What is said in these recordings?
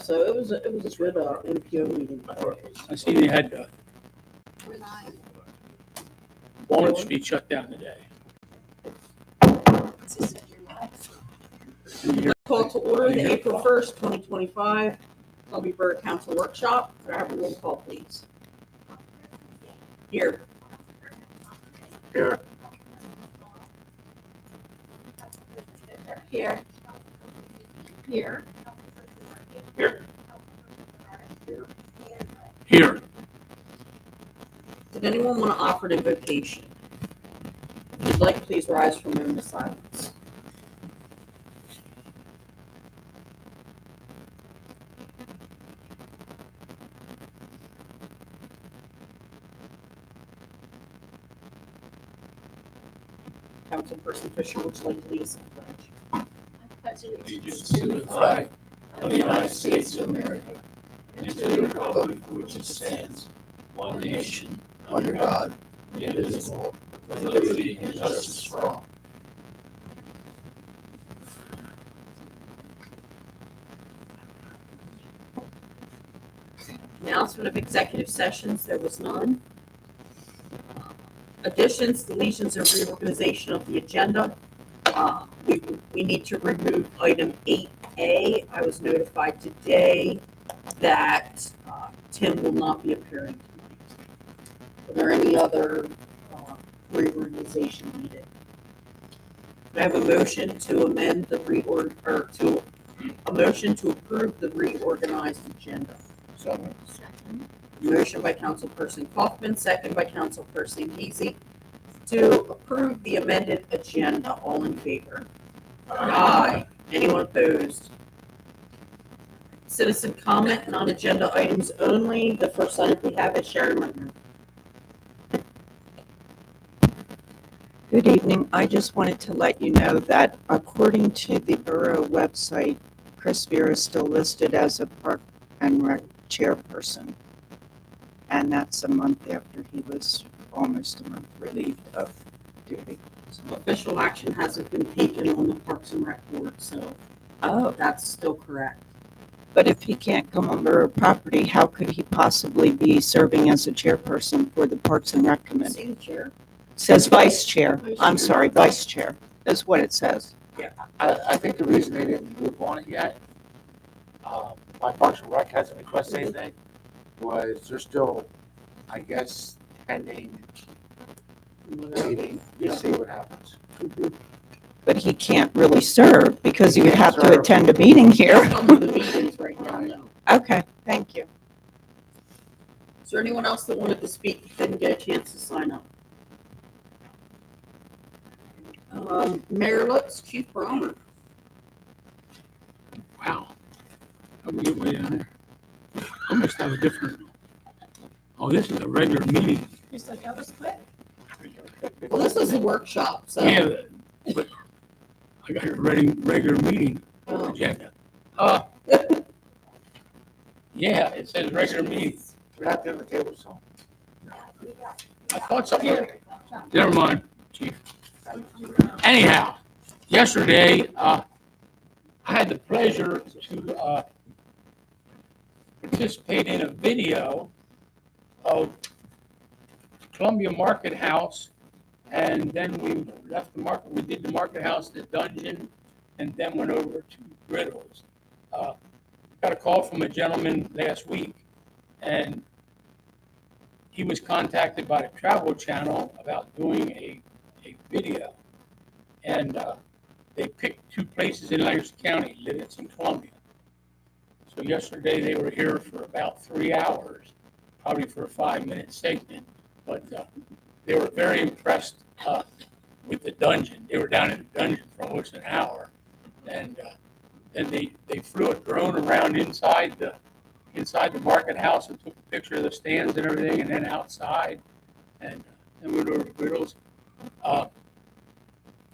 so it was a good NPO meeting. I see they had Walnut Street shut down today. Call to order the April 1st, 2025 Columbia Borough Council Workshop. Could I have a roll call, please? Here. Here. Here. Here. Here. Here. Did anyone want to offer an invocation? If you'd like, please rise for a moment of silence. Councilperson Fisher, would you like to lead us in the pledge? Allegiance to the flag of the United States of America and to the republic for which it stands, one nation, under God, indivisible, with liberty and justice for all. Announcement of executive sessions, there was none. Additions, deletions, or reorganization of the agenda. We need to remove item 8A. I was notified today that Tim will not be appearing tonight. Are there any other reorganization needed? I have a motion to amend the a motion to approve the reorganized agenda. Second. Motion by Councilperson Kaufman, second by Councilperson Easy, to approve the amended agenda. All in favor? Aye. Anyone opposed? Citizen comment, non-agenda items only. The first item we have is Sharon Whitmer. Good evening. I just wanted to let you know that according to the Borough website, Chris Vera is still listed as a Park and Rec chairperson. And that's a month after he was almost a month relieved of duty. So official action hasn't been taken on the Parks and Rec board, so that's still correct. But if he can't come on Borough property, how could he possibly be serving as a chairperson for the Parks and Rec Committee? See the chair? It says vice chair. I'm sorry, vice chair. That's what it says. I think the reason they didn't move on it yet, my Parks and Rec hasn't requested anything, was they're still, I guess, pending meeting to see what happens. But he can't really serve because he would have to attend a meeting here. Some of the meetings right now, no. Okay, thank you. Is there anyone else that wanted to speak, didn't get a chance to sign up? Mayor Lutz, Chief Borough. Wow. How do we get way down there? I must have a different. Oh, this is a regular meeting. Just like that was quick. Well, this is a workshop, so. Yeah, but I got a regular meeting agenda. Yeah, it says regular meeting. We're not doing the table, so. I thought something. Never mind, Chief. Anyhow, yesterday, I had the pleasure to participate in a video of Columbia Market House, and then we left the market. We did the Market House, the Dungeon, and then went over to Griddles. Got a call from a gentleman last week, and he was contacted by the Travel Channel about doing a video, and they picked two places in Lancaster County, Lidditz and Columbia. So yesterday they were here for about 3 hours, probably for a 5-minute segment, but they were very impressed with the dungeon. They were down in the dungeon for almost an hour, and then they flew a drone around inside the market house and took a picture of the stands and everything, and then outside, and then went over to Griddles.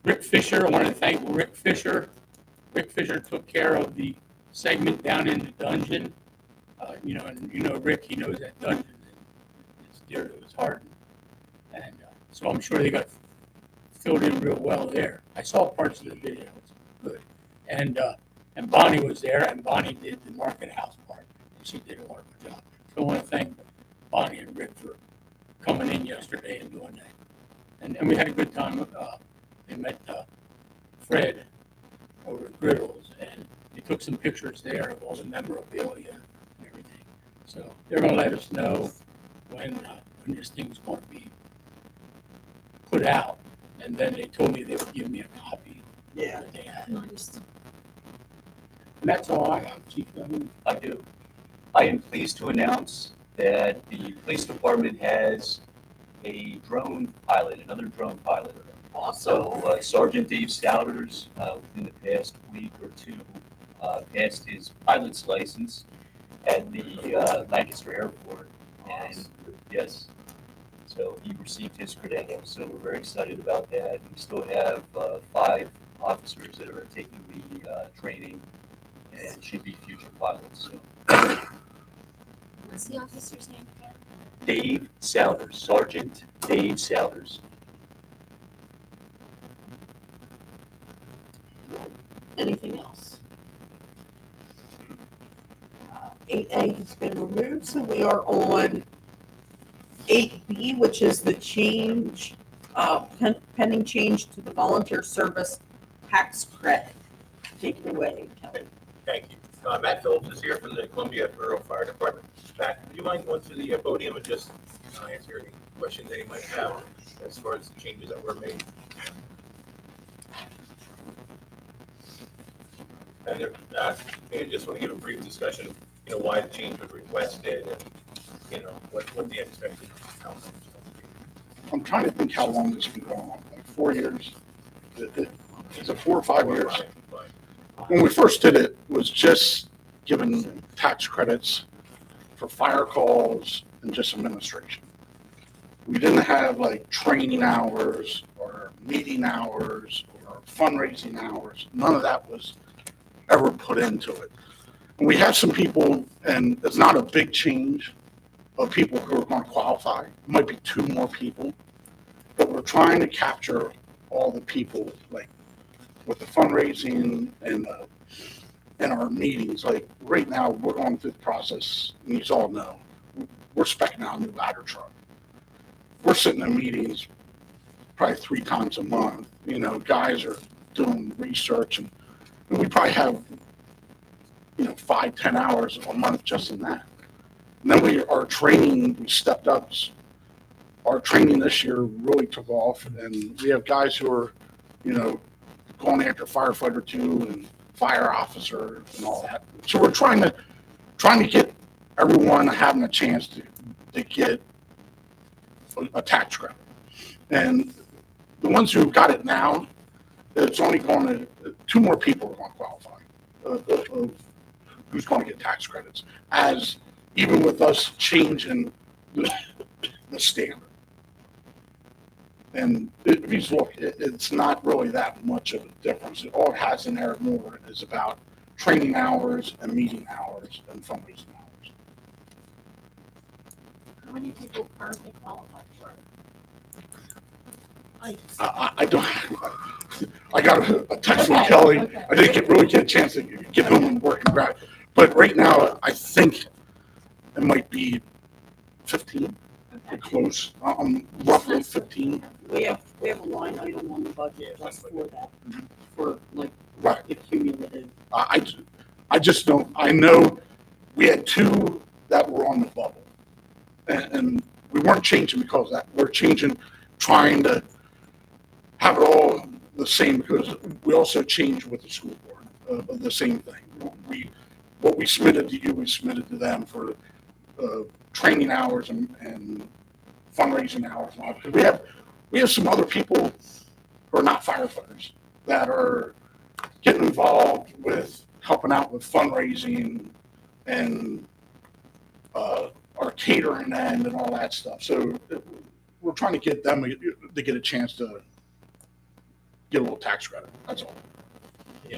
Rick Fisher, I want to thank Rick Fisher. Rick Fisher took care of the segment down in the dungeon. Rick, he knows that dungeon. It's dear to his heart. And so I'm sure they got filled in real well there. I saw parts of the video. It's good. And And Bonnie was there, and Bonnie did the market house part, and she did a wonderful job. So I want to thank Bonnie and Rick for coming in yesterday and doing that. And we had a good time. They met Fred over at Griddles, and they took some pictures there of all the memorabilia and everything. So they're going to let us know when this thing's going to be put out. And then they told me they would give me a copy. Yeah. That they had. Nice. And that's all I have, Chief. I mean, I do. I am pleased to announce that the police department has a drone pilot, another drone pilot. So Sergeant Dave Souders, within the past week or two, passed his pilot's license at the Lancaster Airport. And yes, so he received his credentials. So we're very excited about that. We still have 5 officers that are taking the training and should be future pilots. So What's the officer's name again? Dave Souders, Sergeant Dave Souders. Anything else? 8A has been removed, so we are on 8B, which is the change, pending change to the volunteer service tax credit. Take it away, Kelly. Thank you. Matt Phillips is here from the Columbia Borough Fire Department. Matt, would you mind going to the podium and just answer any questions that you might have as far as the changes that were made? And I just want to give a brief discussion of, why the change was requested and, what the expected outcome is going to be. I'm trying to think how long this has been going on, like 4 years? Is it 4 or 5 years? When we first did it, it was just giving tax credits for fire calls and just administration. We didn't have like training hours or meeting hours or fundraising hours. None of that was ever put into it. And we have some people, and it's not a big change of people who are going to qualify. It might be 2 more people, but we're trying to capture all the people, like with the fundraising and our meetings. Like right now, we're going through the process, and you all know, we're speccing out a new ladder truck. We're sitting in meetings probably 3 times a month. Guys are doing research, and we probably have 5-10 hours a month just in that. And then our training, we stepped up. Our training this year really took off, and we have guys who are, going after firefighter 2 and fire officer and all that. So we're trying to get everyone having a chance to get a tax credit. And the ones who got it now, it's only going to 2 more people are going to qualify. Who's going to get tax credits? As even with us changing the standard. And if you look, it's not really that much of a difference. All it has in there more is about training hours and meeting hours and fundraising hours. How many people currently qualify for it? I don't. I got a text from Kelly. Okay. I didn't really get a chance to get home and work and grab. But right now, I think it might be 15. Okay. Close. Roughly 15. We have a line item on the budget just for that, for like Right. the cumulative. I just don't. I know we had 2 that were on the bubble, and we weren't changing because of that. We're changing, trying to have it all the same, because we also changed with the school board the same thing. What we submitted to you, we submitted to them for training hours and fundraising hours. Because we have some other people who are not firefighters that are getting involved with helping out with fundraising and our catering end and all that stuff. So we're trying to get them to get a chance to get a little tax credit. That's all.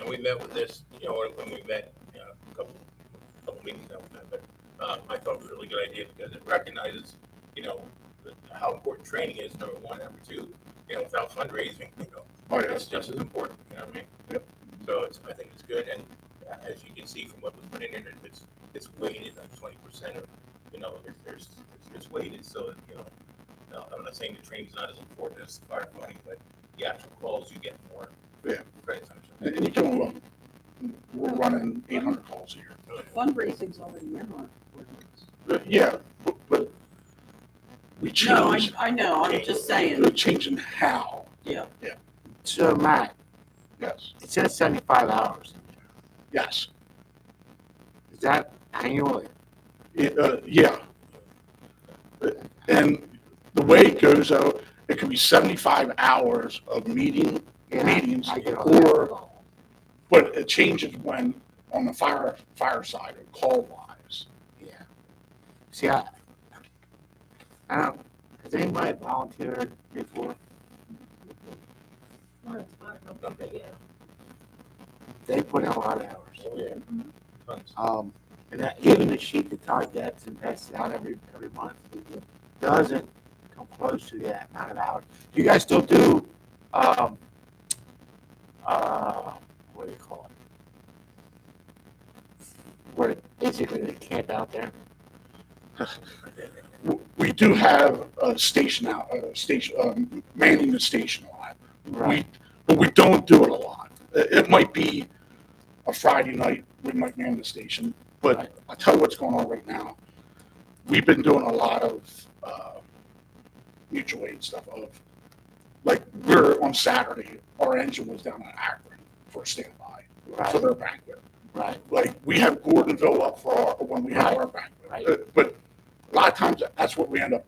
We met with this, when we met a couple meetings now, but I thought it was a really good idea because it recognizes, how important training is, number 1. Number 2, without fundraising, Oh, yeah. it's just as important, you know what I mean? Yep. So I think it's good. And as you can see from what was put in there, it's weighted like 20% of, it's weighted, so, no, I'm not saying the training's not as important as firefighting, but the actual calls, you get more Yeah. credits. And you can look, we're running 800 calls a year. Fundraising's already in on. Yeah, but we No, changed, I know, I'm just saying, we're changing how, So Matt, yes, it says 75 hours. yes. Is that annually? Yeah. And the way it goes out, it could be 75 hours of meetings, I get all that. or, but it changes when, on the fire side, or call wise. Yeah. See, I don't, has anybody volunteered before? They put in a lot of hours. Oh, yeah. Tons. And that, even the sheet that Todd gets and passes out every month doesn't come close to that amount of hours. Do you guys still do, what do you call it? Where basically they camp out there? We do have a station manning the station a lot. But we don't do it a lot. It might be a Friday night, we might man the station, but I'll tell you what's going on right now. We've been doing a lot of mutual aid stuff like we're on Saturday, our engine was down in Akron for a standby for their banquet. Right. Like we have Gordonville up for when we have our banquet. Right. But a lot of times that's what we end up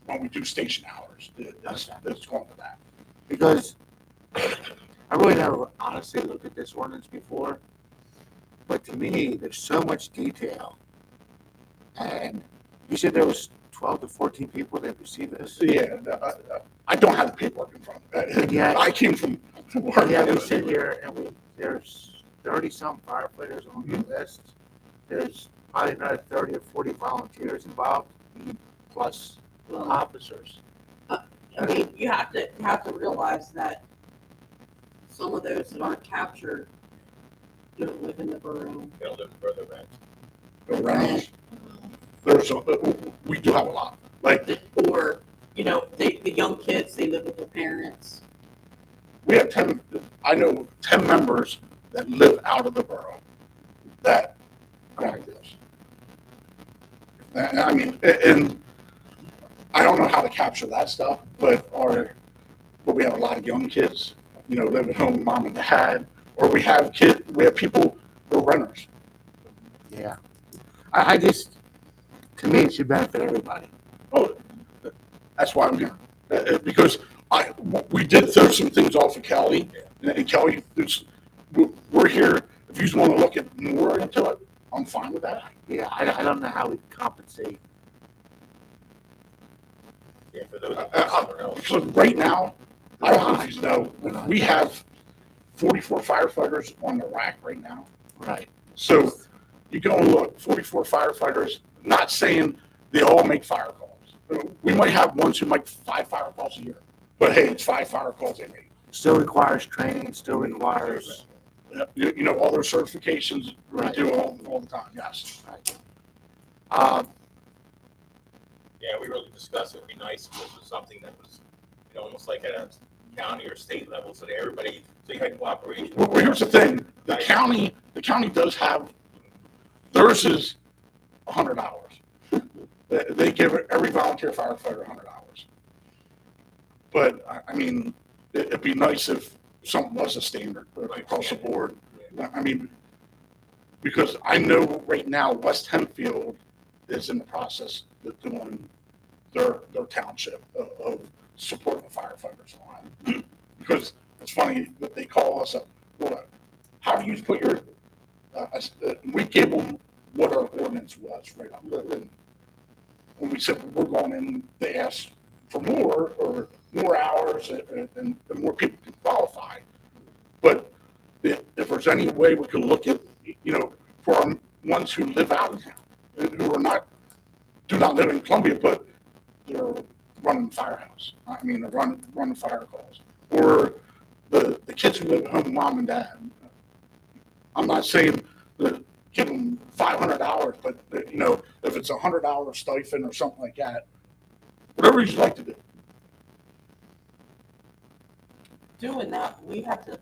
when we do station hours. That's going to that. Because I really never honestly looked at this ordinance before, but to me, there's so much detail. And you said there was 12 to 14 people that received this? Yeah, I don't have the paperwork in front of me. Yeah. I came from work. Yeah, we sit here and there's 30-some firefighters on the list. There's probably another 30 or 40 volunteers involved, plus officers. I mean, you have to realize that some of those that aren't captured don't live in the borough. They don't live further back. Around. We do have a lot. Like Or, the young kids, they live with their parents. we have 10. I know 10 members that live out of the borough that like this. I mean, and I don't know how to capture that stuff, but we have a lot of young kids, live at home with mom and dad, or we have people who are renters. Yeah. I just, to me, it should benefit everybody. Oh, that's why I'm here. Because we did throw some things off of Kelly, and Kelly, we're here. If you want to look at more into it, I'm fine with that. Yeah, I don't know how we compensate. Yeah, for those somewhere else. So right now, I don't know if you know, we have 44 firefighters on the rack right now. Right. So you go and look, 44 firefighters, not saying they all make fire calls. We might have ones who make 5 fire calls a year, but hey, it's 5 fire calls they make. Still requires training, still requires. All their certifications, we Right. do all the time, yes. Right. Yeah, we really discussed it'd be nice if it was something that was, almost like at a county or state level, so that everybody, so you had cooperation. Well, here's the thing, the county does have, theirs is $100. They give every volunteer firefighter $100. But, I mean, it'd be nice if something was a standard across the board. I mean, because I know right now West Hempfield is in the process of doing their township of supporting the firefighters on. Because it's funny that they call us up, well, how do you put your, we gave them what our ordinance was right up. And when we said we're going in, they asked for more hours and more people can qualify. But if there's any way we could look at, for our ones who live out of town, who do not live in Columbia, but they're running the firehouse. I mean, they're running fire calls. Or the kids who live at home with mom and dad. I'm not saying give them $500, but you know, if it's $100 stipend or something like that, whatever you'd like to do. Doing that, we have to,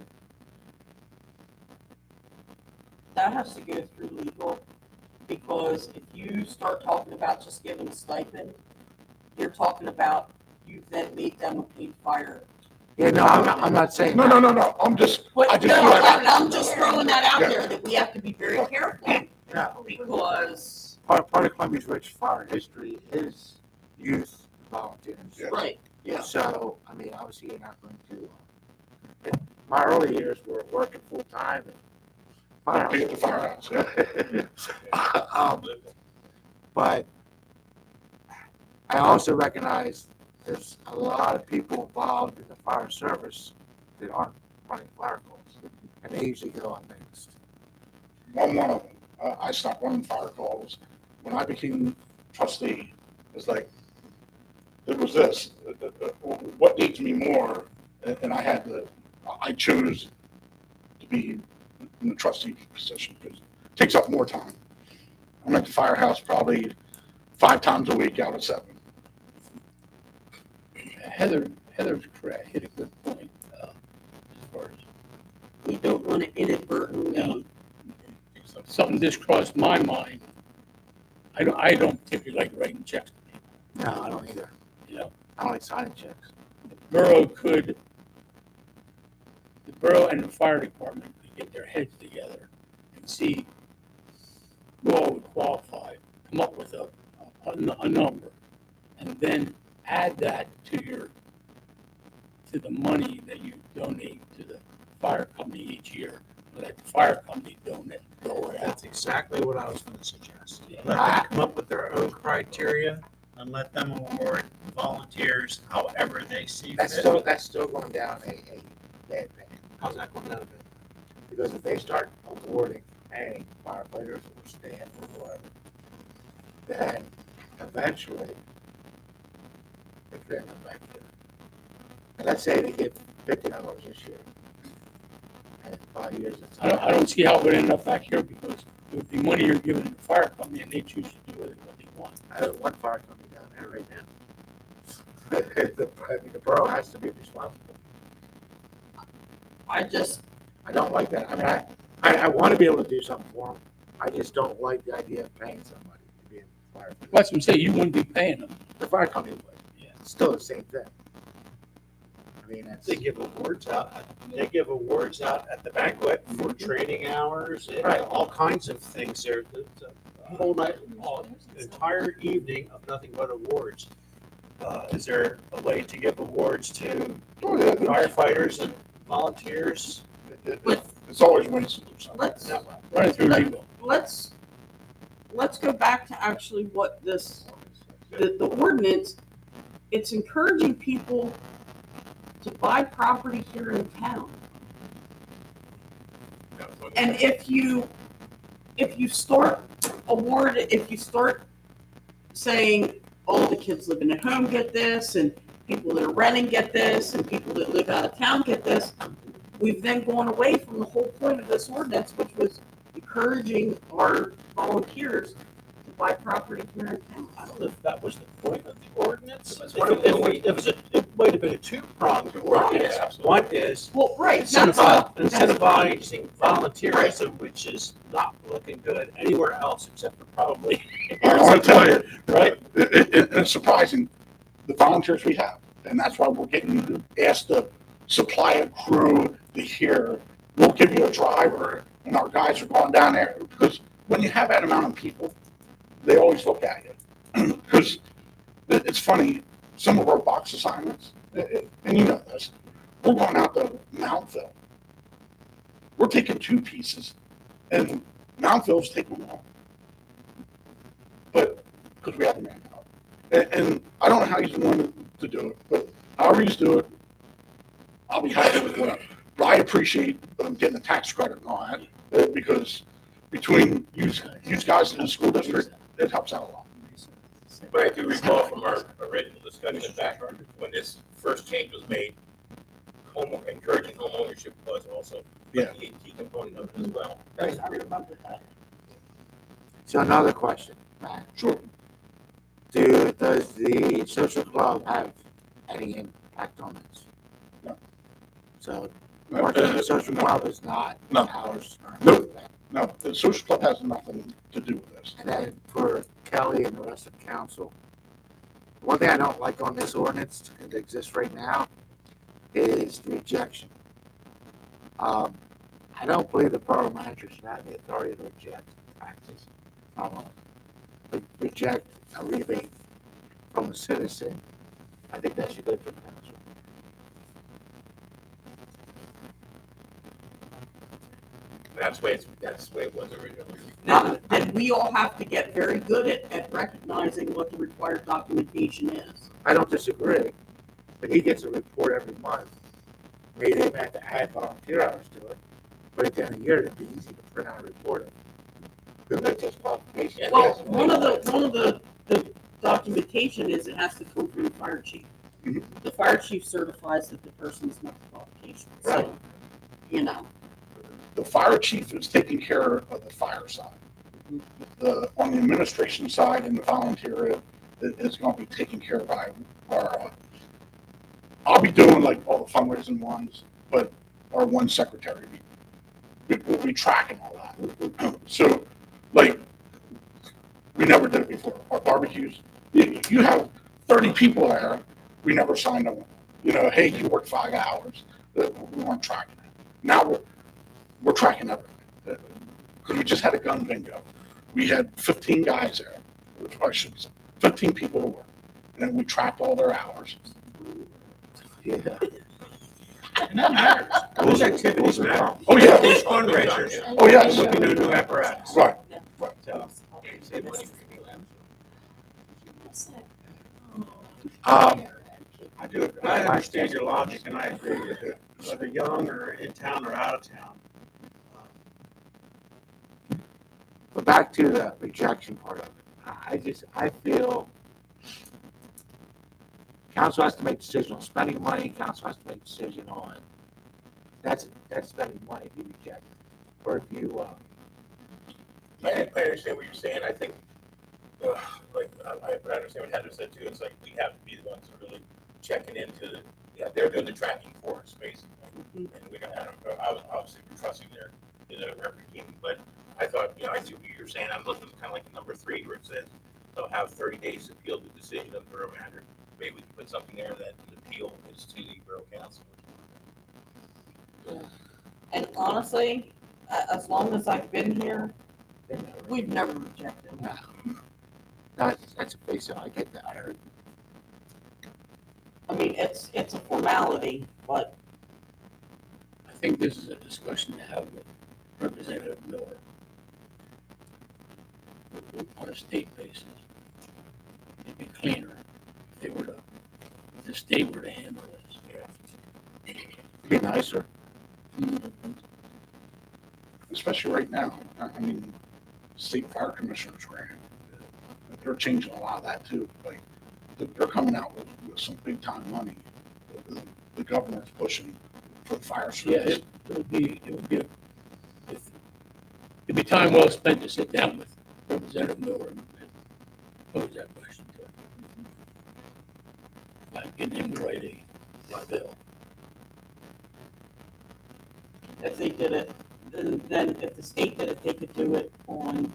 that has to go through legal, because if you start talking about just giving a stipend, you're talking about you then made them a paid fire. Yeah, no, I'm not saying No, that. no, no, no, I'm just, But I just no, feel like- I'm just throwing that out Yeah. there, that we have to be very careful, Yeah. because, Part of Columbia's rich fire history is youth volunteers. Yeah. right, yeah. So, I mean, obviously you're not going to, in my early years were working full time. Be at the firehouse, yeah. But I also recognize there's a lot of people involved in the fire service that aren't running fire calls, and they usually go unnoticed. I'm one of them. I stopped running fire calls. When I became trustee, it's like, it was this, what needs me more? And I chose to be in the trustee position because it takes up more time. I'm at the firehouse probably 5 times a week out of 7. Heather's correct, hit a good point, as far as, We don't want to inadvertently, something just crossed my mind. I don't typically like writing checks to people, No, I don't either. you know. I don't like signing checks. The borough and the fire department could get their heads together and see who all would qualify, come up with a number, and then add that to the money that you donate to the fire company each year, let the fire company donate, go it out. That's exactly what I was gonna suggest. Yeah. Let them come up with their own criteria and let them award volunteers however they see That's still going down a bad path. How's that going down a bit? Because if they start awarding paying firefighters or staff or whatever, then eventually it's going to come back to it. And let's say they get $50 this year. And in 5 years, it's. I don't see how it would end up back here, because it would be money you're giving to the fire company, and they choose to do with it what they want. I have one fire company down there right now. The borough has to be responsible. I just, I don't like that. I mean, I want to be able to do something for them. I just don't like the idea of paying somebody to be a firefighter. That's what I'm saying, you wouldn't be paying them. The fire company would. Yeah. It's still the same thing. I mean, that's. They give awards out at the banquet for training hours and Right. all kinds of things there. It's a whole night, entire evening of nothing but awards. Is there a way to give awards to Oh, yeah, firefighters and volunteers? it's always ways to do something. let's, Run it through legal. let's go back to actually what the ordinance, it's encouraging people to buy property here in town. And if you start saying, oh, the kids living at home get this, and people that are renting get this, and people that live out of town get this, we've then gone away from the whole point of this ordinance, which was encouraging our volunteers to buy property here in town. I don't know if that was the point of the ordinance. That's It one of the- might have been a two-pronged ordinance. Yeah, absolutely. One is Well, right, that's incentivizing volunteerism, which is not looking good anywhere else except for probably. I want to tell you, Right? it's surprising the volunteers we have. And that's why we're getting asked to supply a crew to here. We'll give you a driver, and our guys are going down there. Because when you have that amount of people, they always look at you. Because it's funny, some of our box assignments, and you know this, we're going out to Mountville. We're taking 2 pieces, and Mountville's taking 1. But, because we have the manpower. And I don't know how he's going to do it, but however he's do it, I'll be happy with whatever. But I appreciate getting the tax credit and all that, because between you guys in the school district, it helps out a lot. But I do recall from our original discussion back when this first change was made, encouraging home ownership was also Yeah. a key component of it as well. Right, I remember that. So another question, Matt. Sure. Does the social club have any impact on this? No. So working in the social club is not No. ours? No. No, the social club has nothing to do with this. And then for Kelly and the rest of council, one thing I don't like on this ordinance that exists right now is the rejection. I don't believe the borough manager should have the authority to reject taxes. Reject a rebate from a citizen. I think that should go to the council. That's the way it was originally. And we all have to get very good at recognizing what the required documentation is. I don't disagree, but he gets a report every month. Maybe they have to add volunteer hours to it, but at the end of the year, it'd be easy to print out a report. Because that's just qualification. Well, one of the documentation is it has to come from the fire chief. Mhm. The fire chief certifies that the person's met the qualifications, Right. so, you know. The fire chief is taking care of the fire side. On the administration side and the volunteer is going to be taken care of by our, I'll be doing like all the fundraising ones, but our one secretary, we'll be tracking all that. So, like, we never did it before. Our barbecues, you have 30 people there, we never signed them. You know, hey, you worked 5 hours. We weren't tracking it. Now we're tracking everything. Because we just had a gun bingo. We had 15 guys there, which I should say, 15 people to work. And then we tracked all their hours. Yeah. And that matters. Those activities matter. Oh, yeah. Those fundraisers. Oh, yes. Looking to new apparatus. Right. So, Save money for people. I do. I understand your logic and I agree with it, whether young or in town or out of town. But back to the rejection part of it. I feel council has to make a decision on spending money, council has to make a decision on, that's spending money if you reject it. Or if you, I understand what you're saying. I think, I understand what Heather said too. It's like we have to be the ones who are really checking into they're doing the tracking for us, basically. And we don't have, obviously, we're trusting their record keeping. But I thought, I see what you're saying. I'm looking kind of like number 3 where it says they'll have 30 days to appeal the decision of the borough manager. Maybe we can put something there that the appeal is to the borough council. And honestly, as long as I've been here, we've never rejected them. that's a face, I get that. I mean, it's a formality, but I think this is a discussion to have with Representative Miller on a state basis. It'd be cleaner if the state were to handle this. Be nicer. Especially right now. I mean, state fire commissioners, right? They're changing a lot of that too. Like, they're coming out with some big time money. The governor's pushing for the fire Yeah, service. it'd be time well spent to sit down with Representative Miller and pose that question to him. Like getting him to write a bill. if they did it, then if the state did it, they could do it on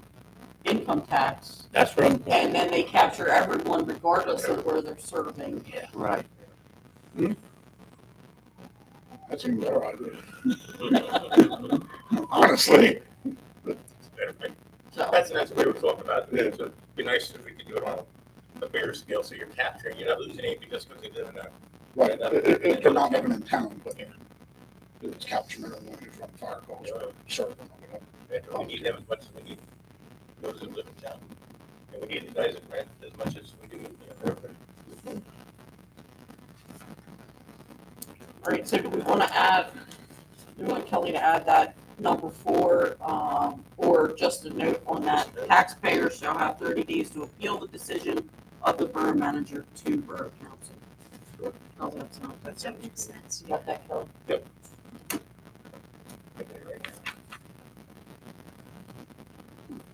income tax. That's what I'm. And then they capture everyone regardless of where they're serving. Yeah. Right. That's an even better idea. Honestly. So, That's what we were talking about. So it'd be nice if we could do it on a bigger scale, so you're capturing, you're not losing anything just because they live in a. Right, they're not living in town, but it's capturing everyone who's from fire calls or serving or whatever. We need them as much as we need those who live in town. And we need the guys that rent as much as we do. all right, so do we want Kelly to add that number 4, or just a note on that? Taxpayers shall have 30 days to appeal the decision of the borough manager to borough council. Oh, that's not, That makes sense. you got that, Kelly? Yep.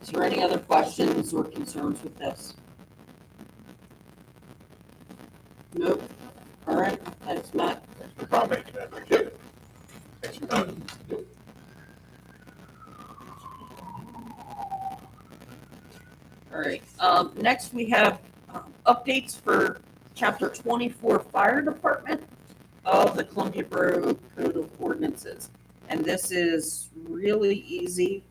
Is there any other questions or concerns with this? Nope. All right, thanks, Matt. Thanks for commenting, I appreciate it. Thanks for coming. All right, next we have updates for chapter 24 Fire Department of the Columbia Borough Code of Ordinances. And this is really easy,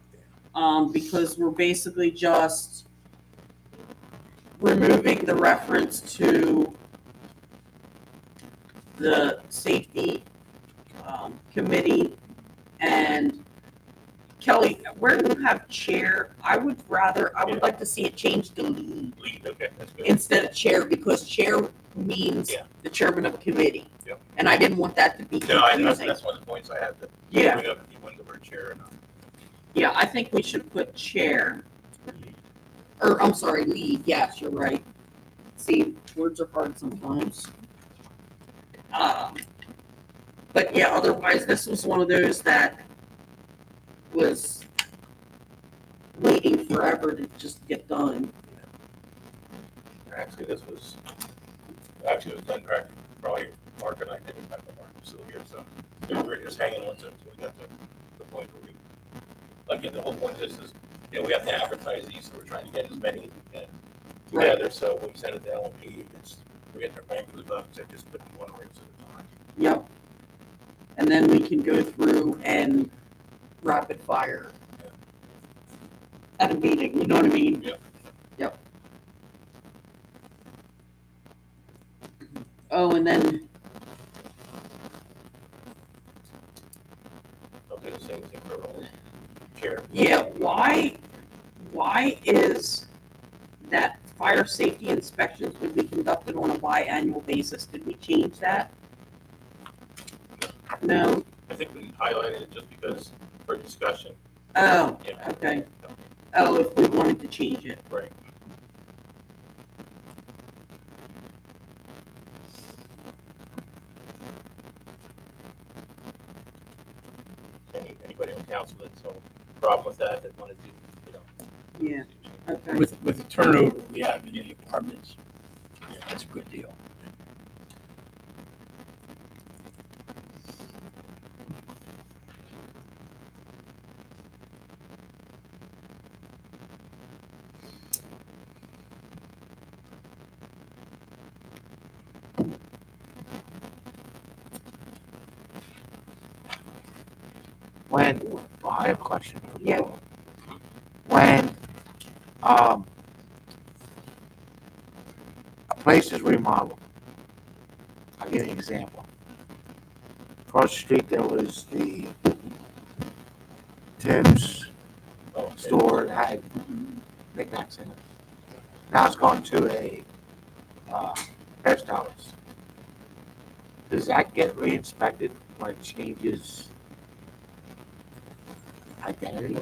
because we're basically just removing the reference to the safety committee. And Kelly, where you have chair, I would like to see it changed to lead Lead, okay, that's good. instead of chair, because chair means Yeah. the chairman of a committee. Yeah. And I didn't want that to be No, confusing. that's one of the points I had to Yeah, bring up, if you wanted the word chair or not. yeah, I think we should put chair. Or, I'm sorry, lead, yes, you're right. See, words are hard sometimes. But yeah, otherwise, this was one of those that was waiting forever to just get done. Actually, it was done correctly. Probably Mark and I did it back when Mark was still here, so we were just hanging on to it until we got to the point where the whole point of this is, we have to advertise these, so we're trying to get as many as we can together, so when we send it to LMP, we're getting our bang for the buck, so just put one race at a time. Yep. And then we can go through and rapid fire at a meeting, you know what I mean? Yep. Yep. Oh, and then, I'll do the same thing for all chair. yeah, why is that fire safety inspections would be conducted on a biannual basis? Did we change that? No? I think we highlighted it just because for discussion. Oh, Yeah. okay. Oh, if we wanted to change it. Right. Anybody on council that's no problem with that wanted to, Yeah, okay. With the turnover we have in the apartments, that's a good deal. I have a question. Yeah. When, a place is remodeled, I'll give you an example. Across the street, there was the Tim's oh, store that had knickknacks in it. Now it's gone to a, hairstylist. Does that get re-inspected when it changes identity?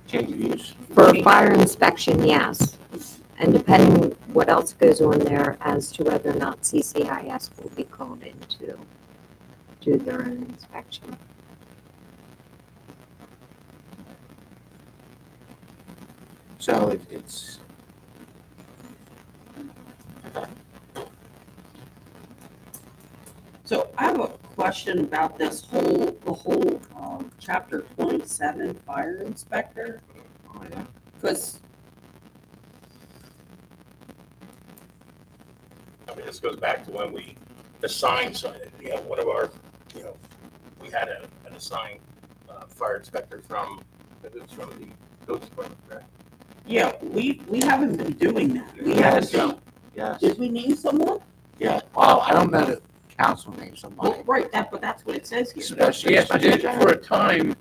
Change of use? For fire inspection, yes. And depending what else goes on there as to whether or not CCIS will be called in to do their own inspection. So it's. So I have a question about the whole chapter 27 fire inspector, Oh, yeah. because I mean, this goes back to when we assigned, one of our, we had an assigned fire inspector from the code department, right? yeah, we haven't been doing that. We Yes. haven't. Yes. Did we name someone? Yeah. Well, I don't know the council name somebody. Well, right, but that's what it says here. Especially, Yes, I did. For a time,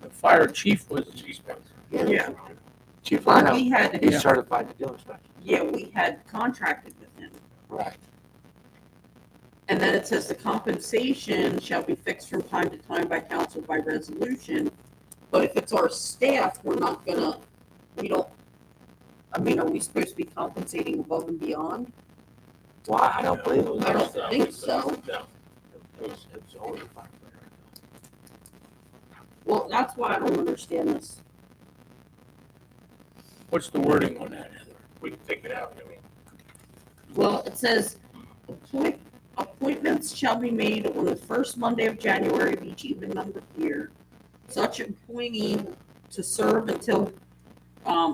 the fire chief was the chief. Yeah. Chief Well, Lino, we had, he's certified to do inspection. yeah, we had contracted with him. Right. And then it says the compensation shall be fixed from time to time by council by resolution. But if it's our staff, we're not gonna, are we supposed to be compensating above and beyond? Why? I don't believe it was. I don't think so. No. It was only firefighter. Well, that's why I don't understand this. What's the wording on that, Heather? We can take it out, I mean. Well, it says, appointments shall be made on the first Monday of January of each even numbered year. Such appointee to serve until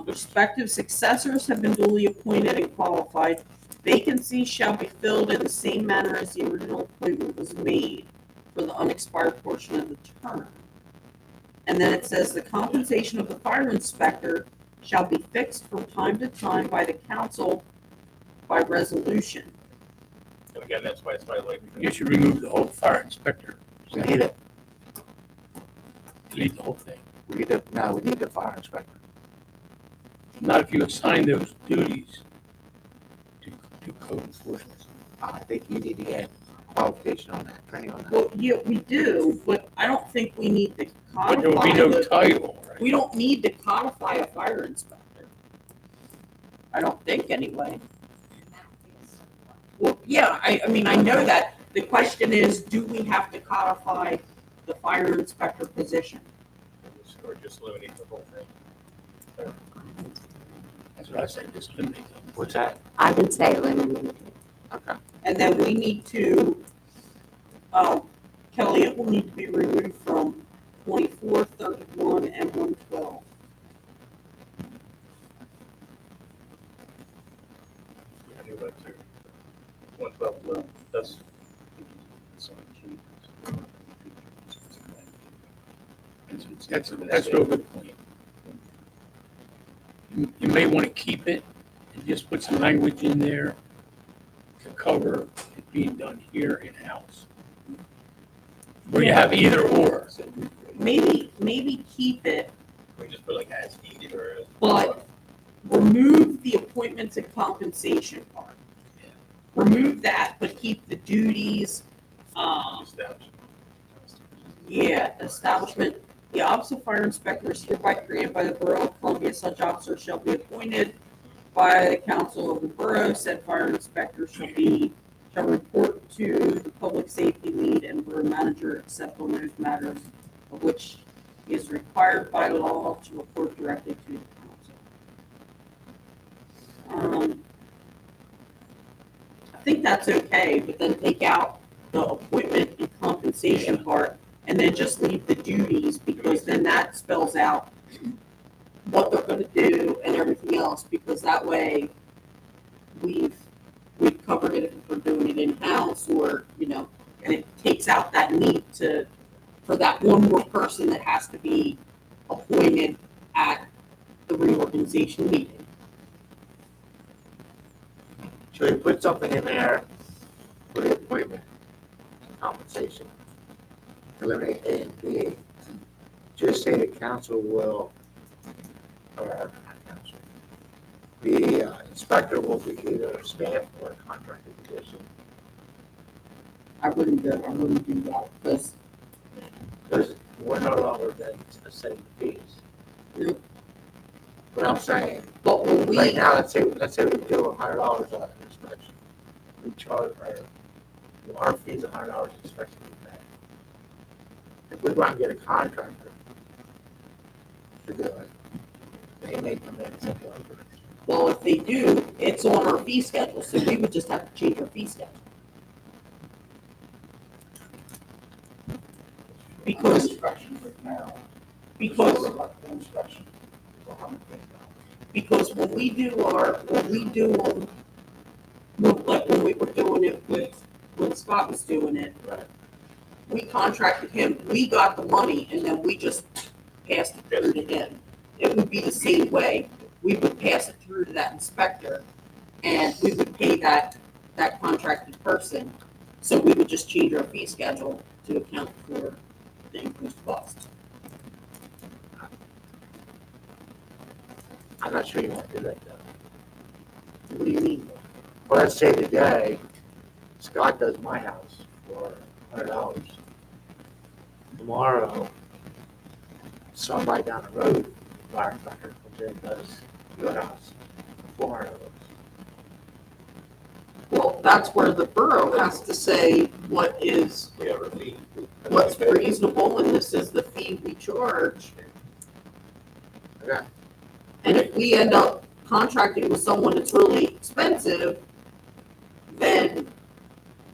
respective successors have been duly appointed and qualified. Vacancies shall be filled in the same manner as the original appointment was made for the unexpired portion of the term. And then it says the compensation of the fire inspector shall be fixed from time to time by the council by resolution. And again, that's why it's my like. You should remove the whole fire inspector, We need it. delete the whole thing. We need the fire inspector. Not if you assign those duties to code enforcement. I think you need to get qualification on that, training on that. Well, yeah, we do, but I don't think we need to But there will be codify no the, title, right? we don't need to codify a fire inspector. I don't think anyway. Well, yeah, I mean, I know that. The question is, do we have to codify the fire inspector position? Or just eliminate the whole thing. That's what I said, just eliminate them. What's that? I would say eliminate it. Okay. And then we need to, Kelly, it will need to be removed from 24, 31, and 112. I knew that too. 112, well, that's, That's a real good point. You may want to keep it and just put some language in there to cover it being done here in-house. Where you have either or. Maybe keep it, we just put like as needed or. but remove the appointments and compensation part. Remove that, but keep the duties, establishment. The office of fire inspector is hereby created by the Borough of Columbia. Such officer shall be appointed by the council of the borough. Said fire inspector shall report to the public safety lead and borough manager except on those matters of which he is required by law to report directly to the council. I think that's okay, but then take out the appointment and compensation part and then just leave the duties, because then that spells out what they're gonna do and everything else, because that way we've covered it if we're doing it in-house or, and it takes out that need for that one more person that has to be appointed at the reorganization meeting. Should we put something in there for the appointment compensation? Eliminate A and B. Just say the council will, or not council, the inspector will be either staff or contracted position. I wouldn't do that, because Because we're no longer than setting the fees. Nope. But I'm saying, but when right we, now, let's say we do $100 on an inspection. We charge, our fee's $100 inspection. If we want to get a contractor to do it, they may come in and say, well, if they do, it's on our fee schedule, so we would just have to change our fee schedule. Because when we do like when we were doing it when Scott was doing it, we contracted him, we got the money, and then we just passed it through to him. It would be the same way. We would pass it through to that inspector, and we would pay that contracted person. So we would just change our fee schedule to account for the increased cost. I'm not sure you want to do that though. What do you mean? Well, let's say today, Scott does my house for $100. Tomorrow, somebody down the road, firefighter, comes in and does your house for $400. Well, that's where the borough has to say what is, We have a fee. what's reasonable, and this is the fee we charge. Okay. And if we end up contracting with someone that's really expensive, then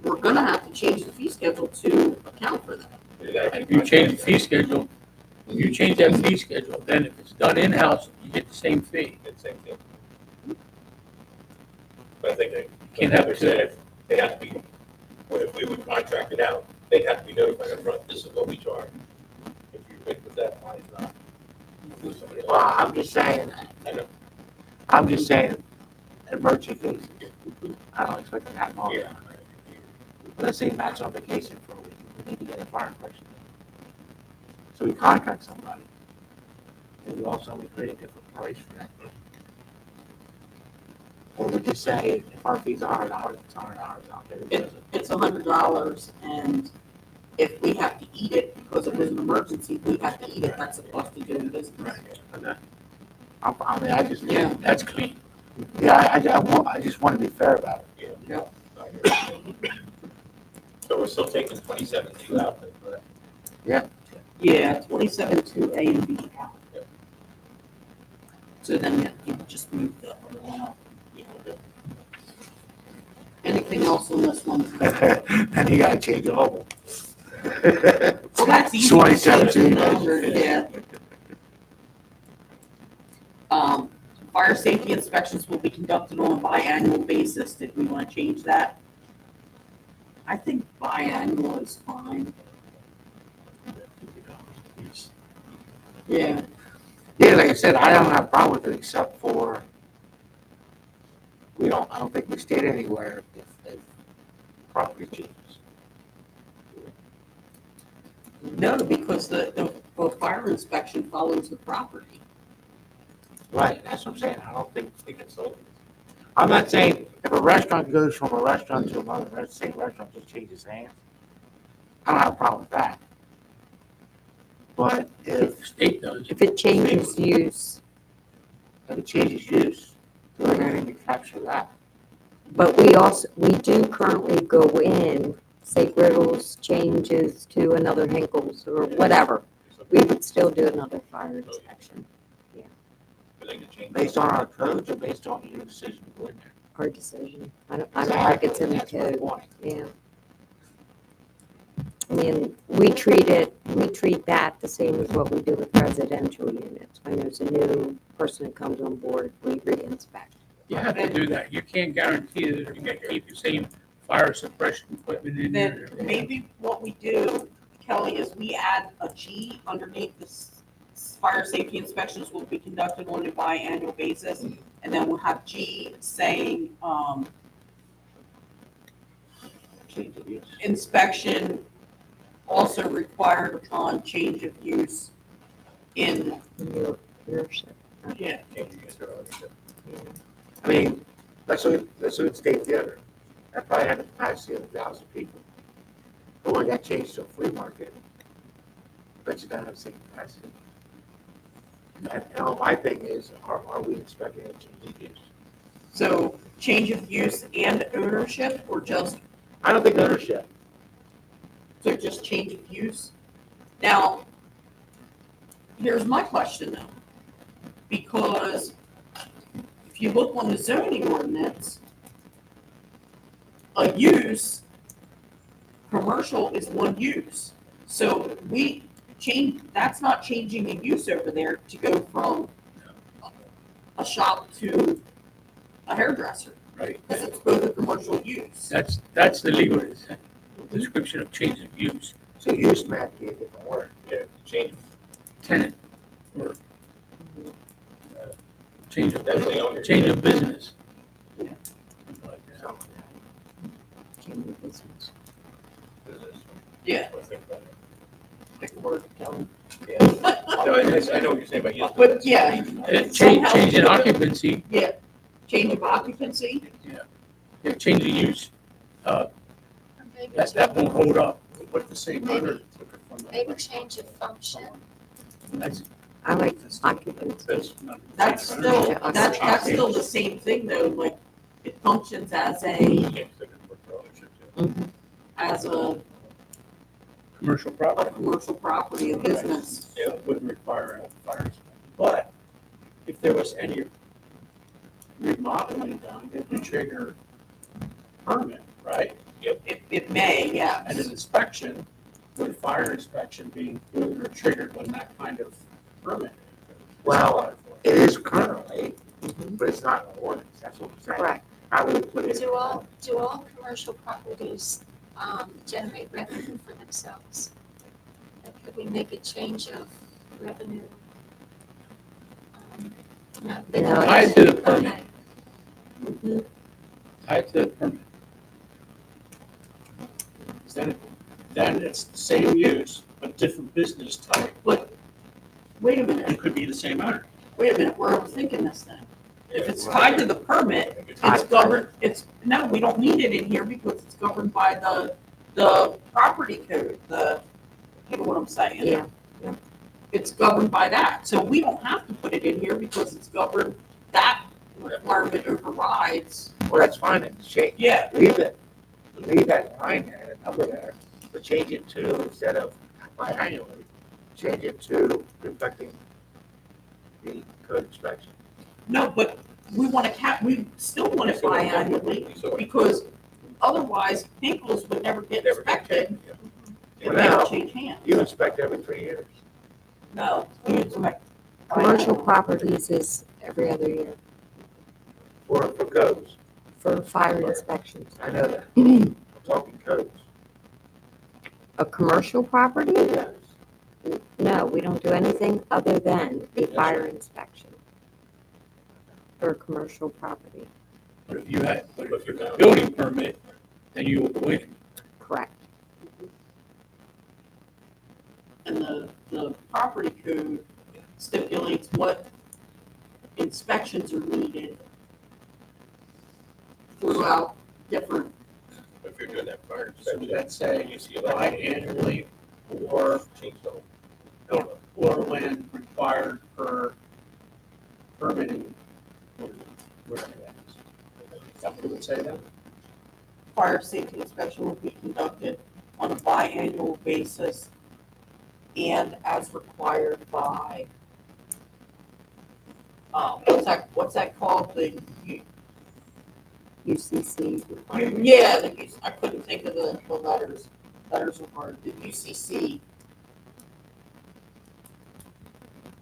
we're gonna have to change the fee schedule to account for that. If you change the fee schedule, if you change that fee schedule, then if it's done in-house, you get the same fee. It's the same thing. But I think they Can't have Heather said, they have to be, well, if we would contract it out, they'd have to be notified up front, this is what we charge. If you think with that, why not? Do somebody else. Well, I'm just saying, I know. I'm just saying, emergency fees. I don't expect it that long. Yeah. Let's say Matt's on vacation for a week, we need to get a fire inspection. So we contract somebody. And we also, we create a different price for that. Or we just say, if our fee's $100, it's $100 out there. It's $100, and if we have to eat it because it was an emergency, we have to eat it, that's the cost of doing business. I mean, I just, Yeah. That's clean. yeah, I just want to be fair about it. Yeah. So we're still taking 27 out. Yeah, 27 A and B out. So then you just move the other one up. Anything else on this one? Then you gotta change the whole. Well, that's easy. 2017. Yeah. Fire safety inspections will be conducted on a biannual basis. Did we want to change that? I think biannual is fine. Yeah. Yeah, like I said, I don't have a problem with it except for, I don't think we stayed anywhere if property changes. No, because the fire inspection follows the property. Right, that's what I'm saying, I don't think it's, I'm not saying if a restaurant goes from a restaurant to another, same restaurant just changes hands. I don't have a problem with that. But if The state does. If it changes use, it changes use, we're gonna need to capture that. but we do currently go in, say Griddles changes to another Hinkles or whatever, we would still do another fire inspection, Based on our codes or based on your decision to go in there? our decision. I don't think it's in the That's my code, point. yeah. I mean, we treat that the same as what we do with residential units. When there's a new person that comes on board, we re-inspect. You have to do that. You can't guarantee that you're gonna keep the same fire suppression equipment in there. Then maybe what we do, Kelly, is we add a G underneath this. Fire safety inspections will be conducted on a biannual basis, and then we'll have G saying, inspection also required upon change of use in, Ownership. yeah, I mean, let's look at State Theater. That probably had a capacity of 1,000 people. But when that changed to a flea market, but you don't have the same capacity. And my thing is, are we expecting a change of use? so change of use and ownership, or just, I don't think ownership. so just change of use? Now, here's my question though, because if you look on the zoning ordinance, a use, commercial is one use. So we change, that's not changing the use over there to go from a shop to a hairdresser, Right. because it's both a commercial use. That's the legal description of change of use. So use might be a different word. Yeah, change. Tenant or change of, That's the owner. change of business. So, Change of business. Yeah. I think about it. Pick a word, Kelly. Yeah. No, I know what you're saying, but yes. But yeah, Change in occupancy, yeah, change of occupancy, yeah, change of use, that won't hold up. What the same owner took it from. Maybe change of function. That's, I like occupancy. that's still the same thing though, like, it functions as a Mhm. as a Commercial property. commercial property, a business. Yeah, would require a fire inspection. But if there was any remodeling done, it would trigger permit, right? It may, yeah. And an inspection, would a fire inspection be included or triggered when that kind of permit? is Well, applied for? it is currently, but it's not an ordinance, that's what I'm saying. Correct. I would put it. Do all commercial properties, generate revenue for themselves? Like, could we make a change of revenue? No, Tied to the permit. Tied to the permit. Then it's the same use, but different business type. But, wait a minute, It could be the same owner. wait a minute, where I'm thinking this then. If it's tied to the permit, Tied it's to governed, no, we don't need it in here because it's governed by the property code, you know what I'm saying? Yeah. It's governed by that, so we don't have to put it in here because it's governed, that requirement overrides. Well, that's fine, then, change, Yeah, leave that line there, the number there, but change it to, instead of biannually, change it to reflecting the code inspection. no, but we want to we still want it biannually because otherwise Hinkles would never get inspected if they don't change hands. You inspect every 3 years. No, you inspect. Commercial properties is every other year For codes, for fire inspections. I know that, I'm talking codes. A commercial property? Yes. No, we don't do anything other than a fire inspection for a commercial property. But if you had a building permit, then you would win. Correct. And the property code stipulates what inspections are needed throughout different, If you're doing that fire So inspection, let's say you see a lot of biannually or, change the whole. or when required per permitting. Whatever that is. Is that what it would say then? fire safety inspection will be conducted on a biannual basis and as required by, what's that called? UCC requirement. Yeah, I couldn't think of the letters. Letters are hard. The UCC.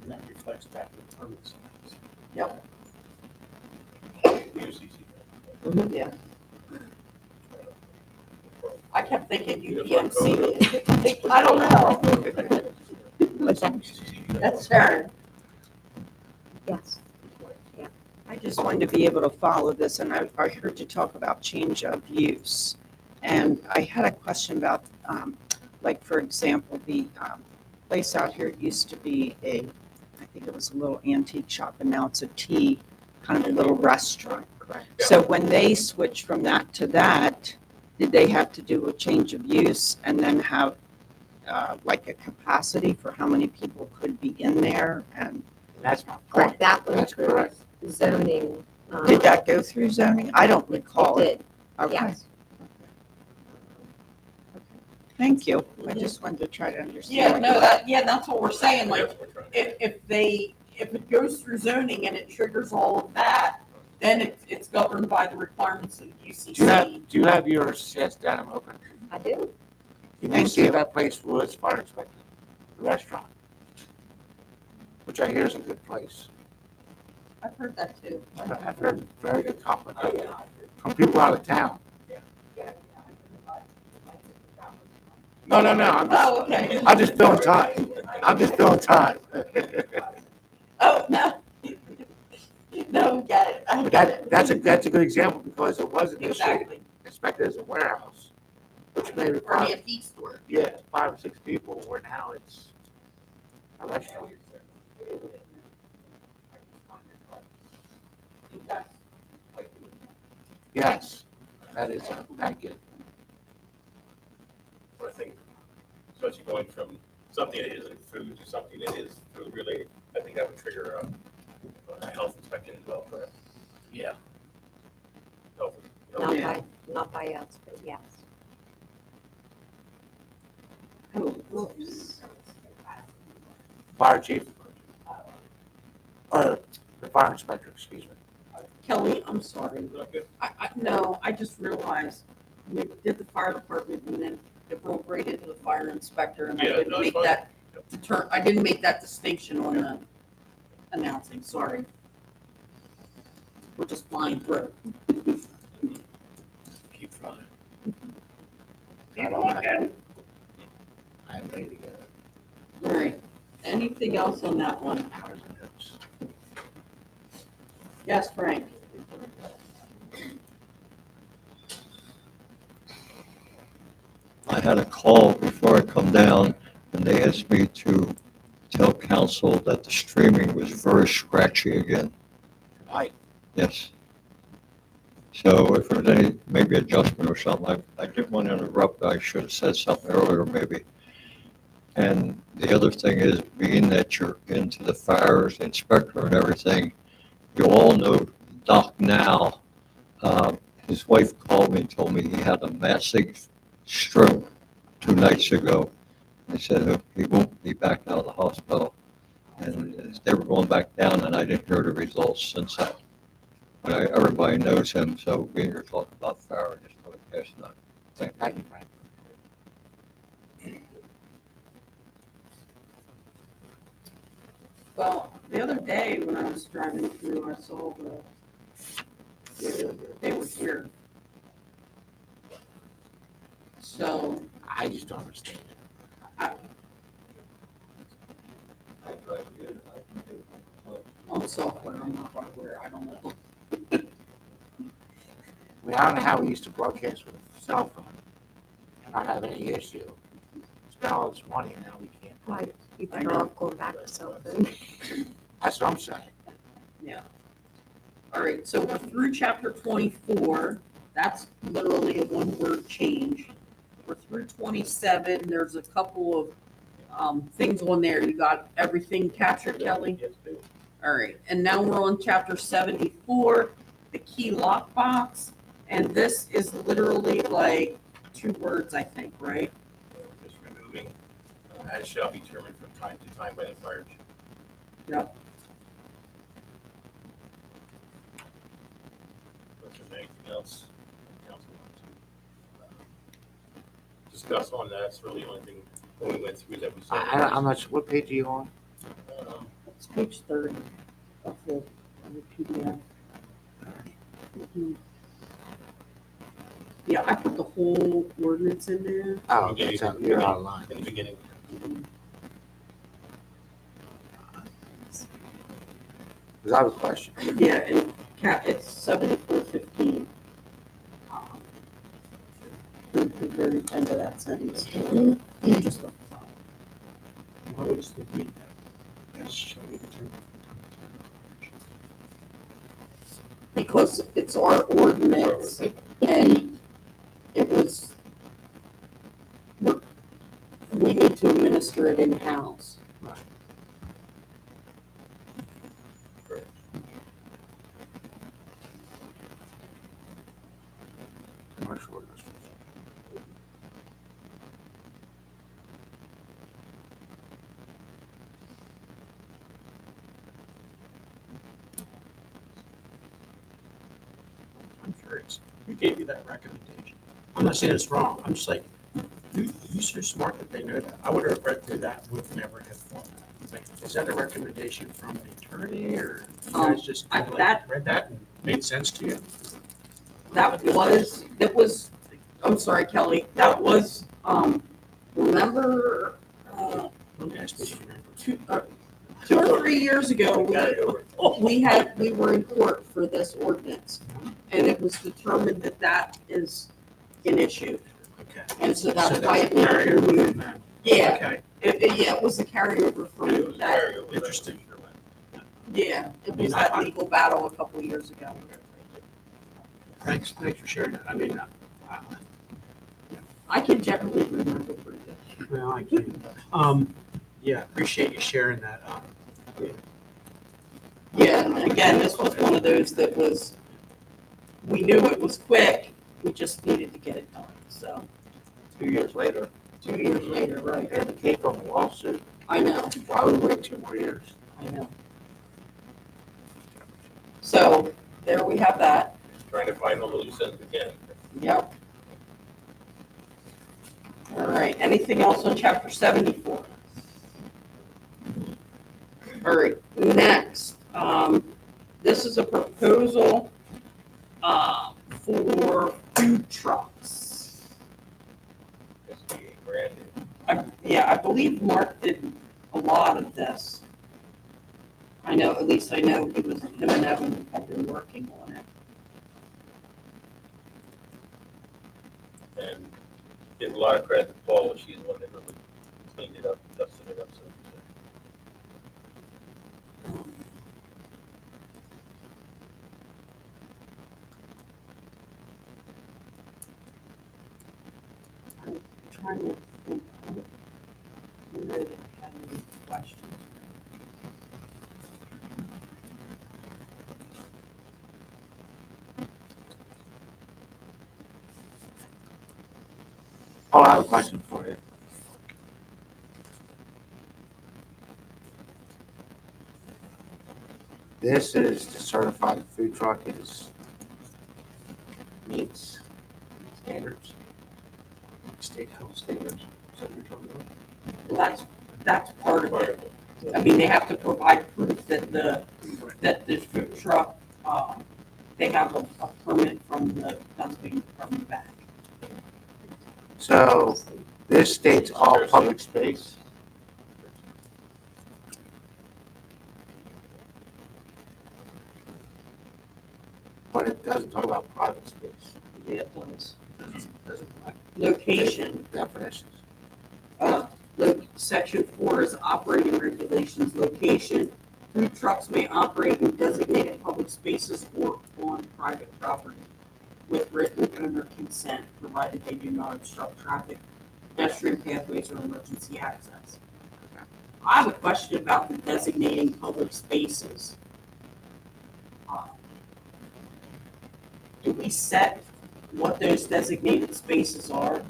And that reflects back to the permits. Yep. Mhm. Yeah. I kept thinking UPMC. I don't know. What's that? That's fair. Yes. I just wanted to be able to follow this, and I heard you talk about change of use. And I had a question about, like, for example, the place out here used to be I think it was a little antique shop, and now it's a tea, kind of a little restaurant. Correct. So when they switched from that to that, did they have to do a change of use and then have like a capacity for how many people could be in there? And That's my But point. that went That's through correct. zoning. did that go through zoning? I don't recall It it. did, Okay. yes. Thank you. I just wanted to try to understand. Yeah, no, that's what we're saying. Like, if it goes through zoning and it triggers all of that, then it's governed by the requirements of UCC. Do you have your CS down in open? I do. You Thank see you. that place was fire inspected, the restaurant, which I hear is a good place. I've heard that too. I've heard very good compliment from people out of town. No, Oh, okay. I'm just filling time. I'm just filling time. Oh, no. No, we get it. I get it. That's a good example because it was initially Exactly. inspected as a warehouse, which may Or the require, antique store. 5 or 6 people, where now it's a restaurant. Yes, that is, thank you. I think, especially going from something that isn't food to something that is food related, I think that would trigger a health inspection as well, correct? Yeah. Health, Not by us, but yes. Whoops. Fire chief. The fire inspector, excuse me. Kelly, I'm sorry. Okay. No, I just realized we did the fire department and then it rolled right into the fire inspector and I Yeah, didn't no, it's make that I didn't make that distinction on the announcing, sorry. We're just flying through. Keep trying. Keep walking. I'm ready to go. All right, anything else on that one? Hours and notes. Yes, Frank? I had a call before I come down, and they asked me to tell council that the streaming was very scratchy again. Right. Yes. So if there's any, maybe adjustment or something, I didn't want to interrupt, I should have said something earlier maybe. And the other thing is, being that you're into the fires inspector and everything, you all know Doc Now. His wife called me and told me he had a massive stroke 2 nights ago. They said he won't be back out of the hospital. And they were going back down, and I didn't hear the results since that. But everybody knows him, so being here talking about fire, I just want to pass that. Thank you, Frank. Well, the other day when I was driving through, I saw they were here. So, I just don't understand it. I'm software, I'm not hardware, I don't know. I mean, I don't know how we used to broadcast with a cell phone and not have any issue. Spend all this money and now we can't. Why, you better off going back to cell phone. That's what I'm saying. Yeah. All right, so we're through chapter 24. That's literally a one-word change. We're through 27. There's a couple of things on there. You got everything captured, Kelly? Yes, do. All right, and now we're on chapter 74, the key lockbox. And this is literally like 2 words, I think, right? Just removing, as shall be determined from time to time by the fire chief. Yep. If there's anything else council wants to discuss on that, that's really the only thing when we went through that we said. I'm not sure, what page are you on? It's page 30 of the PDF. Mhm. Yeah, I put the whole ordinance in there. Oh, okay, so you're out of line. In the beginning. Because I have a question. Yeah, and it's 7415. The very end of that sentence. Just the- Because it's our ordinance and it was, we need to administer it in-house. Commercial ordinance. I'm curious, who gave you that recommendation? I'm not saying it's wrong, I'm just like, you're so smart that they know that. I would have read through that with never have thought that. Like, is that a recommendation from the attorney, or you guys just kind of like read that and made sense to you? That was, I'm sorry, Kelly, that was, remember, Let me ask you, remember. 2 or 3 years ago, we were in court for this ordinance. And it was determined that that is an issue. Okay. And so that's So why it needed to carrier be removed. from that. Yeah, Okay, it was a carryover from that. interesting. Yeah, it was that legal battle a couple of years ago. Thanks for sharing that. I mean, I can generally remember pretty good. well, I can't. Yeah, appreciate you sharing that. Yeah, and again, this was one of those that was, we knew it was quick, we just needed to get it done, so. 2 years later. 2 years later, right? They had to take on a lawsuit. I know, Why would we wait 2 more years? I know. So, there we have that. Trying to find all the loose ends again. Yep. All right, anything else on chapter 74? All right, next, this is a proposal, for food trucks. It's the brand new. Yeah, I believe Mark did a lot of this. I know, at least I know him and Evan have been working on it. And give a lot of credit to Paula, she's the one that really cleaned it up, dusted it up, so to say. Trying to think. Where did I have any questions? Oh, I have a question for you. This is to certify the food truck meets standards, state health standards. Is that what you're talking about? Well, that's part of it. I mean, they have to provide proof that the food truck, they have a permit from the Pennsylvania Department of Ag. So this states all public space. But it doesn't talk about private space. Yeah, it does. Location, Definitions. Section 4 is operating regulations, location. Food trucks may operate in designated public spaces or on private property with written owner consent, provided they do not obstruct traffic, pedestrian pathways, or emergency access. I have a question about the designating public spaces. Do we set what those designated spaces are?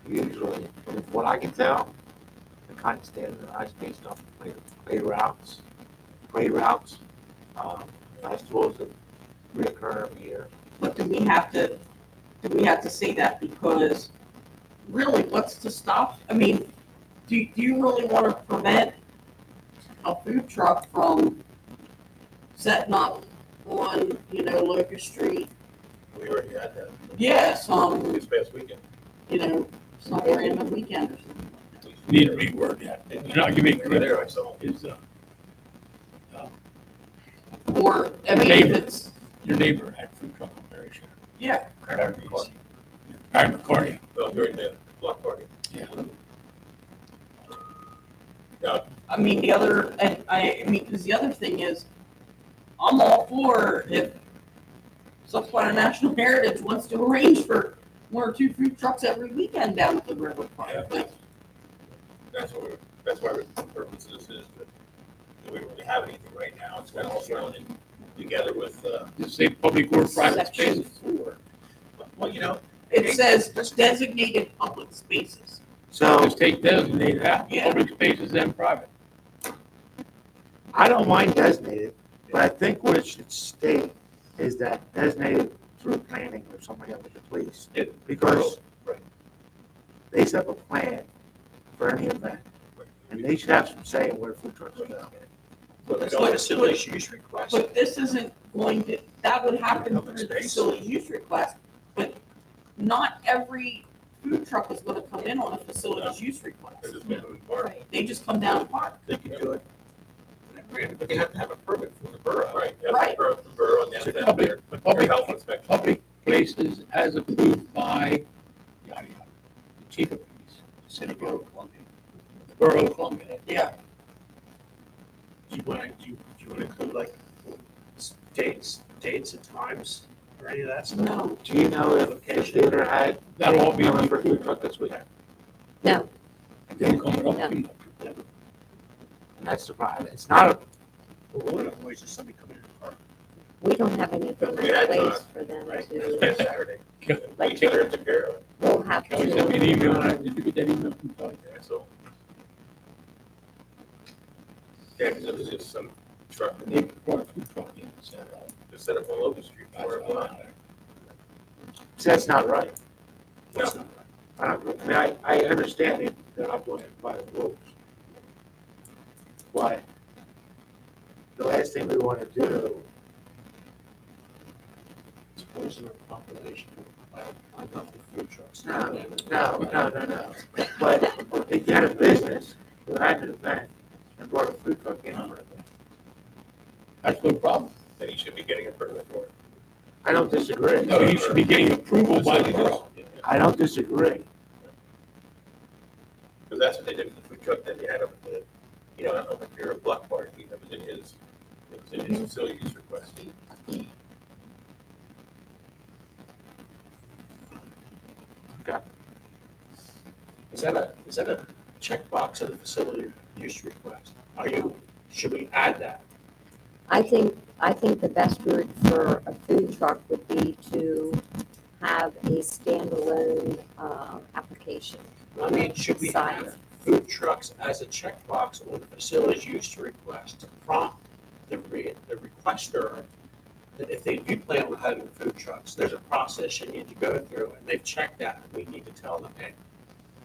Usually, from what I can tell, the kind of standardized based on play routes, festivals that reoccur every year. But do we have to say that because really what's to stop? I mean, do you really want to prevent a food truck from setting up on, Locust Street? We already had that Yeah, this past weekend. somewhere in the weekend or something like that. Need to reword that. You're not giving Over there, I saw. is, Or, I mean, if it's, your neighbor had food truck operation. yeah, Aaron McCarty. Well, during the block party. Yeah. Yeah, I mean, because the other thing is, I'm all for if Susquehanna National Heritage wants to arrange for 1 or 2 food trucks every weekend down at the river Yeah. park. Like, that's why the purpose of this is, but we don't really have anything right now. It's kind of all thrown in together with, Just say public or private Section spaces. 4. well, It says designated public spaces. So Just take designated out, Yeah. public spaces and private. I don't mind designated, but I think what it should state is that designated through planning or somebody else with the police. Because they set up a plan for any event, and they should have some say in where food trucks go. It's like a facilities use request. But this isn't going to, that would happen through the facility use request, but not every food truck is gonna come in on a facilities use request. they're just moving part. They just come down and park. They could do it. But they have to have a permit from the borough. Right. yeah, Right. The borough, and then Public, their public, health inspection. public places as approved by, yada, yada, the chief of police, city borough of Columbia. The borough of Columbia. Yeah. Do you want to include like dates and times or any of that stuff? No, Do you know if the theater had That'll all be coming for food truck this week? No, Then coming up, Yeah. And that's the problem. It's not a, Well, one of them was just somebody coming in the park. We don't have anything We in had place time. for them Right, to, Saturday. Like- We took care of it. we'll have Can you send me an email? to, Did you get that email from Tony? Yeah, so. Yeah, because it was just some truck that They brought a food truck in. set up on Logan Street for a while. So that's not right. No. I mean, I understand it, they're not doing it by the rules. But the last thing we want to do, It's poison our population. I love the food trucks. no. But if you had a business who had an event and brought a food truck in for it, That's no problem. Then he should be getting a permit for it. I don't disagree. No, you should be getting approval by the borough. I don't disagree. Because that's what they did with the food truck that they had up at the, you know, up here at Block Party. That was in his, it was in his facility use request. Is that a checkbox of the facility use request? Should we add that? I think the best route for a food truck would be to have a standalone, application. I mean, should we Sign. have food trucks as a checkbox on the facilities use request to prompt the requester that if they do plan on having food trucks, there's a process you need to go through, and they've checked that. We need to tell them, hey,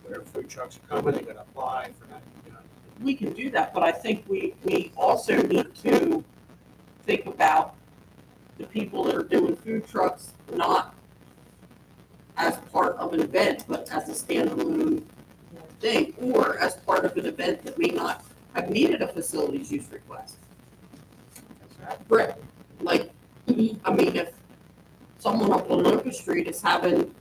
whatever food trucks are coming, they're gonna apply for that, you know. We can do that, but I think we also need to think about the people that are doing food trucks, not as part of an event, but as a standalone thing, or as part of an event that may not have needed a facilities use request. Right, like, I mean, if someone up on Locust Street is having,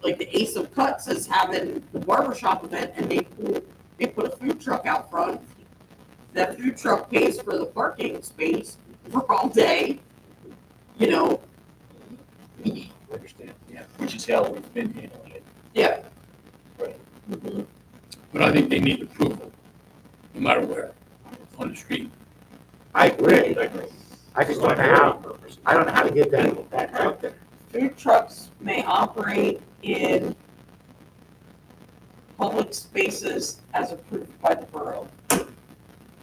like the Ace of Cuts is having the barbershop event and they put a food truck out front, that food truck pays for the parking space for all day, you know, Understand, yeah, which is how we've been handling it. yeah. Right. Mhm. But I think they need approval, no matter where, on the street. I agree. I just don't know how to get that out there. Food trucks may operate in public spaces as approved by the borough,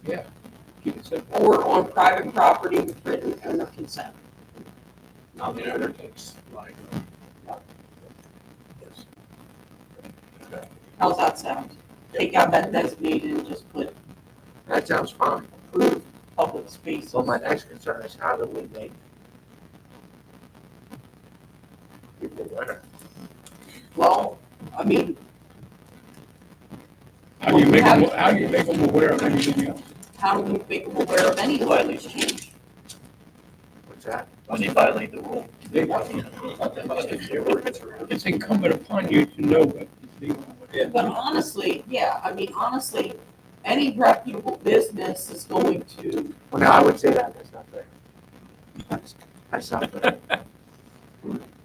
Keep it simple. or on private property with written owner consent. Now the owner takes, like, How's that sound? Take out that designated and just put That sounds fine. approved public spaces. So my next concern is how do we make people aware? Well, I mean, How do you make them aware of anything else? how do we make them aware of any land use change? What's that? When they violate the rule. They want, it's incumbent upon you to know what they want. But honestly, honestly, any reputable business is going to, Well, no, I would say that, that's not fair. That's not fair.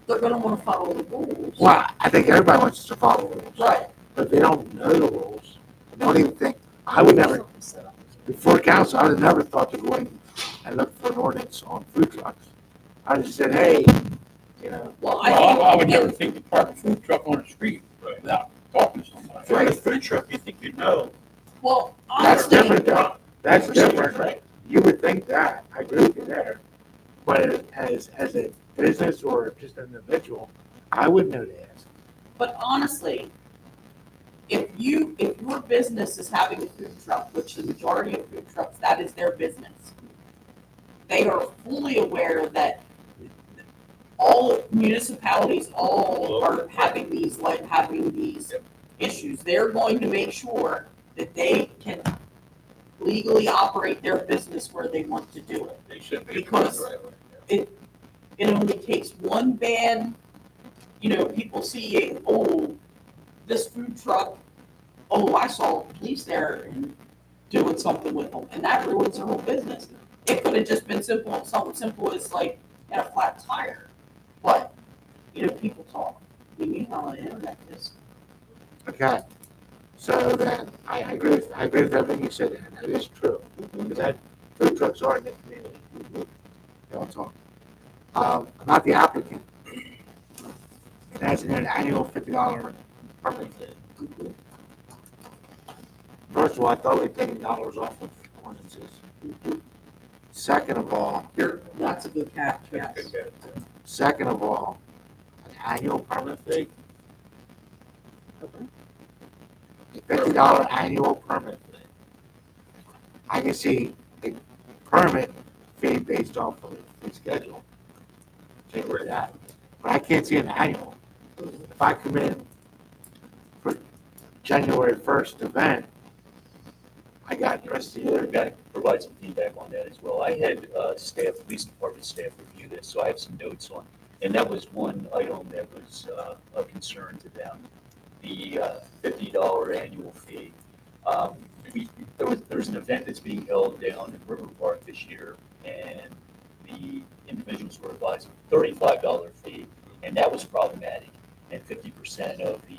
they're gonna wanna follow the rules. Well, I think everybody wants to follow the rules, Right, but if they don't know the rules, they don't even think, I would never, before council, I would have never thought to go in and look for an ordinance on food trucks. I just said, hey, you know, well, I would never think to park a food truck on the street without talking to somebody. if you're in a food truck, you think you know. well, that's honestly, different though. That's different. You would think that, I agree with you there. But as a business or just an individual, I would know to ask. but honestly, if your business is having a food truck, which the majority of food trucks, that is their business. They are fully aware that all municipalities, all are having these issues. They're going to make sure that they can legally operate their business where they want to do it. They should be. Because it only takes one bad, people seeing, oh, this food truck, oh, I saw police there and doing something with them, and that ruins their whole business. It could have just been something simple as like had a flat tire, but, people talk. You know how the internet is. Okay. So then, I agree with everything you said, and that is true. Because that food trucks are in the community. I'll talk. About the applicant. It has an annual $50 permit fee. First of all, I thought we'd taken dollars off of ordinances. Second of all, That's a good catch, yes. Good, good. second of all, an annual permit fee. A $50 annual permit fee. I can see a permit fee based off of the schedule. Take rid of that. But I can't see an annual. If I come in for January 1st event, I got the rest of the I've year. got to provide some feedback on that as well. I had staff, police department staff review this, so I have some notes on. And that was one item that was a concern to them, the $50 annual fee. There's an event that's being held down in River Park this year, and the individuals were advised a $35 fee, and that was problematic. And 50% of the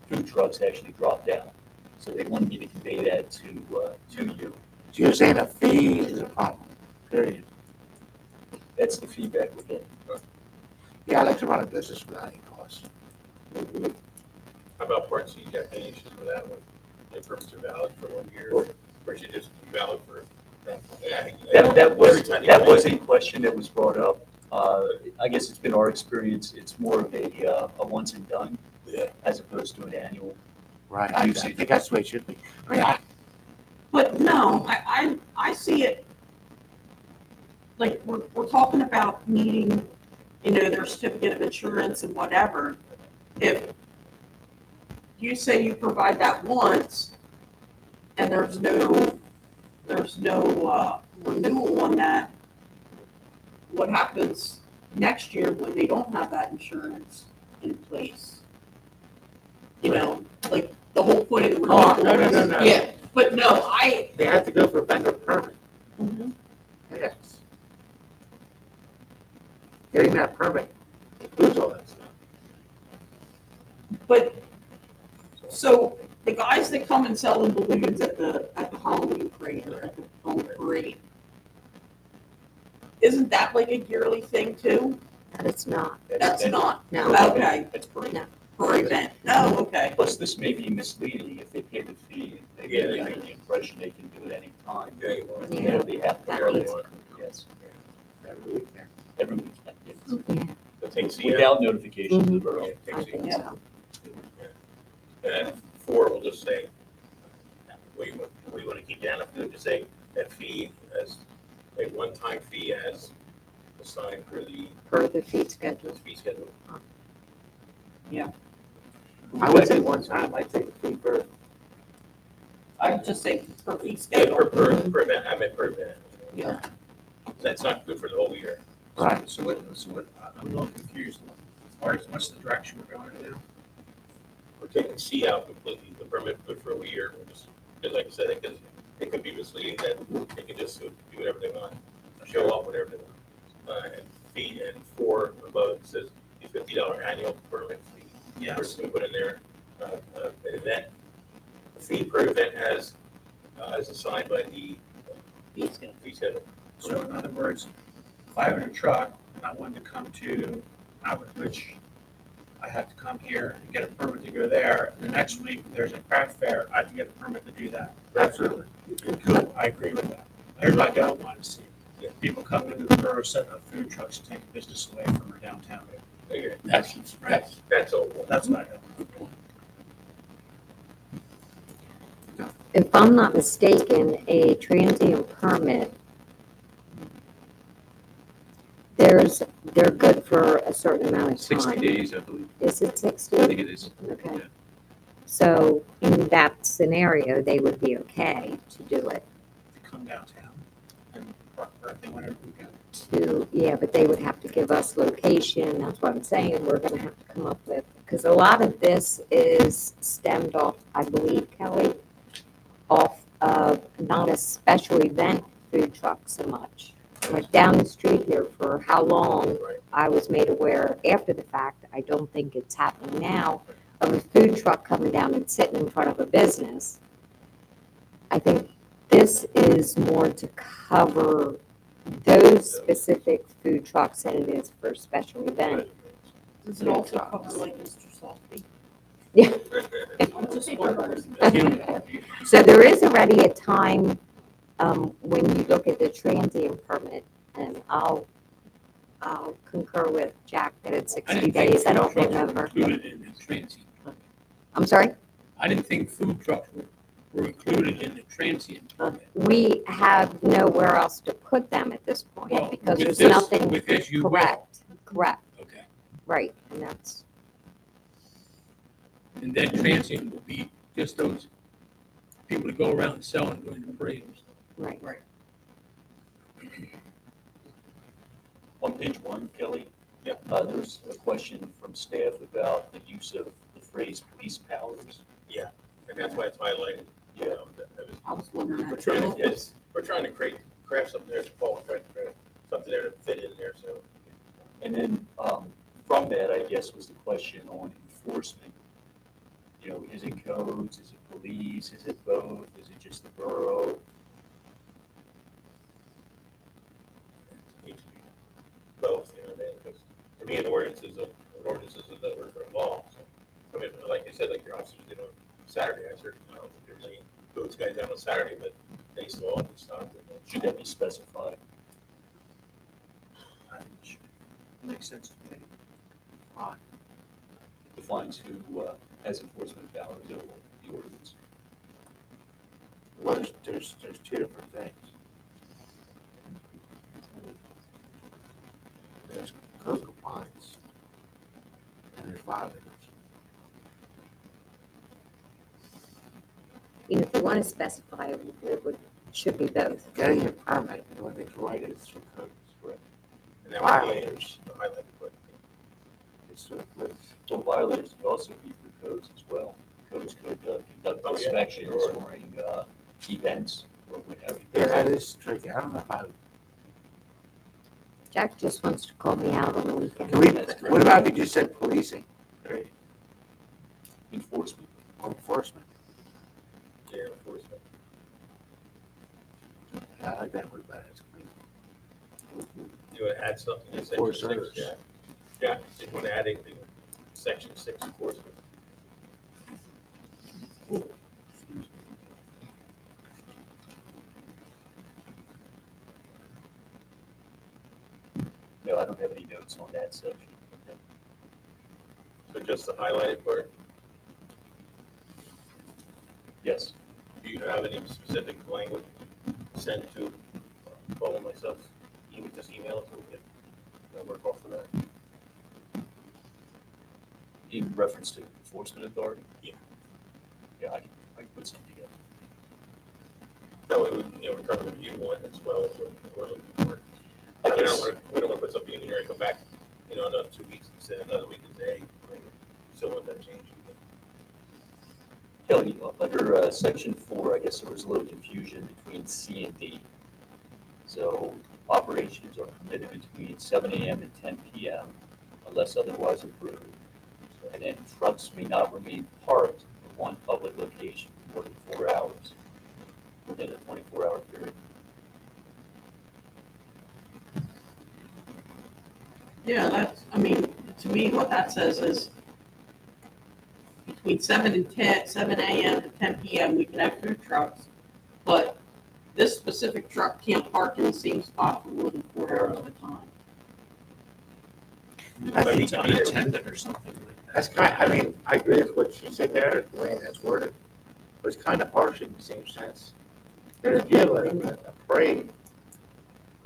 food trucks actually dropped out. So they wanted me to convey that to you. So you're saying a fee is a problem, period. That's the feedback we're getting. Yeah, I like to run a business without any cost. How about Part C definitions for that one? The permits are valid for 1 year, or should just be valid for? That was a question that was brought up. I guess it's been our experience, it's more of a once and done, as opposed to an annual. Right, I think that's the way it should be. I mean, But no, I see it, like, we're talking about needing, their certificate of insurance and whatever. If you say you provide that once, and there's no renewal on that, what happens next year when they don't have that insurance in place? Like, the whole point of the. Oh, no. Yeah, but no, they have to go for a vendor permit. Yes. Getting that permit includes all that stuff. but, so, the guys that come and sell the balloons at the Halloween parade or at the home parade, isn't that like a yearly thing too? That it's not, That's not, no. okay, That's correct. No. per event, no, okay. Plus, this may be misleading if they pay the fee. They Yeah. make the impression they can do it any time. Yeah, you want- You know, they have to That bear needs- that. Yes, Every weekend. every weekend, yes. Yeah, So take C out. Without notification to the borough. Yeah, take I C think out. so. And then 4, we'll just say, we want to keep down, we'll just say that fee as a one-time fee as assigned for the Per the fee schedule. fee schedule. I would say one time, I take a fee for, I would just say per fee Yeah, schedule. per event, I meant per event. Yeah. That's not good for the whole year. right. So what, I'm a little confused. What's the direction we're going in now? We're taking C out completely, the permit good for a year, just, because like I said, it could be misleading that they can just do whatever they want, show off whatever they want. And fee, and 4 above says a $50 annual permit fee. Yes. We're gonna put in there, an event, a fee per event as assigned by the fee schedule. So in other words, if I have a truck and I wanted to come to Howard, which I have to come here and get a permit to go there. The next week, there's a craft fair, I have to get a permit to do that. Absolutely. Cool, I agree with that. Here's what I don't want to see. People come into the borough, setting up food trucks, to take business away from our downtown. Okay, That's all. what I don't want. If I'm not mistaken, a transient permit, they're good for a certain amount of 60 time. days, I believe. Is it 60? I think it is. Okay. So in that scenario, they would be okay to do it. To come downtown and park where they want every weekend. Yeah, but they would have to give us location. That's what I'm saying. We're gonna have to come up with, because a lot of this is stemmed off, I believe, Kelly, off of not a special event food truck so much. Like down the street here, for how long I was made aware after the fact, I don't think it's happening now, of a food truck coming down and sitting in front of a business. I think this is more to cover those specific food trucks and it is for a special event. Does it also cover like Mr. Softee? Yeah. I'm just wondering. So there is already a time, when you look at the transient permit, and I'll concur with Jack that it's I 60 didn't think days, I food don't trucks were remember. included in the transient permit. I'm sorry? I didn't think food trucks were included in the transient permit. We have nowhere else to put them at this point Well, because with there's this- nothing With this, you will. correct, Okay. right, and that's, And then transient will be just those people that go around selling during the parades. right. On page one, Kelly, there's a question from staff about the use of the phrase police powers. And that's why it's highlighted. Yeah. I was wondering. We're trying to, yes, we're trying to craft something there, Paul, trying to craft something there to fit in there, so. And then from that, I guess, was the question on enforcement. You know, is it codes, is it police, is it both, is it just the borough? Needs to be both, you know, because to me, an ordinance is another word for law. So, I mean, like you said, like your officers did on Saturday, I certainly don't think there's any boots guys out on Saturday, but they still often stop. Should that be specified? Makes sense to me. Defines who has enforcement powers over the ordinance. Well, there's two different things. There's code compliance and there's violators. You know, if you want to specify, should be both. Getting a permit, and when they can write it, it's through codes, correct? And then Violators. the highlighted, but It's through police. So violators could also be through codes as well. Codes could conduct Oh, yeah, inspections sure. during events or whatever. Yeah, that is tricky. I don't know how. Jack just wants to call me out on the weekend. Can we, what about if you just said policing Enforcement. or enforcement? yeah, enforcement. I like that word better. It's clean. You want to add something to section Enforcers. 6? Yeah, you want to add anything, section 6 enforcement. No, I don't have any notes on that section. So just the highlighted part. Yes. Do you have any specific language sent to Paul and myself? You would just email it to me. I'll work off of that. In reference to enforcement authority? Yeah. Yeah, I can put something together. That way, we're trying to review one as well as what we're looking for. I We guess, don't want to put something in here and come back, another 2 weeks and say another week and say, hey, still want that change. Kelly, under section 4, I guess there was a little confusion between C and D. So operations are permitted between 7 a.m. and 10 p.m. unless otherwise approved. And then trucks may not remain parked in one public location for more than 4 hours within a 24-hour period. Yeah, that's, I mean, to me, what that says is between 7 and 10, 7 a.m. to 10 p.m., we can have food trucks, but this specific truck can't park in the same spot for more than 4 hours at a time. I Need think to be attended or something like that. that's I mean, I agree with what she said there, the way that's worded. But it's kind of harsh in the same sense. If you have a parade,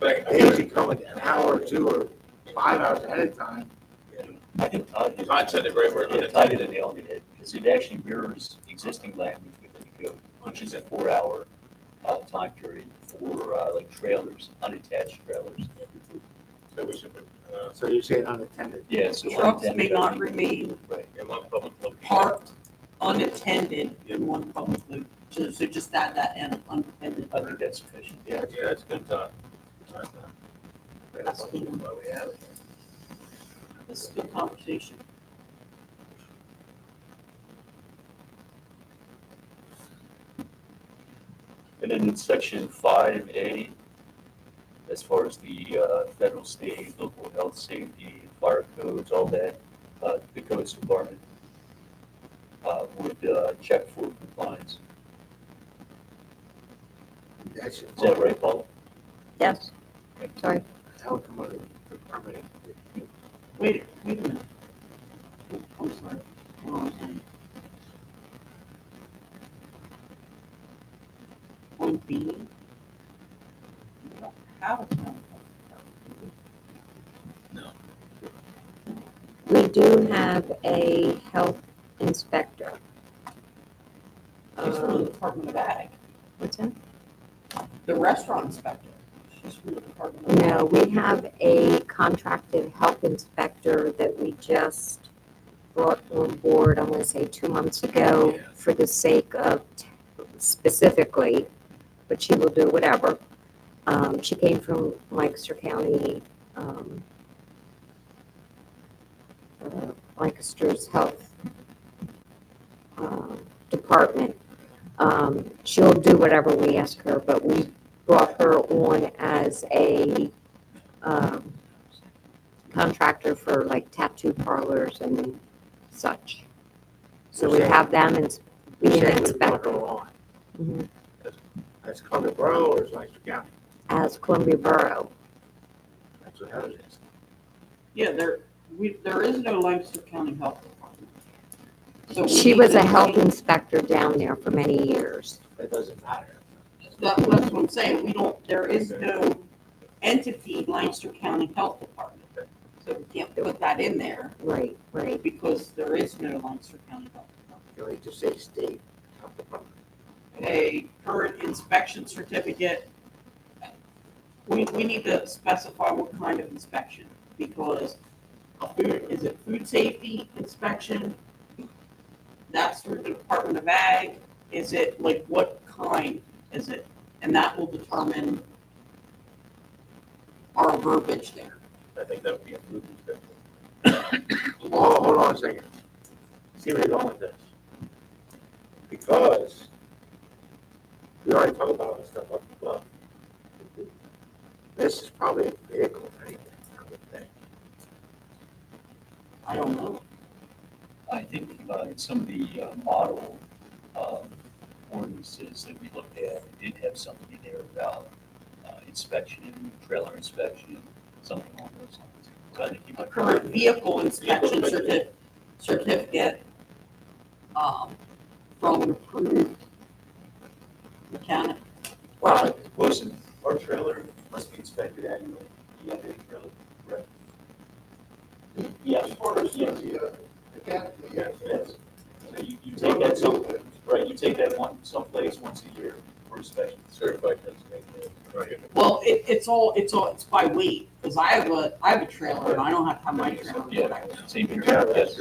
But they usually come an hour or 2 or 5 hours ahead of time. I think Todd Todd said it right where Yeah, Todd hit the nail on the head, because it actually mirrors existing language within the code, which is a 4-hour time period for like trailers, unattached trailers. So we should, So you're saying unattended? Yeah, so. Trucks may unattended, not I think- remain Right. in one public location. parked unattended in one public loop. So just add that in, unattended. I think that's sufficient. Yeah, that's good, Todd. That's good. Why we have it. This is a good conversation. And then in section 5A, as far as the federal, state, local health, safety, fire codes, all that, the codes department would check for compliance. That's Is that right, Paul? Yes. Sorry. Health department. Wait a minute. I'm sorry. Hold on a second. On B, we don't have a town. We do have a health inspector. She's from the Department of Ag. What's that? The restaurant inspector. She's from the Department of Ag. No, we have a contracted health inspector that we just brought on board, I'm gonna say 2 months ago, for the sake of specifically, but she will do whatever. She came from Lancaster County, Lancaster's health department. She'll do whatever we ask her, but we brought her on as a contractor for like tattoo parlors and such. So we have them being an inspector. Mhm. That's Columbia Borough or is Lancaster County? As Columbia Borough. That's what hell it is. Yeah, there is no Lancaster County Health Department. So we She need was to a health change- inspector down there for many years. It doesn't matter. That's what I'm saying, there is no entity, Lancaster County Health Department. So we can't put that in there Right, right. because there is no Lancaster County Health Department. You need to say state health department. A current inspection certificate, we need to specify what kind of inspection, because is it food safety inspection? That's through the Department of Ag, is it, like, what kind is it? And that will determine our verbiage there. I think that would be a food inspection. Hold on a second. See where you're going with this. Because we already talked about all this stuff up above. This is probably a vehicle, if anything, I would think. I don't know. I think in some of the model ordinances that we looked at, it did have something in there about inspection, trailer inspection, something along those lines. So I think you A might. current vehicle inspection certificate, from an approved mechanic. Well, Listen, our trailer must be inspected annually. You have any trailer, correct? Yeah, as far as, yes, yes. So you take that right, you take that someplace once a year for inspection. Certified Pennsylvania. Right. Well, it's by weight, because I have a trailer and I don't have to have my trailer Yeah, inspected. same here. Yeah, Yes.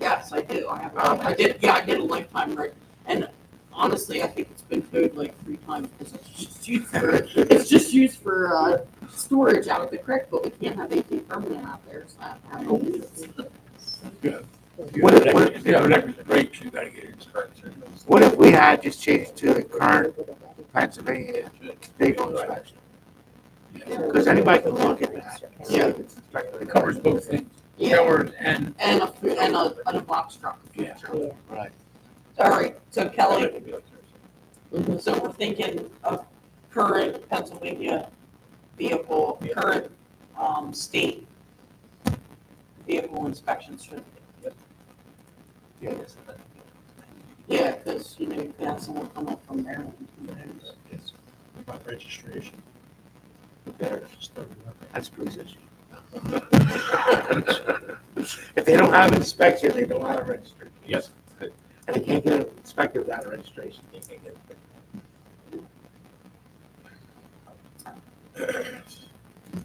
Yes, I do. I did a lifetime right. And honestly, I think it's been towed like 3 times because it's just used for storage out at the creek, but we can't have anything permanent out there. So I have to have it. What if electric brakes, you gotta get insurance. what if we had just changed to the current Pennsylvania vehicle inspection? Because anybody can look at that. Yeah. It covers both things, Yeah, trailers and. and a box truck. Yeah. Right. All right, so Kelly, That would be like so we're thinking of current Pennsylvania vehicle, current state vehicle inspection certificate. Yes. Yeah, because, you could have someone come up from Maryland. who knows? About registration. That's position. If they don't have an inspection, they don't have a registry. Yes. And they can't get inspected without a registration. You can get-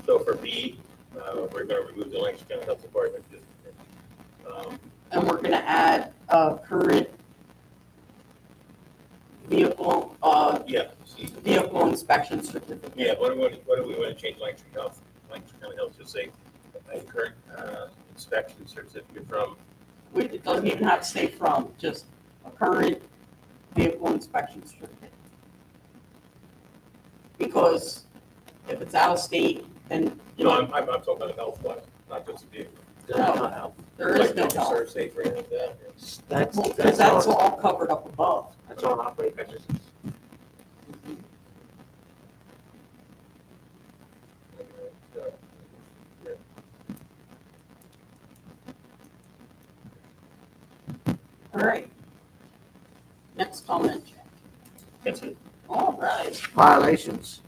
So for B, we're gonna remove the Lancaster County Health Department. And we're gonna add current vehicle, Yeah, see, vehicle inspection certificate. yeah, what do we want to change Lancaster County Health to say, a current inspection certificate from, It doesn't even have to say from, just a current vehicle inspection certificate. Because If it's out of state, then, you No, know, I'm talking about health wise, not just the vehicle. no, there is no help. Serve safe or anything like that. That's, Well, because that's all covered up above. that's all operating expenses. All right. Next comment. That's it. All right. Violations,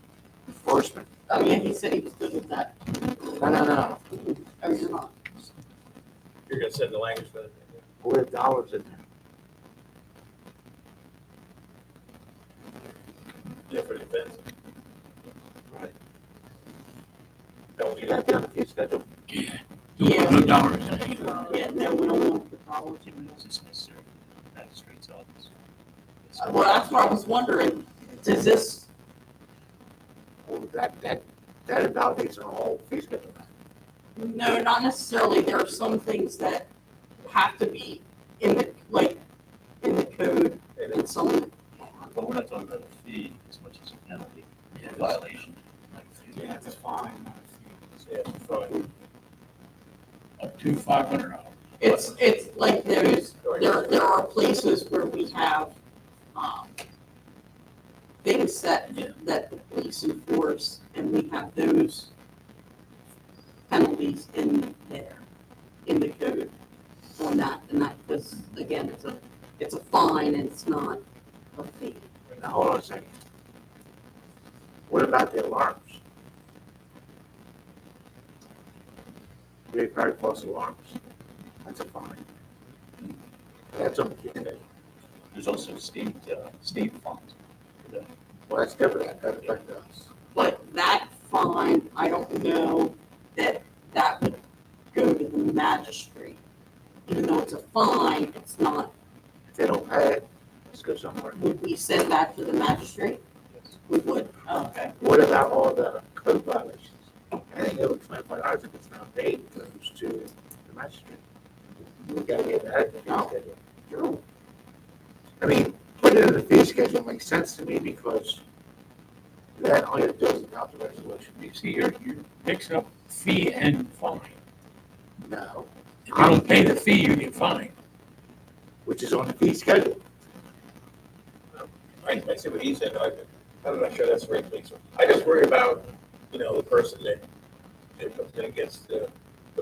enforcement. Oh, yeah, he said he was good with that. No. Oh, you're not. You're gonna send the language for it. We have dollars in there. Yeah, for the events. Right. Don't we You got to be on the fee schedule. Yeah. No dollars in it. Yeah, no, we don't want the dollars. It's just necessary. Magistrate's office. Well, that's what I was wondering. Does this, Well, that invalidates our whole fee schedule. no, not necessarily. There are some things that have to be in the, like, in the code and some, But we're not talking about a fee as much as a penalty, a violation. Yeah, it's a fine, not a Yeah, fine. Up to $500. it's like there are places where we have, things that the police enforce, and we have those penalties in there, in the code on that, and that, because, again, it's a fine, and it's not a fee. Now, hold on a second. What about the alarms? We require false alarms. That's a fine. That's on the kid. There's also state funds for that. Well, that's different. That affects us. But that fine, I don't know that would go to the magistrate. Even though it's a fine, it's not, If they don't pay it, let's go somewhere. would we send that to the magistrate? We would, okay. What about all the code violations? Anything over $25 if it's not paid goes to the magistrate. We gotta get that in the fee schedule. Sure. I mean, put it in the fee schedule makes sense to me because then all you have to do is adopt the resolution. You see, you're mixing up fee and fine. No, If you don't pay the fee, you get fined. which is on the fee schedule. I see what he said, I'm not sure that's the right place. I just worry about, the person that comes in and gets the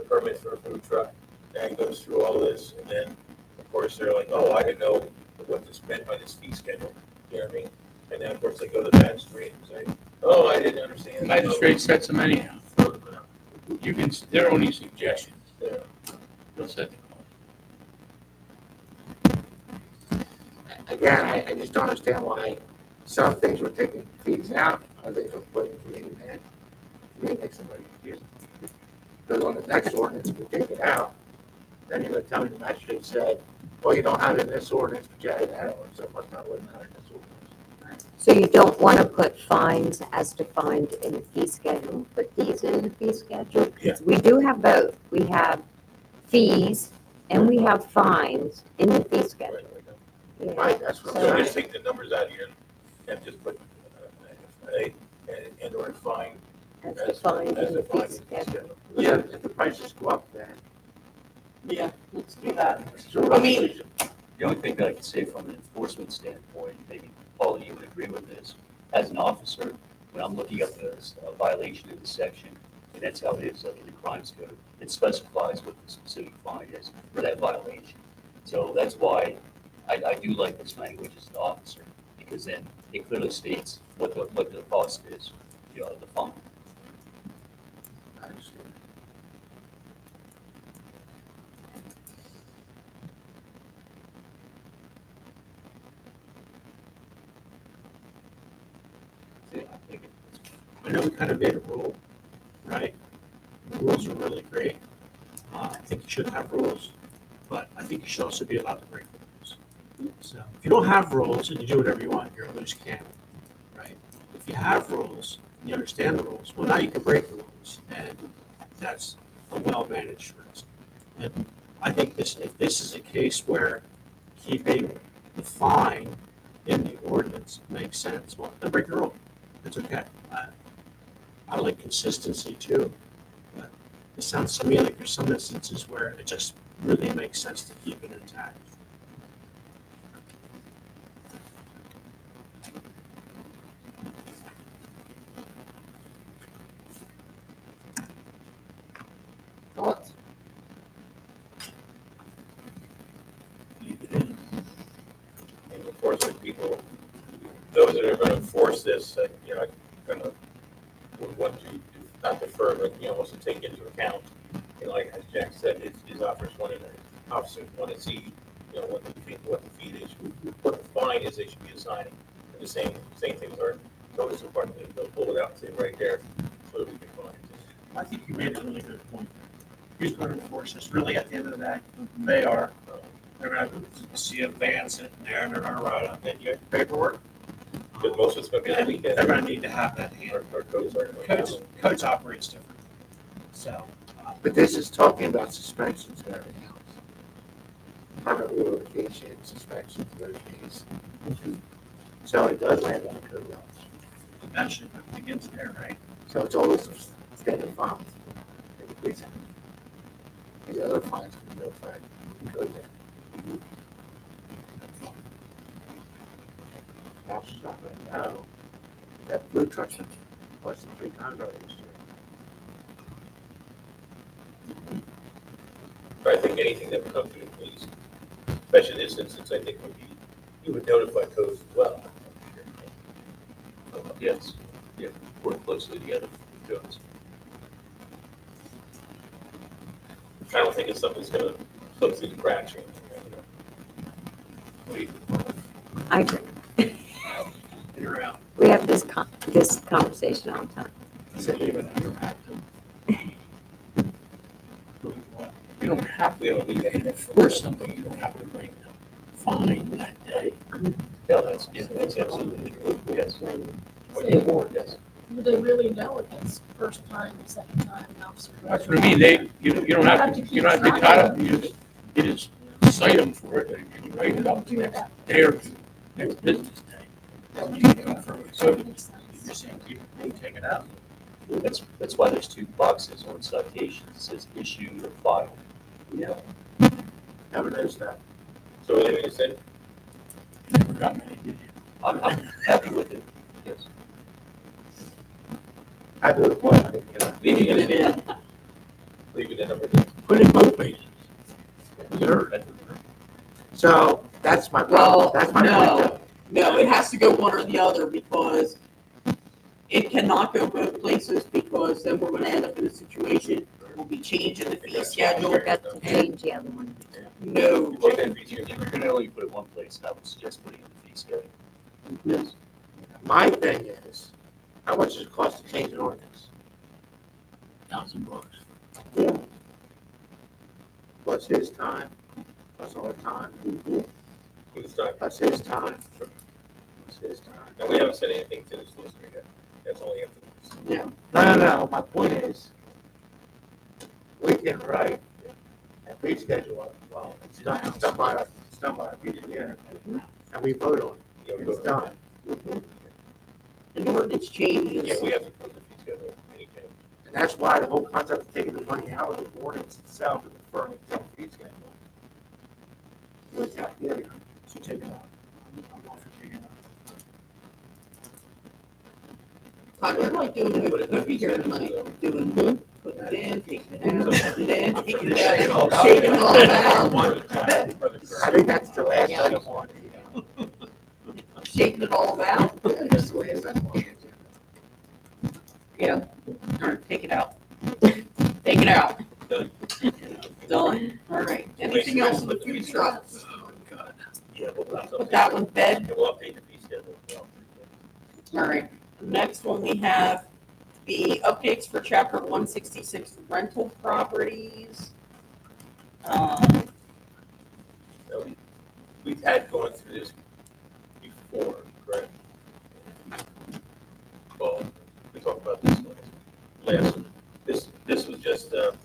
permit for a food truck, and goes through all this, and then, of course, they're like, oh, I didn't know what this meant by this fee schedule, you know what I mean? And then, of course, they go to the magistrate and say, oh, I didn't understand. The magistrate sets them anyhow. You can, they're only suggestions. Yeah. They'll set the cost. Again, I just don't understand why some things were taking fees out, others were putting fees in there. To me, it makes somebody confused. Because on the next ordinance, we take it out, then you're gonna tell me the magistrate said, well, you don't have it in this ordinance, but you added that ordinance, so it must not wouldn't have it in this ordinance. So you don't want to put fines as defined in the fee schedule, put these in the fee schedule? Yeah. We do have both. We have fees and we have fines in the fee schedule. Yeah. Right, that's what So I'm just saying. take the numbers out here and just put, and or fine. As defined as in the fee defined in the schedule. Yeah, if the prices go up, then. Yeah, let's do that. it's a I mean- resolution. The only thing that I can say from an enforcement standpoint, maybe Paul, you would agree with this, as an officer, when I'm looking up a violation in the section, and that's how it is under the crimes code, it specifies what the specific fine is for that violation. So that's why I do like this language as an officer, because then it clearly states what the cost is, the fine. I understand. I know we kind of made a rule, right? The rules are really great. I think you should have rules, but I think you should also be allowed to break the rules. So if you don't have rules and you do whatever you want, you're a loose cannon, right? If you have rules, and you understand the rules, well, now you can break the rules, and that's a well-managed risk. And I think if this is a case where keeping the fine in the ordinance makes sense, well, then break the rule. It's okay. I like consistency too. But it sounds to me like there's some instances where it just really makes sense to keep it intact. Thoughts? And of course, when people, those that are gonna enforce this, gonna, would want to, not defer, but, also take into account, like as Jack said, his officers want to see, what the fee they should, what the fine is they should be assigning. And the same things are, notice department, they'll pull it out and say right there, clearly defined. I think you made a really good point. Who's going to enforce this? Really, at the end of the day, they are. They're going to see a van sitting there and they're going to write up that you have paperwork. Because most of it's gonna be that weekend. They're going to need to have that hand. Our codes are. Codes operates different. So, But this is talking about suspensions and everything else. Permit revocation, suspensions, those things. So it does land on the code officer. that should begins there, right? So it's always standard fines. These other fines can go back, go there. Officers not gonna know that blue truck's plus the 3 times already this year. But I think anything that would come to the police, especially in this instance, I think would be, you would notify codes as well. Yes, yeah, work closely together with codes. I don't think it's something that's gonna slip through the cracks or anything. I agree. You're out. We have this conversation all the time. So even under You don't have We don't need to that. enforce something, you don't have to bring a fine that day. Yeah, that's absolutely true, yes. Yes. Do they really know if it's first time, second time, officer? That's what I mean, you don't have to, you don't have to be caught up, you just cite them for it, and you write it up the next day or two, next business day. And you can confirm it. So you're saying you can take it out. That's why there's 2 boxes on citations, it says issued or filed. Yeah. Never noticed that. So what they said, never got many, did you? I'm happy with it, yes. I do it, well, leaving it in, leaving it number 2. Put it both places. Sure. so that's my Well, problem. That's my point. no, it has to go one or the other because it cannot go both places because then we're gonna end up in a situation, we'll be changing the fee schedule. Forgot to change the other one. No, If you can only put it one place, I would suggest putting it in the fee schedule. Yes. My thing is, how much does it cost to change an ordinance? $1,000. What's his time? What's our time? Who's time? What's his time? What's his time? And we haven't said anything to the solicitor yet. That's only after this. No. My point is, we can write a fee schedule. Well, it's done by a fee schedule, and we vote on it. It's done. an ordinance changes. Yeah, we have to put the fee schedule, anything. And that's why the whole concept of taking the money out of the ordinance itself and deferring it to the fee schedule. What's that? Yeah. So take it out. I'm all for taking it out. We're like doing it over here tonight, doing, putting it in, taking it out, putting it in, taking it out, shaking it all out, I think that's the last item on it. shaking it all out. That's the last item on it. Yeah, all right, take it out. Take it out. Done, all right. Anything else in the food trucks? Yeah, Put that one to bed. And we'll update the fee schedule as well. All right, next one we have the updates for chapter 166 rental properties. So we've had going through this before, correct? Well, we talked about this last, this was just, if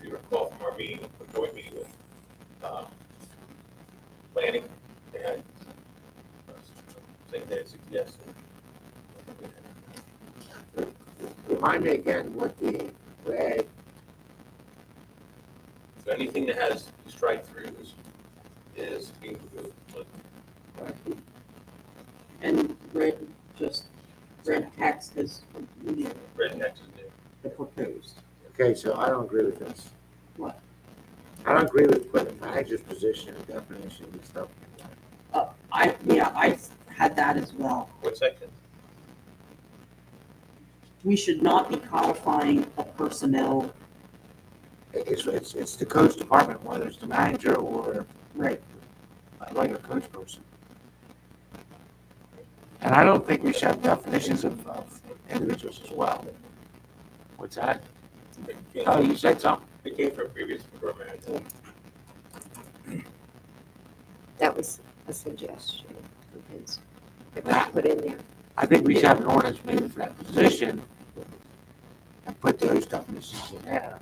you recall from our meeting, a joint meeting with, planning, they had, saying they had suggested. me again what the red, So anything that has strike throughs is being removed. And red text is Red text is new. the proposed. okay, so I don't agree with this. What? I don't agree with putting manager's position and definition and stuff. I had that as well. What section? We should not be codifying a personnel, It's the coach department, whether it's the manager or right? a regular coach person. And I don't think we should have definitions of individuals as well. What's that? Oh, you said something? It came from previous borough manager. That was a suggestion of his, if I put in there. I think we should have an ordinance maybe for that position and put those definitions in there,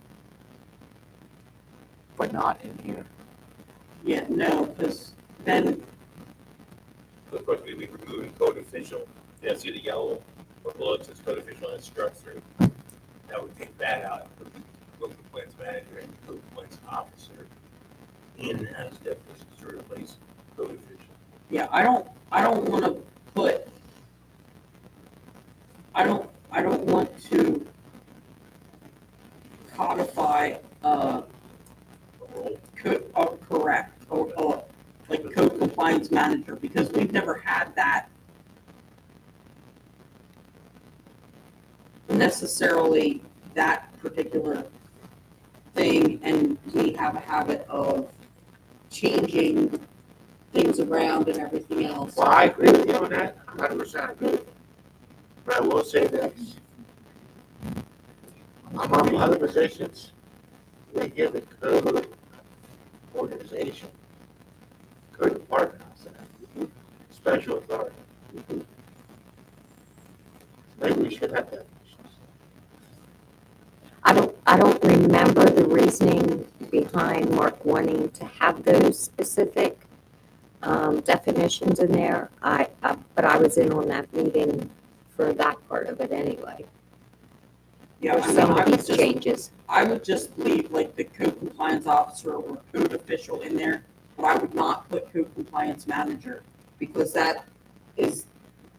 but not in here. Yeah, no, because then, So of course, we'd be removing code official. You see the yellow or below it says code official and it's struck through. That would take that out, put the code compliance manager and code compliance officer in as definitions to replace code official. yeah, I don't want to put, I don't want to codify, correct, or like code compliance manager, because we've never had that necessarily, that particular thing, and we have a habit of changing things around and everything else. Well, I agree with you on that, 100% agree. But I will say this. Among other positions, we give the code organization, code department, I'll say, special authority. Maybe we should have definitions. I don't remember the reasoning behind Mark wanting to have those specific definitions in there. But I was in on that meeting for that part of it anyway. Yeah, For I mean, some I of would these just, changes. I would just leave like the code compliance officer or code official in there, but I would not put code compliance manager, because that is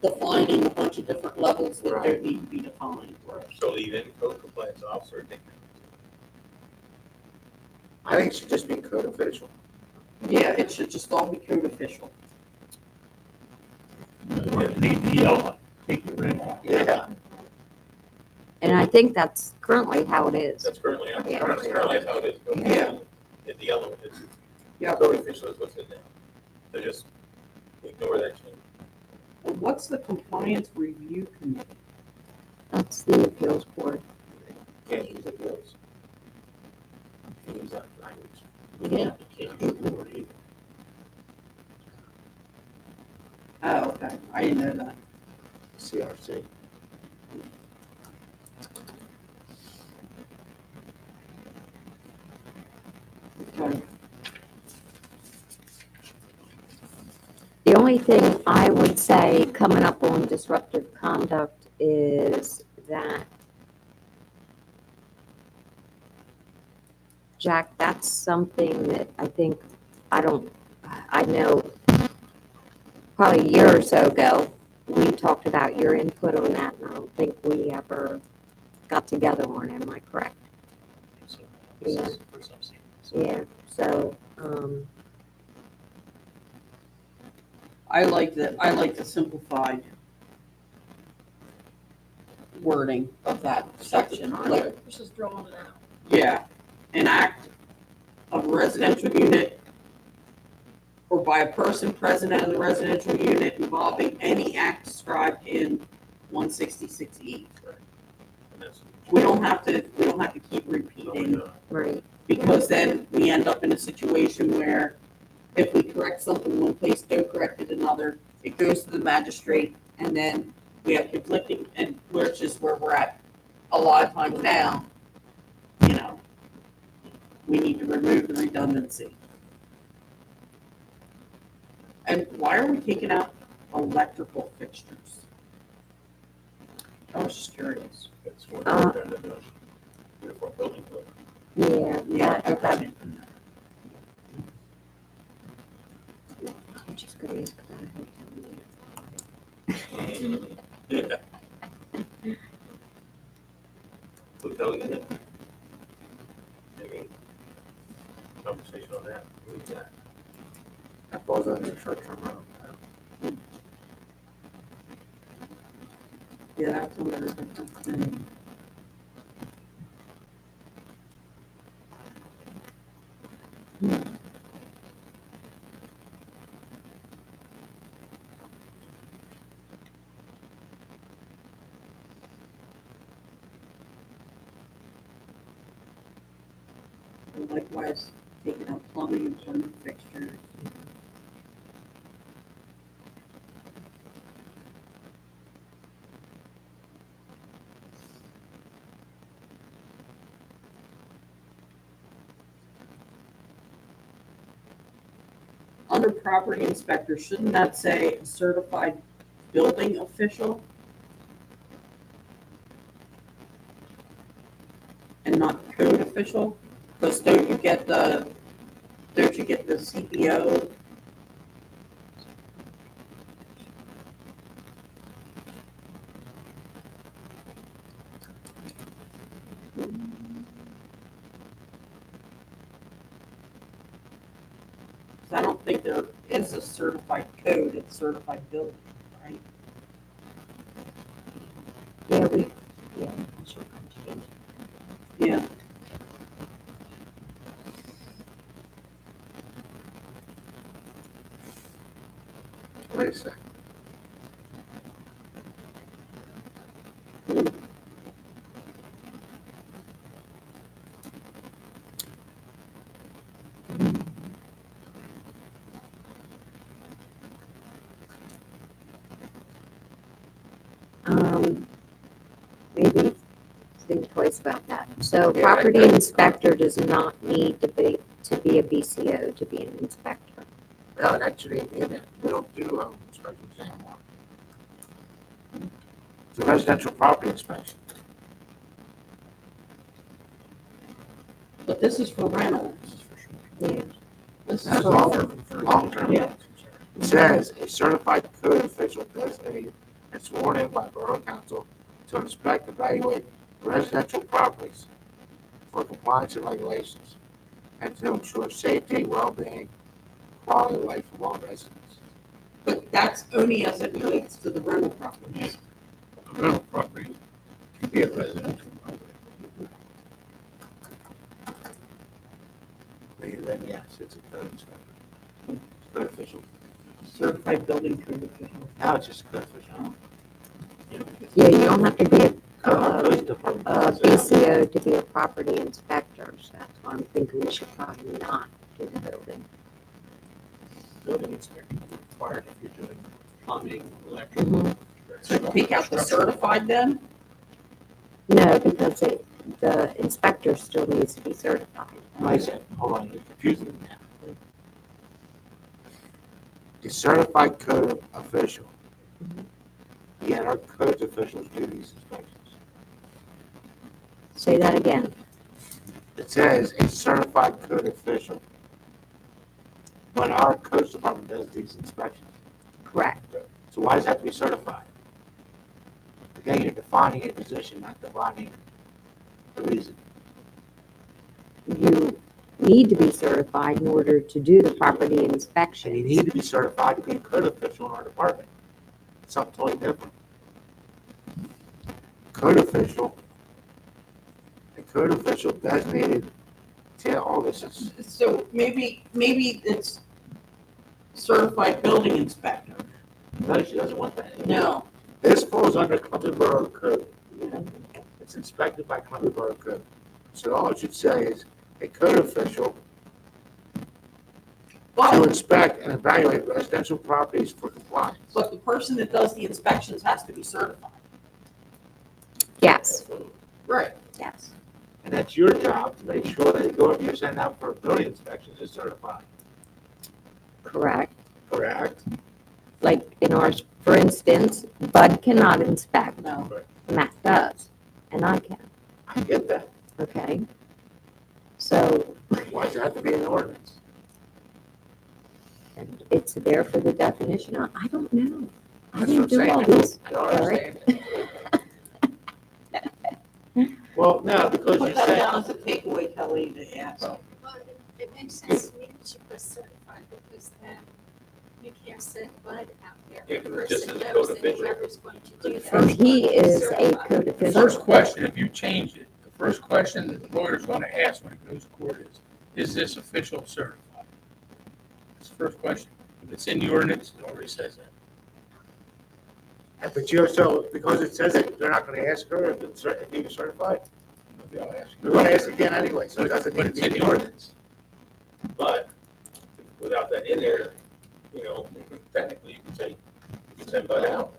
defining a bunch of different levels that don't need to be defined. So leave in code compliance officer. I think it should just be code official. Yeah, it should just all be code official. Leave the yellow, take the red off. Yeah. And I think that's currently how it is. That's currently, Yeah. currently how it is. Yeah. If the yellow is, Yeah. code official is what's in there. So just ignore that change. And what's the compliance review committee? That's the appeals board. Can't use appeals. Can't use that language. Yeah. Can't use the word either. Oh, okay, I didn't know that. CRC. Okay. The only thing I would say coming up on disruptive conduct is that, Jack, that's something that I know probably a year or so ago, we talked about your input on that, and I don't think we ever got together on it, am I correct? Yeah. Yeah, so, I like the simplified wording of that section, like, Just drawing it out. yeah, an act of a residential unit or by a person present at the residential unit involving any act described in 166E. And that's. We don't have to keep repeating, right, because then we end up in a situation where if we correct something one place, don't correct it another, it goes to the magistrate, and then we have conflicting, and which is where we're at a lot of times now. You know, we need to remove the redundancy. And why are we taking out electrical fixtures? I was just curious. It's more than the uniform building code. Yeah, Yeah, okay. I'm just gonna ask about Yeah. Hotel unit. Any conversation on that? With that? That falls under short-term rental. Yeah, that's a little different thing. And likewise, taking out plumbing and plumbing fixtures. Under property inspector, shouldn't that say certified building official? And not code official? Because don't you get the CPO? I don't think there is a certified code, it's certified building, right? yeah, yeah. Yeah. Wait a second. Maybe think twice about that. So Yeah, property I- inspector does not need to be a BCO to be an inspector. No, actually, we don't do inspections anymore. It's a residential property inspection. But this is for rental. Yeah. This is That's for long-term. Yeah. It says a certified code official designated and sworn in by Borough Council to inspect, evaluate residential properties for compliance and regulations and to ensure safety, well-being, quality of life of all residents. But that's only as it relates to the rental properties. Rental property can be a residential property. Then yes, it's a code inspector. Code official. Certified building code official. Now it's just a code official. Yeah, you don't have to be Police department. a BCO to be a property inspector. So that's why I'm thinking we should probably not do the building. Building inspector is required if you're doing plumbing, electric. So take out the certified then? No, because the inspector still needs to be certified. I said, hold on, you're confusing me now. A certified code official. Yet our code officials do these inspections. Say that again. It says a certified code official. But our code department does these inspections. Correct. So why does that have to be certified? Again, you're defining a position, not defining the reason. You need to be certified in order to do the property And inspection. you need to be certified to be a code official in our department. It's something totally different. Code official, a code official designated to all this is, So maybe it's certified building inspector. no, she doesn't want that. No. This falls under Columbia Borough Code. It's inspected by Columbia Borough Code. So all it should say is a code official to But, inspect and evaluate residential properties for compliance. but the person that does the inspections has to be certified. Yes, Right. yes. And that's your job to make sure that you're sending out for building inspections is certified. Correct. Correct? Like in ours, for instance, Bud cannot inspect. No. Matt does, and I can, I get that. okay? So Why does it have to be an ordinance? and it's there for the definition. I don't know. I That's didn't what I'm do all saying. these, I don't Eric. understand. Well, no, because Put you that said, down as a takeaway, Kelly, to ask. Well, it makes sense to me that you put certified, because then you can't send Bud out there. Yeah, The 'cause it just person is a knows code that official. whoever's going to do that. And he is a certified. code The official. first question, if you change it, the first question that the lawyer's gonna ask when it goes to court is this official certified? That's the first question. If it's in the ordinance, it already says that. but you also, because it says it, they're not gonna ask her if it's, if he was certified. They'll ask you. They're gonna ask again anyway, so it doesn't But need it's to in be the ordinance. But without that in there, you know, technically you can say, you can send Bud out.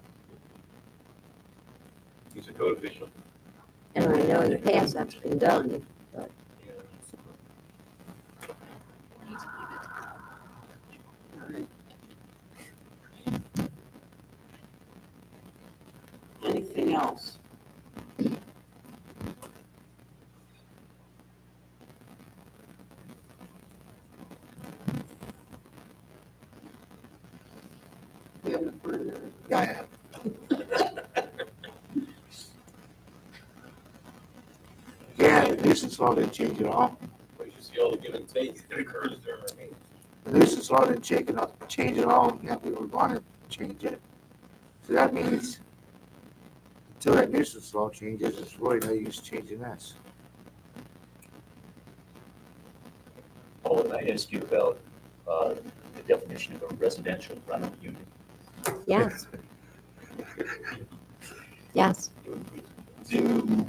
He's a code official. And I know in the past that's been done. you know. We need to leave it. Anything else? We have no further. Yeah. Yeah, the nuisance law didn't change at all. But you see all the give and take that occurs there, I mean. The nuisance law didn't change at all, yet we were gonna change it. So that means, until that nuisance law changes, it's really no use changing this. Paul, would I ask you about the definition of a residential rental unit? Yes. Yes. Do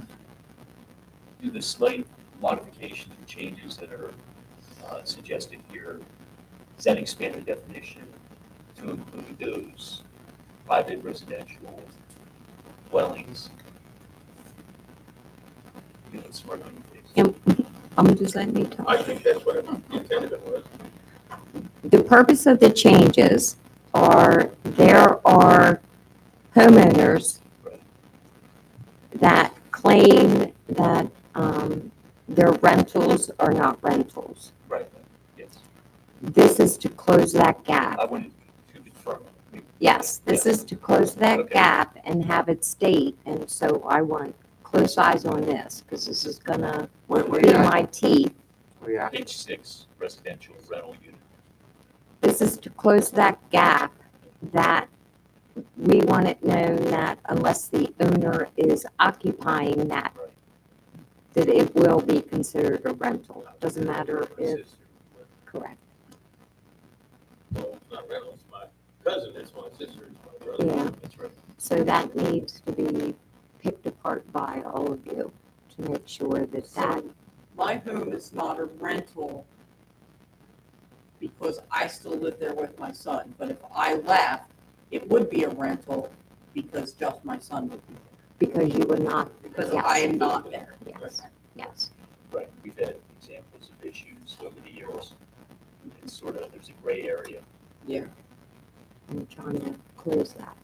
the slight modifications and changes that are suggested here, does that expand the definition to include those private residential dwellings? Units, smart home units? Just let me talk. I think that's what the intent of it was. The purpose of the changes are, there are homeowners that claim that their rentals are not rentals. Right, yes. This is to close that gap. I wouldn't to confirm. Yes, this is to close that Okay. gap and have it state, and so I want close eyes on this, because this is gonna Where be you at? my teeth. Where you at? Page 6, residential rental unit. This is to close that gap that we want it known that unless the owner is occupying that, Right. that it will be considered a rental. Doesn't matter if, correct. Well, it's not rental, it's my cousin, it's my sister, it's my brother. Yeah. That's right. So that needs to be picked apart by all of you to make sure that that, My home is not a rental because I still live there with my son. But if I left, it would be a rental because just my son would be there. because you were not, Because Yes. I am not there. yes, yes. Right, we've had examples of issues over the years. It's sort of, there's a gray area. I'm trying to close that.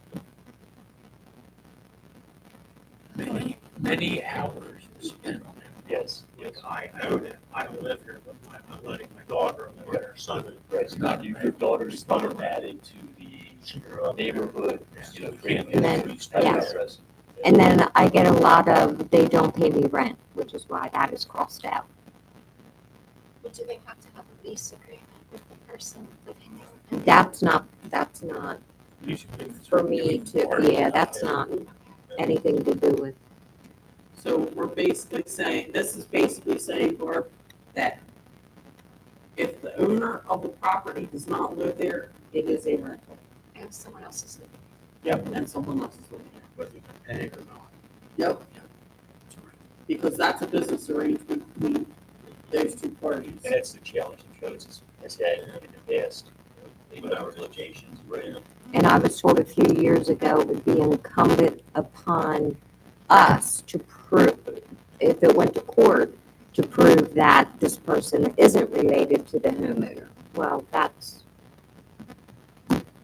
Many hours spent on it. Yes, yes. I own it, I don't live here, but I'm letting my daughter live there, son. Right, it's not, your daughter's not added to the neighborhood, you know, creating And then- a street yes. address. And then I get a lot of, they don't pay me rent, which is why that is crossed out. But do they have to have a lease agreement with the person living there? That's not You should give it for me to, yeah, that's not anything to do with, So we're basically saying, this is basically saying, Barb, that if the owner of the property does not live there, it is a rental. And someone else is living Yep. And someone else is living there. Whether you can pay it or not. Yep. Because that's a business arrangement between those two parties. And that's the challenge the codes has had in the past. They have limitations, right? and I was told a few years ago it would be incumbent upon us to prove, if it went to court, to prove that this person isn't related to the homeowner. Well, that's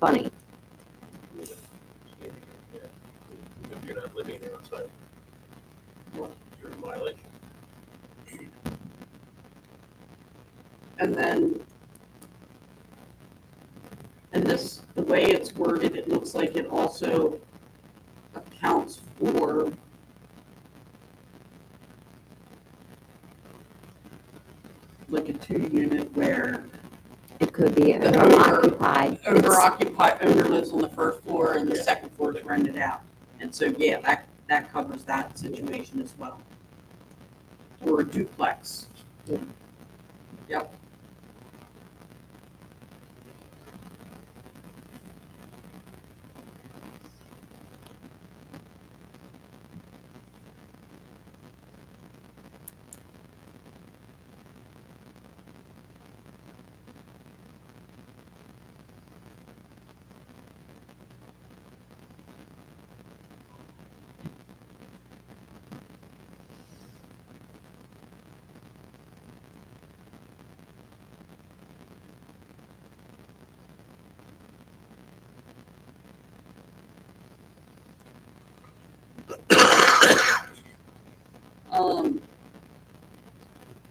funny. If you're not living there on site. Your mileage. And then, and this, the way it's worded, it looks like it also accounts for like a 2-unit where It could be The owner owner- occupied. owner lives on the first floor and the second floor is rented out. And so, yeah, that covers that situation as well. Or a duplex. Yeah. Yep.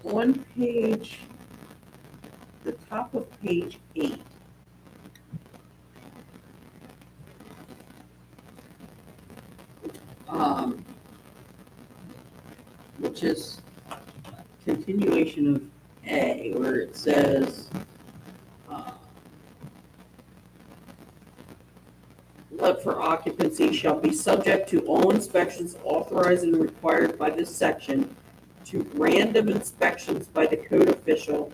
On page, the top of page 8, which is continuation of A, where it says, let for occupancy shall be subject to all inspections authorized and required by this section, to random inspections by the code official,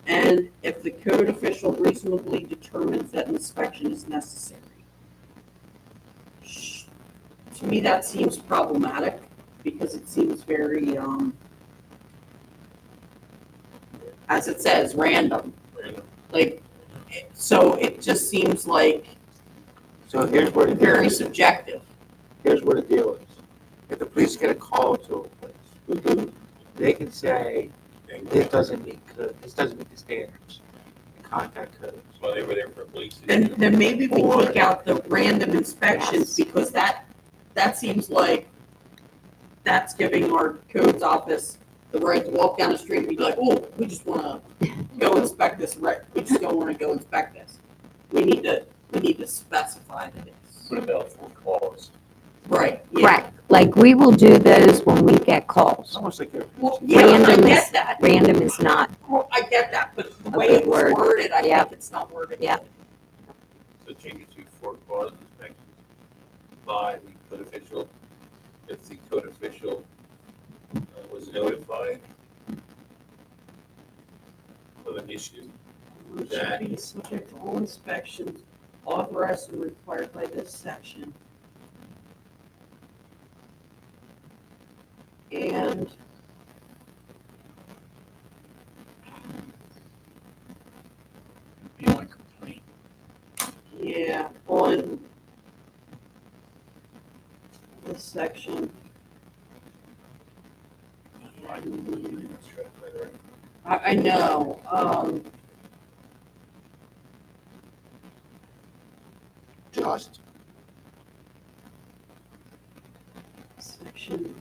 and if the code official reasonably determines that inspection is necessary. To me, that seems problematic, because it seems very, as it says, random. Like, so it just seems like So here's where very subjective. here's where the deal is. If the police get a call to a place, they can say, this doesn't meet code, this doesn't meet the standards, the contact codes. Well, they were there for police. Then maybe we Or- take out the random inspections, because that seems like that's giving our codes office the right to walk down the street and be like, oh, we just wanna go inspect this, right, we just don't wanna go inspect this. We need to specify that it's. What about for calls? Right, yeah. Correct. Like, we will do those when we get It's calls. almost like you're. Well, yeah, I Random get is- that. Random is not, Well, I get that, but the A way good it was word. worded, I Yep. think it's not worded. Yep. So change it to for cause inspection by the code official. If the code official was notified of an issue, Should be subject to all inspections authorized and required by this section. And Be like complaint. yeah, on this section, I know, Just, section.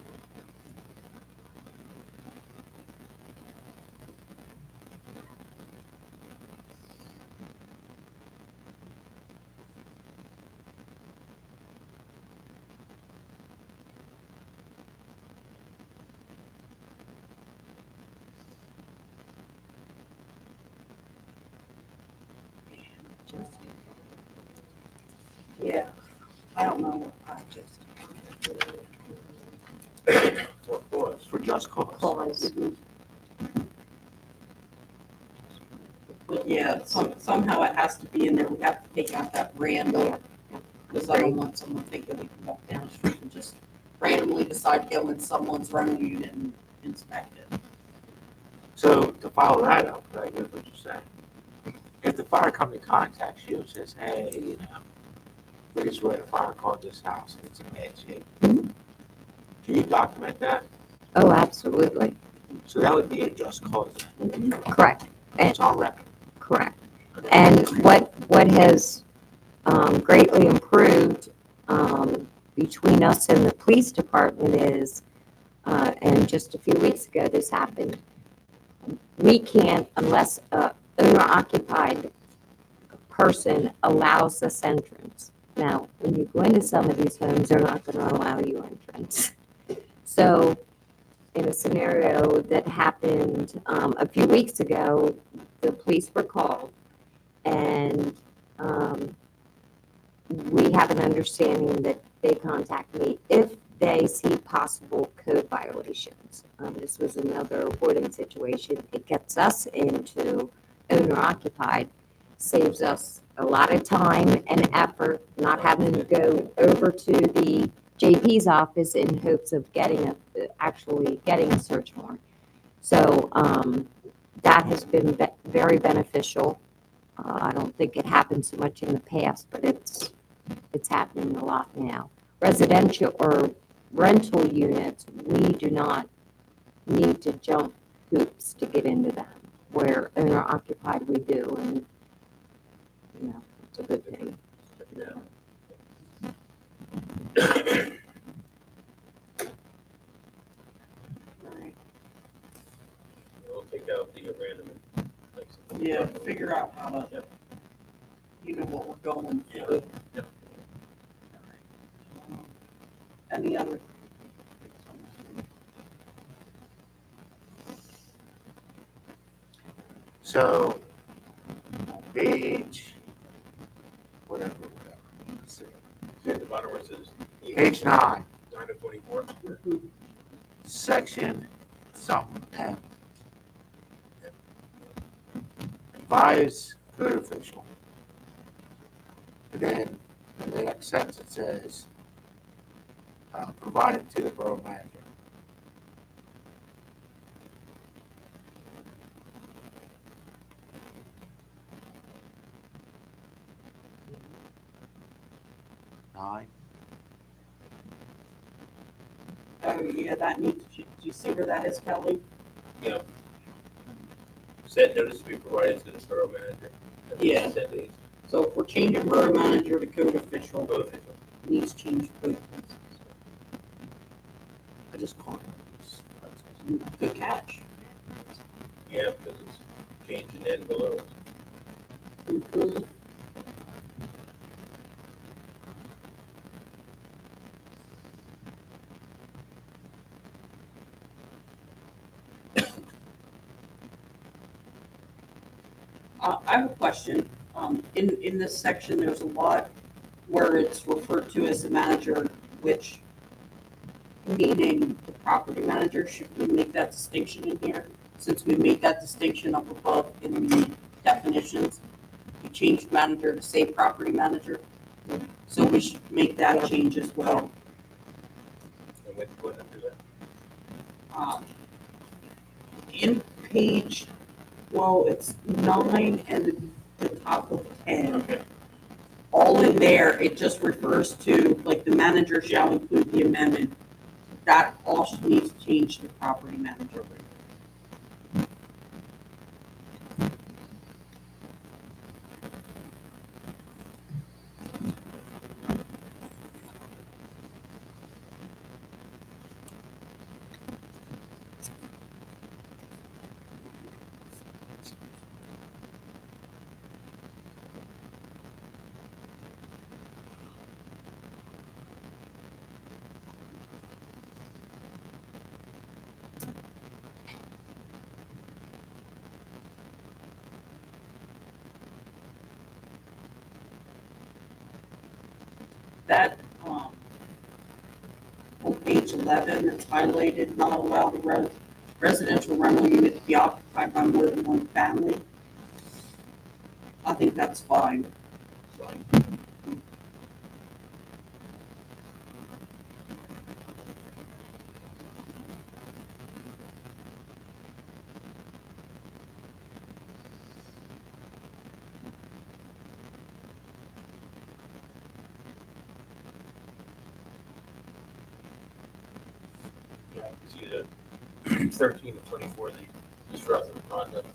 Yeah, I don't know, I just. for cause. for just cause. clause. But yeah, somehow it has to be in there, we have to take out that random, because I don't want someone thinking we can walk down the street and just randomly decide to go in someone's rental unit and inspect it. So to follow that up, I get what you're saying. If the fire company contacts you and says, hey, you know, we just read a fire call at this house and it's in bad shape. Can you document that? Oh, absolutely. So that would be a just cause. Correct. It's on record. Correct. And what has greatly improved between us and the police department is and just a few weeks ago, this happened. We can't, unless a owner-occupied person allows us entrance. Now, when you go into some of these homes, they're not gonna allow you entrance. So, in a scenario that happened, a few weeks ago, the police were called, and, we have an understanding that they contact me if they see possible code violations. This was another hoarding situation. It gets us into owner occupied, saves us a lot of time and effort, not having to go over to the JP's office in hopes of actually getting a search warrant. So, that has been very beneficial. I don't think it happened so much in the past, but it's happening a lot now. Residential or rental units, we do not need to jump hoops to get into them, where owner occupied we do, and, it's a good thing. We'll take out the random. Yeah, figure out how to, what we're going for. Yep. Any other? So, page, whatever. Let's see. At the bottom where it says Page 9, 9 of 24. section something 10. Advise code official. And then in the next sentence it says, provided to the borough manager. Nine. Oh, yeah, that needs, do you see where that is, Kelly? Yeah. Said notice to be provided to the borough manager. Yeah. Said these. So if we're changing borough manager to code official, Code official. needs change both. I just called it. Good catch. Yeah, because it's changing in below. Mhm. I have a question. In this section, there's a lot where it's referred to as the manager, which meaning the property manager. Should we make that distinction in here? Since we made that distinction up above in the definitions, we changed manager to say property manager. So we should make that change as well. And which one do that? In page, well, it's 9 and the top of 10. Okay. All in there, it just refers to, like, the manager shall include the amendment. That also needs to change to property manager. That, on page 11, it's highlighted, not allowed a residential rental unit to be occupied by more than one family. I think that's fine. Yeah, see the 13 to 24, the disruptive conduct.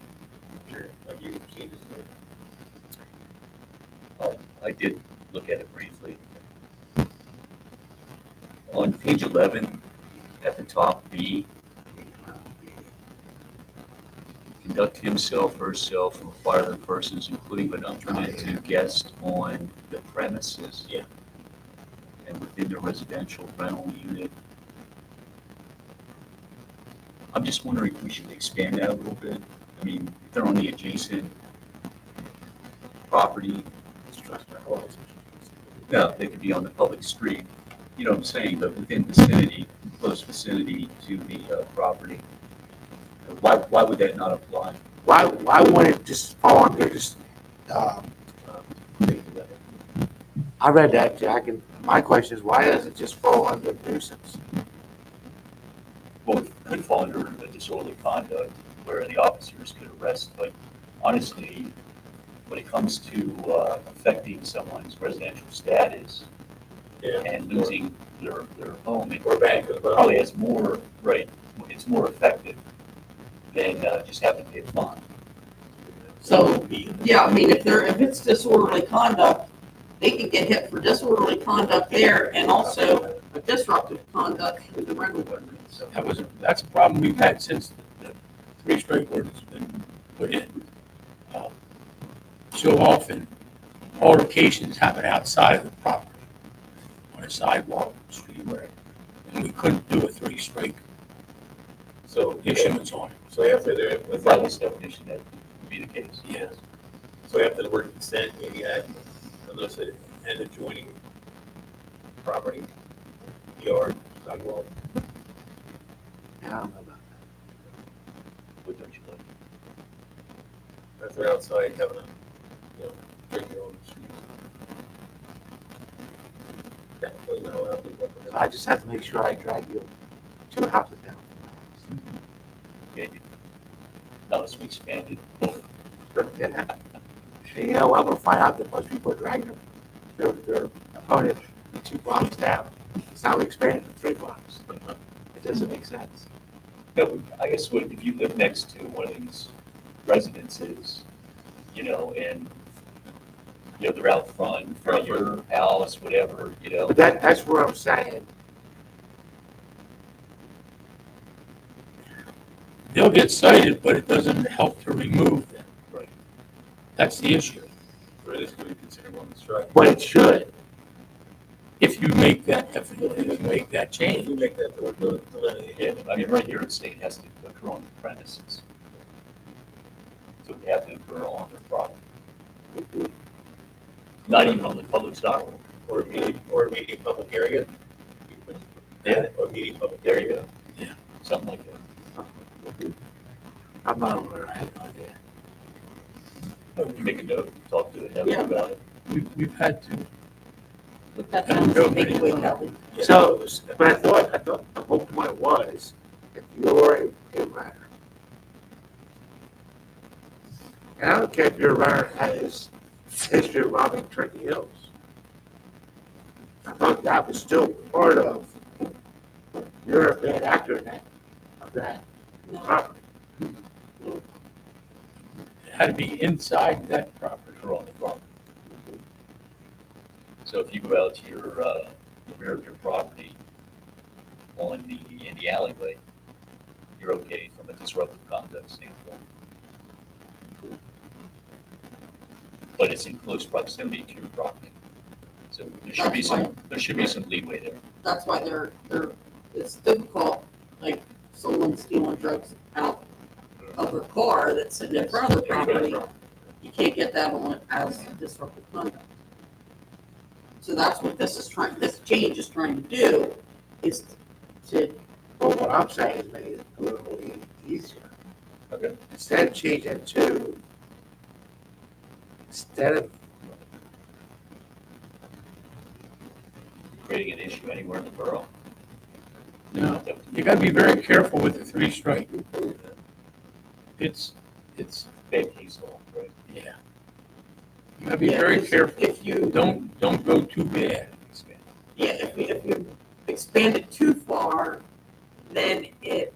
Sure, have you seen this? I did look at it briefly. On page 11, at the top, B, conduct himself or herself from acquire the persons, including but not limited to guests on the premises. Yeah. And within the residential rental unit. I'm just wondering if we should expand that a little bit. I mean, if they're on the adjacent property, no, they could be on the public street. You know what I'm saying, but within vicinity, close vicinity to the property. Why would that not apply? Why wouldn't it just fall under just, I read that, Jack, and my question is, why does it just fall under nuisance? Well, it could fall under the disorderly conduct where the officers could arrest, but honestly, when it comes to affecting someone's residential status and losing their home, it probably has more, right, it's more effective than just having to pay a fine. So, yeah, I mean, if it's disorderly conduct, they can get hit for disorderly conduct there and also a disruptive conduct through the rental ordinance. So, That's a problem we've had since the three-strike ordinance has been put in. So often, altercations happen outside of the property, on a sidewalk, street, wherever, and we couldn't do a three-strike So, issuance on it. so after the, With this definition, that would be the case. Yes. so after the word consent, maybe add illicit and adjoining property, yard, sidewalk. I don't know about What don't you like? If they're outside having a, drink your own street. Definitely not allowed to walk that. around. I just have to make sure I drag you 2 houses down. Yeah, not unless we expand it. Yeah. You know, I'm gonna find out that most people are dragging their opponent 2 blocks down. It's now expanded to 3 blocks. It doesn't make sense. No, I guess if you live next to one of these residences, and, they're out front, in front of your house, whatever, But that's where I'm saying, They'll get cited, but it doesn't help to remove them. Right. That's the issue. Or this could be considered on the strike. but it should. If you make that, if you make that If change. you make that delineation, Yeah, I mean, right here it's saying it has to occur on the premises. So it have to occur on the property. Not even on the public sidewalk. or immediate public area. Yeah. Or immediate public There area. you go. Yeah. Something like that. I'm not aware, I have no idea. Make a note, talk to the Yeah. head about it. We've had to. Put that down as a big way, Kelly. So, but I thought the whole point was, if you're a runner, and I don't care if your runner has history of robbing Turkey Hills. I thought that was still part of, you're a bad actor in that, of that property. It had to be inside that property. Or on the property. So if you go out to your, the rear of your property in the alleyway, you're okay from a disruptive conduct standpoint. But it's in close proximity to your property. So there should be some leeway there. That's why it's difficult, like someone stealing drugs out of their car that's sitting in front of the property. You can't get that on as disruptive conduct. So that's what this change is trying to do, is to, Well, what I'm saying is make it a little easier. Okay. Instead of changing to, instead of, Creating an issue anywhere in the borough. No, you gotta be very careful with the 3-strike. It's, Bad case law, right? yeah. You gotta be very careful. if you, Don't go too bad. yeah, if you expand it too far, then it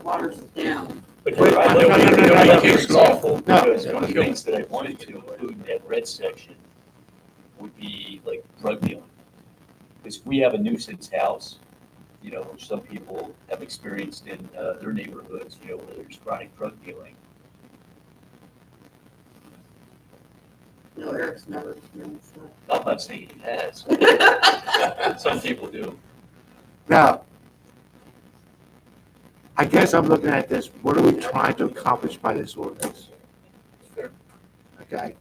waters it down. But Wait, I no, know, no, no, no, I know no, it's no, awful, no, because one of the no. things that I wanted to include in that red section would be like drug dealing. Because we have a nuisance house, you know, which some people have experienced in their neighborhoods, you know, where there's chronic drug dealing. No, Eric's never experienced that. I'm not saying he has. Some people do. Now, I guess I'm looking at this, what are we trying to accomplish by this ordinance? Okay,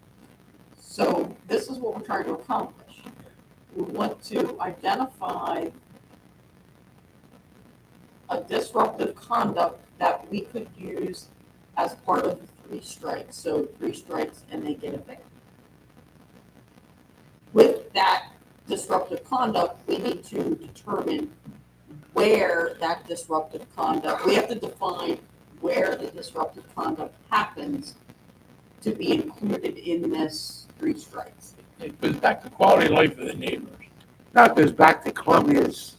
So this is what we're trying to accomplish. We want to identify a disruptive conduct that we could use as part of the 3 strikes. So 3 strikes and they get evicted. With that disruptive conduct, we need to determine where that disruptive conduct, we have to define where the disruptive conduct happens to be included in this 3 strikes. It goes back to quality of life of the neighbors. that goes back to Columbia's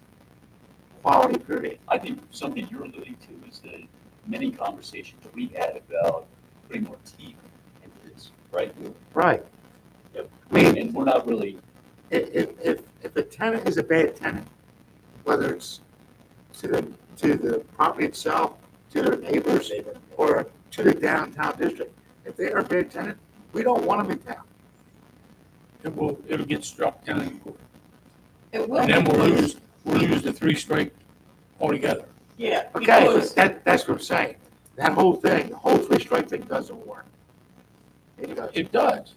quality period. I think something you're alluding to is the many conversations we had about putting more teeth into this, right? Right. Yep. I mean, And we're not really, if a tenant is a bad tenant, whether it's to the property itself, to their neighbors, or to the downtown district, if they are a bad tenant, we don't want them in town. It'll get struck down in court. It will. And then we'll lose the 3 strike altogether. Yeah. Okay, because- that's what I'm saying. That whole thing, the whole 3 strike thing doesn't work. It does. It does.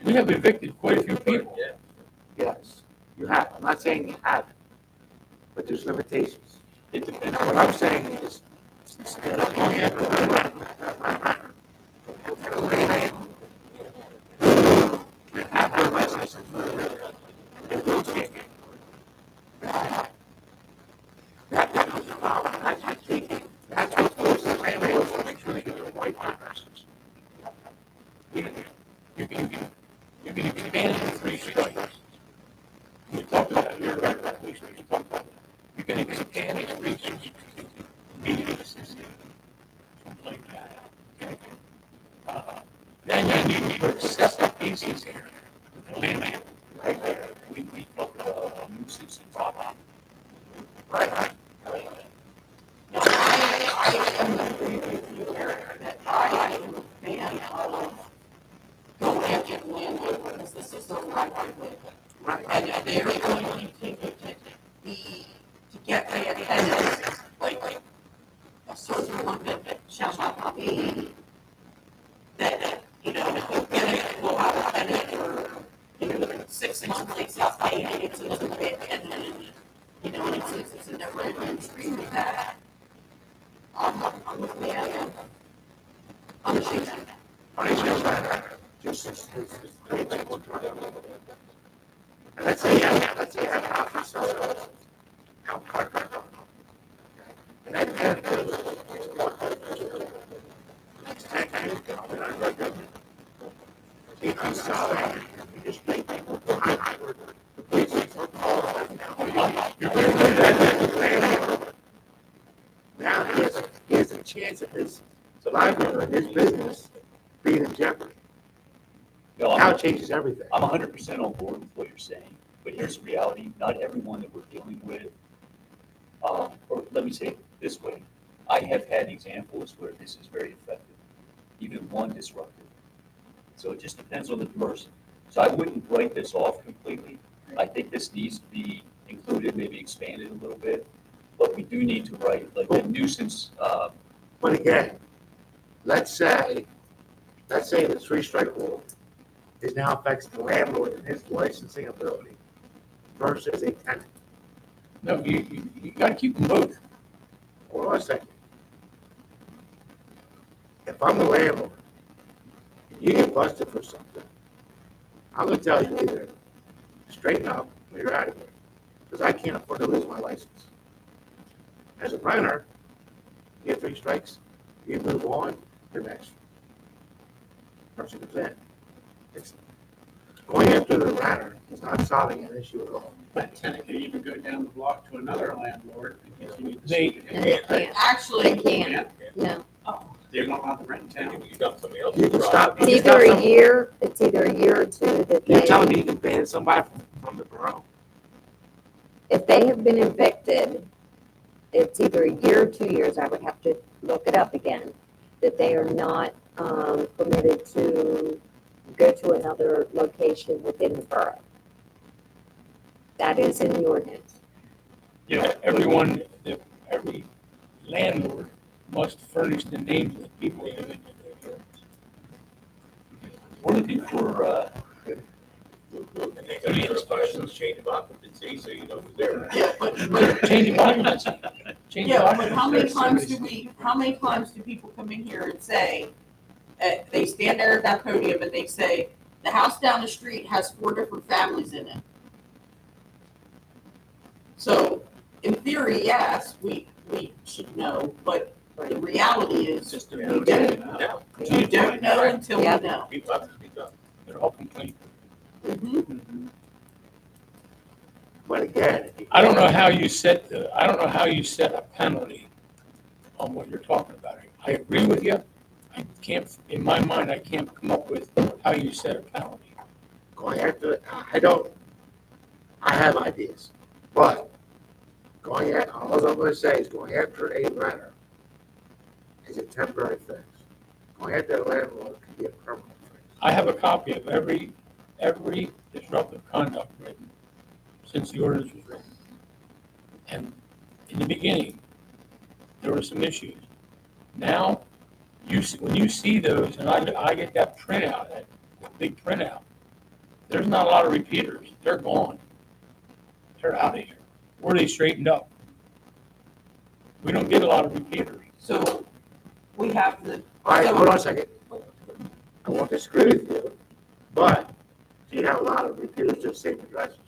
We have evicted quite a few people. Yes, you have. I'm not saying you haven't, but there's limitations. it depends. What I'm saying is, You can expand the 3 strikes. We talked about it here, right? You can expand the 3 strikes. Something like that. Then you need to put separate pieces here. Land. Right there. We talked about nuisance and blah. Right. I am agree with you, Eric, that I am a fan of going after the landlord because this is their livelihood. And if they're going to continue to get bad tenants, like a certain one that shall not be, that, you know, if we get it, we'll have a tenant for, you know, 6 months, it's not paying, it's another bad tenant, you know, and it's a never-ending stream of that. I'm a fan of punishing them. let's say, you have an office of, and that if you saw that, you just make people the police are called. Now he has a chance of his livelihood, his business being in jeopardy. No, Now I'm, it changes everything. I'm 100% on board with what you're saying, but here's the reality, not everyone that we're dealing with, or let me say it this way, I have had examples where this is very effective, even one disruptive. So it just depends on the person. So I wouldn't write this off completely. I think this needs to be included, maybe expanded a little bit, but we do need to write like a nuisance, But again, let's say the 3 strike rule is now affects the landlord and his licensing ability versus a tenant. No, you gotta keep them both. Hold on a second. If I'm the landlord, and you get busted for something, I'm gonna tell you either straighten up or you're out of here, because I can't afford to lose my license. As a renter, you get 3 strikes, you move on to the next person comes in. It's going after the renter is not solving an issue at all. That tenant can even go down the block to another landlord and continue to. They- They can't, Actually, they can't, no. They're not allowed to rent in town. You got somebody else. You can stop. It's you can either stop a year, it's either a year or 2 that You're they, telling me you can ban somebody from the borough? if they have been evicted, it's either a year or 2 years, I would have to look it up again, that they are not permitted to go to another location within the borough. That is in the ordinance. Yeah, every landlord must furnish the names of the people living in their units. One of the, for, And they can certify some change of occupancy, so you know who's there. Yeah, but, Change of occupancy. Change of yeah, but how many occupancy. times do people come in here and say, they stand there at that podium and they say, the house down the street has 4 different families in it. So, in theory, yes, we should know, but the reality is, Just we don't know. You don't know until we Yep. know. Speak up, speak up. They're all complaints. Mhm. But again. I don't know how you set a penalty on what you're talking about. I agree with you. I can't, in my mind, I can't come up with how you set a penalty. Going after, I have ideas, but all I'm gonna say is going after a renter is a temporary fix. Going after a landlord can be a permanent fix. I have a copy of every disruptive conduct written since the ordinance was written. And in the beginning, there were some issues. Now, when you see those, and I get that printout, that big printout, there's not a lot of repeaters. They're gone. They're out of here. Or they straightened up. We don't get a lot of repeaters. So, we have to. All right, hold on a second. I won't disagree with you, but do you have a lot of repeaters just same addresses?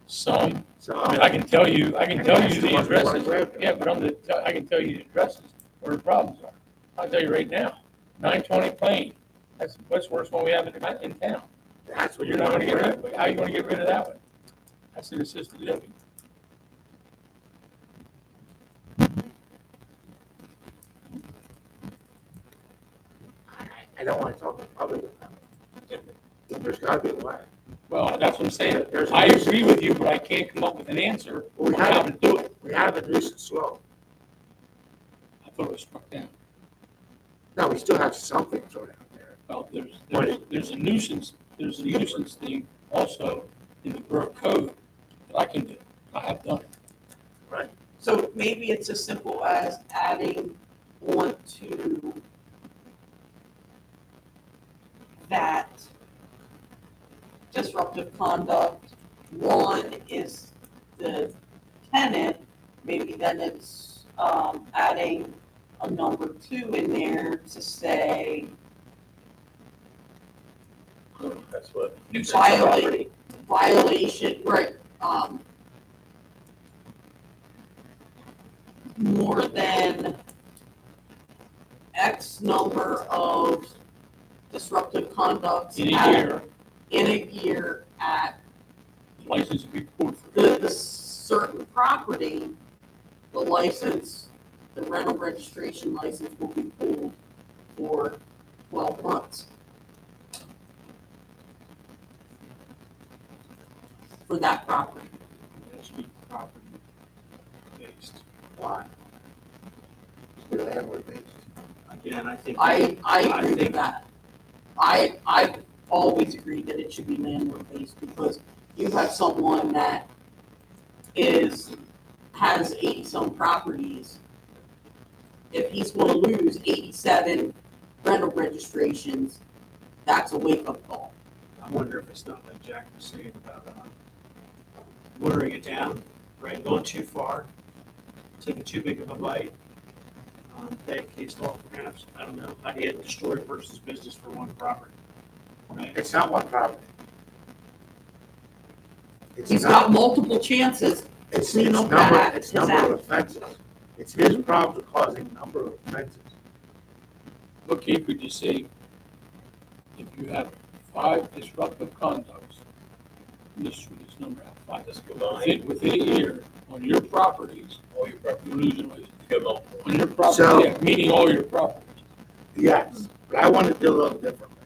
Some, So. I mean, I can tell you the That's addresses. one. Yeah, but I can tell you the addresses where the problems are. I'll tell you right now, 920 Plain, that's the worst one we have in town. That's what You're not gonna get rid of it. How are you gonna get rid of that one? That's an assisted living. I don't want to talk in public about it. There's gotta be a way. Well, that's what I'm saying. There's a I reason. agree with you, but I can't come up with an answer We on how have, to do it. we have a nuisance law. I thought it was struck down. No, we still have something sort of out there. Well, there's a nuisance thing also in the borough code that I can do. I have done it. So maybe it's as simple as adding on to that disruptive conduct. One is the tenant, maybe then it's adding a number 2 in there to say That's what. violation, right, more than X number of disruptive conducts In a year, at license will be pulled for. the certain property, the license, the rental registration license will be pulled for 12 months. For that property. It should be property based. Why? It's the landlord based. Again, I think. I agree with that. I've always agreed that it should be landlord based because you have someone that has 80-some properties. If he's gonna lose 87 rental registrations, that's a wake-up call. I wonder if it's not like Jack was saying about watering it down, right? Going too far, taking too big of a bite. Bad case law, perhaps. I don't know. How do you destroy a person's business for one property? Right? It's not one property. It's He's not- got multiple chances. It's clean up number, that, it's his number act. of offenses. It's his problem causing number of offenses. Look, he could just say, if you have 5 disruptive conducts, this number out, 5, Just combine within a year, on your properties, all your property. you're losing license. You got multiple. On your property, So- yeah, meaning all your properties. Yes, but I want to do a little differently.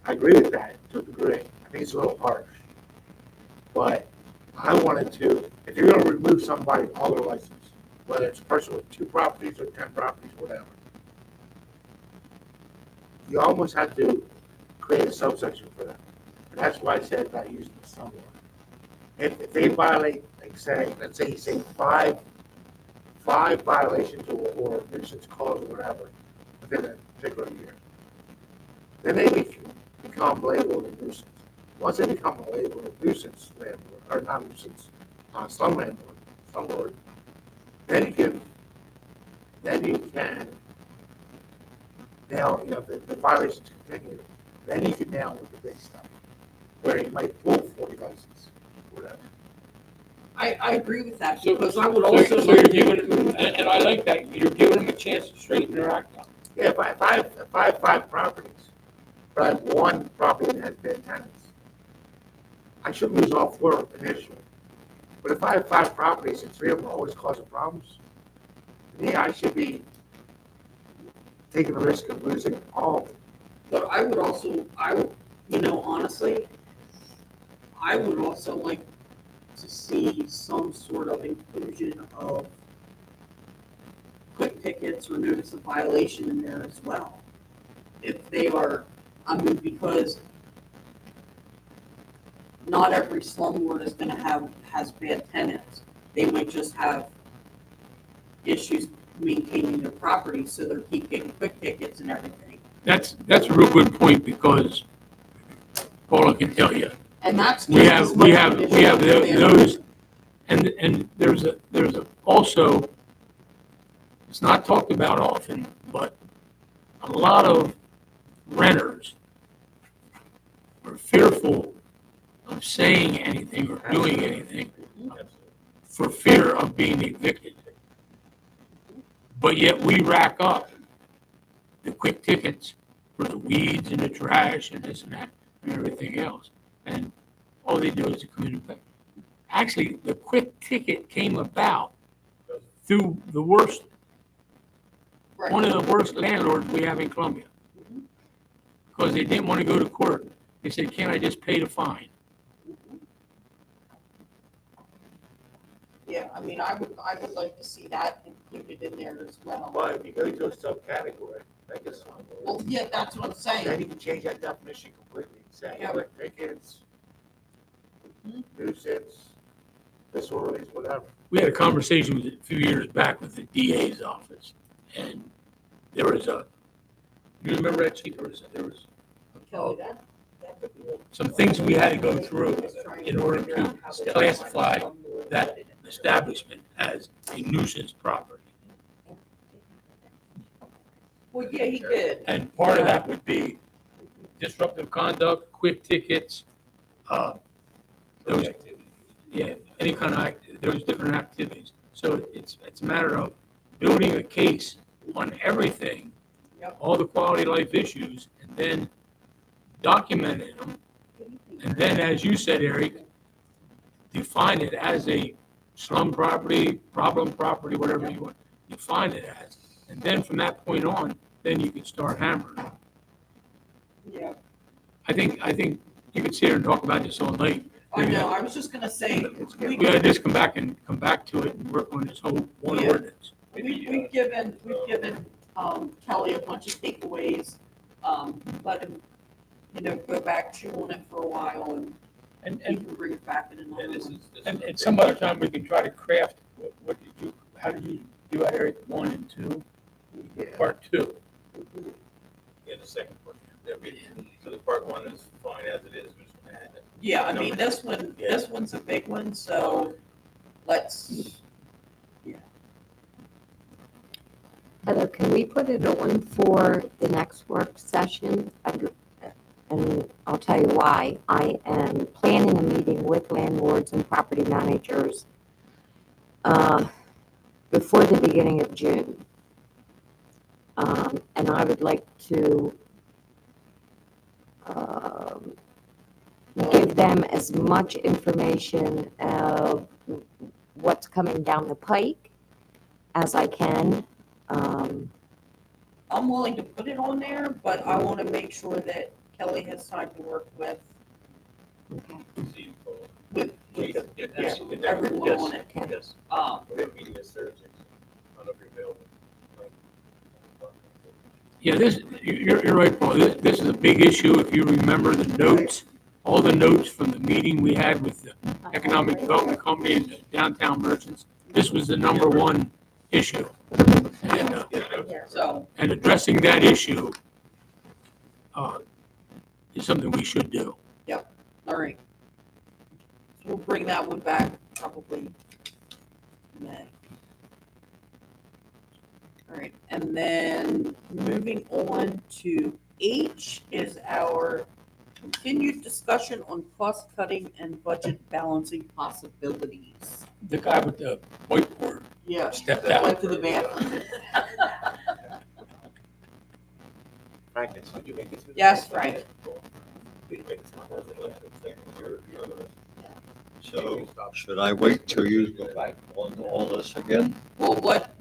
I agree with that to a degree. I think it's a little harsh. But I wanted to, if you're gonna remove somebody all their license, whether it's a person with 2 properties or 10 properties, whatever, you almost have to create a subsection for them. And that's why I said about using the slumlord. If they violate, like say, let's say you say five violations or nuisance calls or whatever within a particular year, then they become labeled a nuisance. Once they become a labeled a nuisance landlord, or not nuisance, slumlord, then you can nail, the violations continue. Then you can nail with the big stuff, where you might pull 40 licenses, whatever. I agree with that, So, because I would so also you're like giving, to, and I like that, you're giving them a chance to straighten their act out. Yeah, if I have 5 properties, but I have 1 property that has bad tenants, I should lose all 4 initially. But if I have 5 properties and 3 of them are always causing problems, to me, I should be taking the risk of losing all of them. but honestly, I would also like to see some sort of inclusion of quick tickets or notice of violation in there as well. If they are, because not every slumlord is gonna has bad tenants. They might just have issues maintaining their property, so they're keep getting quick tickets and everything. That's a real good point, because Paula can tell you, And that's we just have, as we much have, an issue we have as the those, and there's also, it's not talked about often, but a lot of renters are fearful of saying anything or doing anything for fear of being evicted. But yet we rack up the quick tickets for the weeds and the trash and this and that and everything else. And all they do is come in and pay. Actually, the quick ticket came about through the worst, one of the worst landlords we have in Columbia. Because they didn't want to go to court. They said, can't I just pay the fine? Yeah, I would like to see that included in there as well. But if you go to a subcategory, like a slumlord, Well, yeah, that's what I'm then saying. you can change that definition completely. Say, Yeah. quick tickets, nuisance, disorderlies, whatever. We had a conversation a few years back with the DA's office, and there was you remember that, Chief? There was Kelly, that could be some things we had to go through in order to classify that establishment as a nuisance property. Well, yeah, he did. And part of that would be disruptive conduct, quick tickets, those, yeah, any kind of, those different activities. So it's a matter of building a case on everything, Yep. all the quality of life issues, and then documenting them. And then, as you said, Eric, define it as a slum property, problem property, whatever you want, define it as. And then from that point on, then you can start hammering. Yeah, I think you could sit here and talk about this all night. I know, I was just gonna say, We gotta just come back to it and work on this whole one Yeah. ordinance. we've given, Kelly a bunch of takeaways, let him, go back, chew on it for a while, and he And, can bring it back in another And one. and some other time we can try to craft, how did you do that, Eric, 1 and 2, part 2? Yeah, the second part. So the part 1 is fine as it is. Yeah, this one's a big one, so let's, Heather, can we put it on for the next work session? And I'll tell you why. I am planning a meeting with landlords and property managers before the beginning of June. And I would like to give them as much information of what's coming down the pike as I can. I'm willing to put it on there, but I wanna make sure that Kelly has time to work with Yes, yes, everyone Yes. on it. Yes. We're meeting a Thursday. I don't know if you're available. Yeah, you're right, Paul. This is a big issue. If you remember the notes, all the notes from the meeting we had with the Economic Development Company and the downtown merchants, this was the number one issue. And, So, and addressing that issue is something we should do. all right. So we'll bring that one back probably May. All right, and then moving on to H is our continued discussion on cost cutting and budget balancing possibilities. The guy with the whiteboard Yeah. stepped Went out. to the bathroom. Frank, did you make it? Yes, Frank. So should I wait till you go back on all this again? Well, what,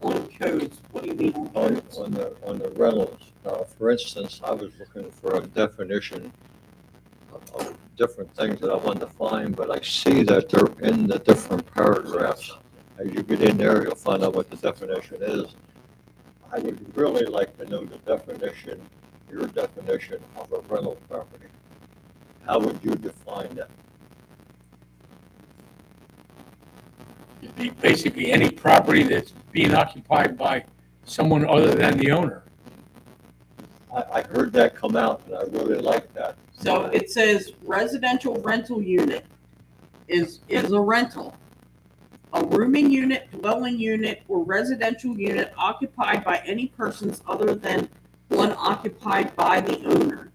on codes, what do you mean on On, codes? on the rentals, for instance, I was looking for a definition of different things that I want to find, but I see that they're in the different paragraphs. As you get in there, you'll find out what the definition is. I would really like to know the definition, your definition of a rental property. How would you define that? Basically, any property that's being occupied by someone other than the owner. I heard that come out, and I really like that. So it says residential rental unit is a rental. A rooming unit, dwelling unit, or residential unit occupied by any persons other than one occupied by the owner.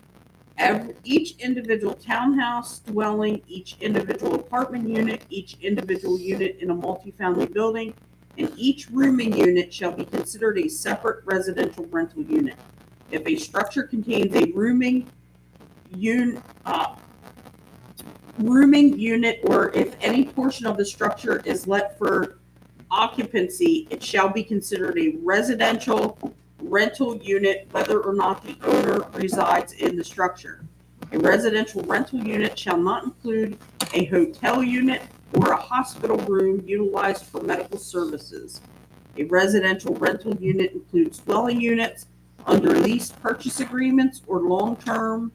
Each individual townhouse dwelling, each individual apartment unit, each individual unit in a multifamily building, and each rooming unit shall be considered a separate residential rental unit. If a structure contains a rooming unit, or if any portion of the structure is let for occupancy, it shall be considered a residential rental unit, whether or not the owner resides in the structure. A residential rental unit shall not include a hotel unit or a hospital room utilized for medical services. A residential rental unit includes dwelling units under lease purchase agreements or long-term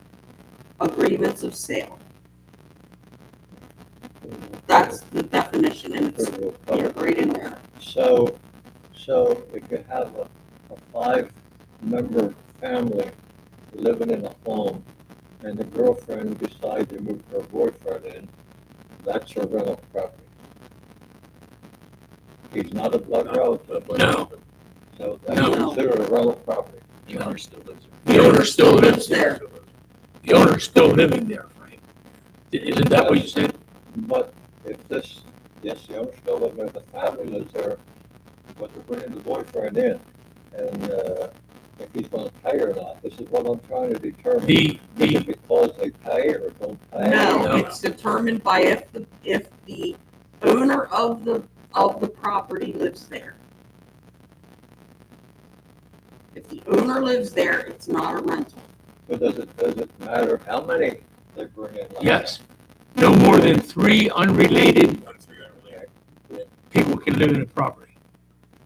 agreements of sale. That's the definition, and it's right in there. So if you have a 5-member family living in a home, and the girlfriend decides to move her boyfriend in, that's a rental property. He's not a blood relative. No. So that's No. considered a rental property. The owner still lives there. The owner still lives there. The owner's still living there, Frank. Isn't that what you said? But if this, yes, the owner still living there, the family lives there, but they're bringing the boyfriend in, and if he's gonna pay or not, this is what I'm trying to determine. Is it because they pay or don't pay? No, it's determined by if the owner of the property lives there. If the owner lives there, it's not a rental. But does it matter how many they bring in? Yes. No more than 3 unrelated people can live in a property.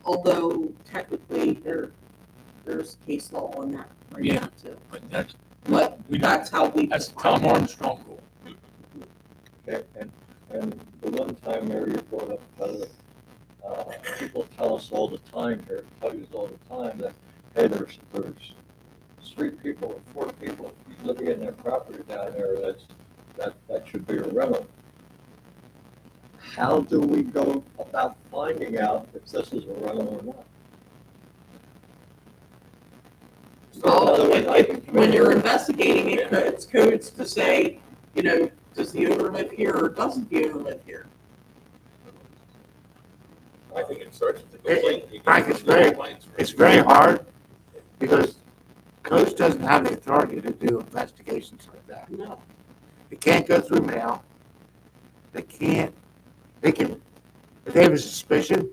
Although technically there's case law on that right Yeah. now too. But that's, But that's how we. that's Tom Armstrong rule. Okay, and the one time there you brought up, people tell us all the time here, tell you all the time that, hey, there's 3 people or 4 people living in their property down there, that should be a rental. How do we go about finding out if this is a rental or not? When you're investigating it, it's codes to say, does the owner live here or doesn't the owner live here? I think it starts with the Frank, complaint. it's very hard, because Coast doesn't have the authority to do investigations like that. No. It can't go through mail. They can, if they have a suspicion,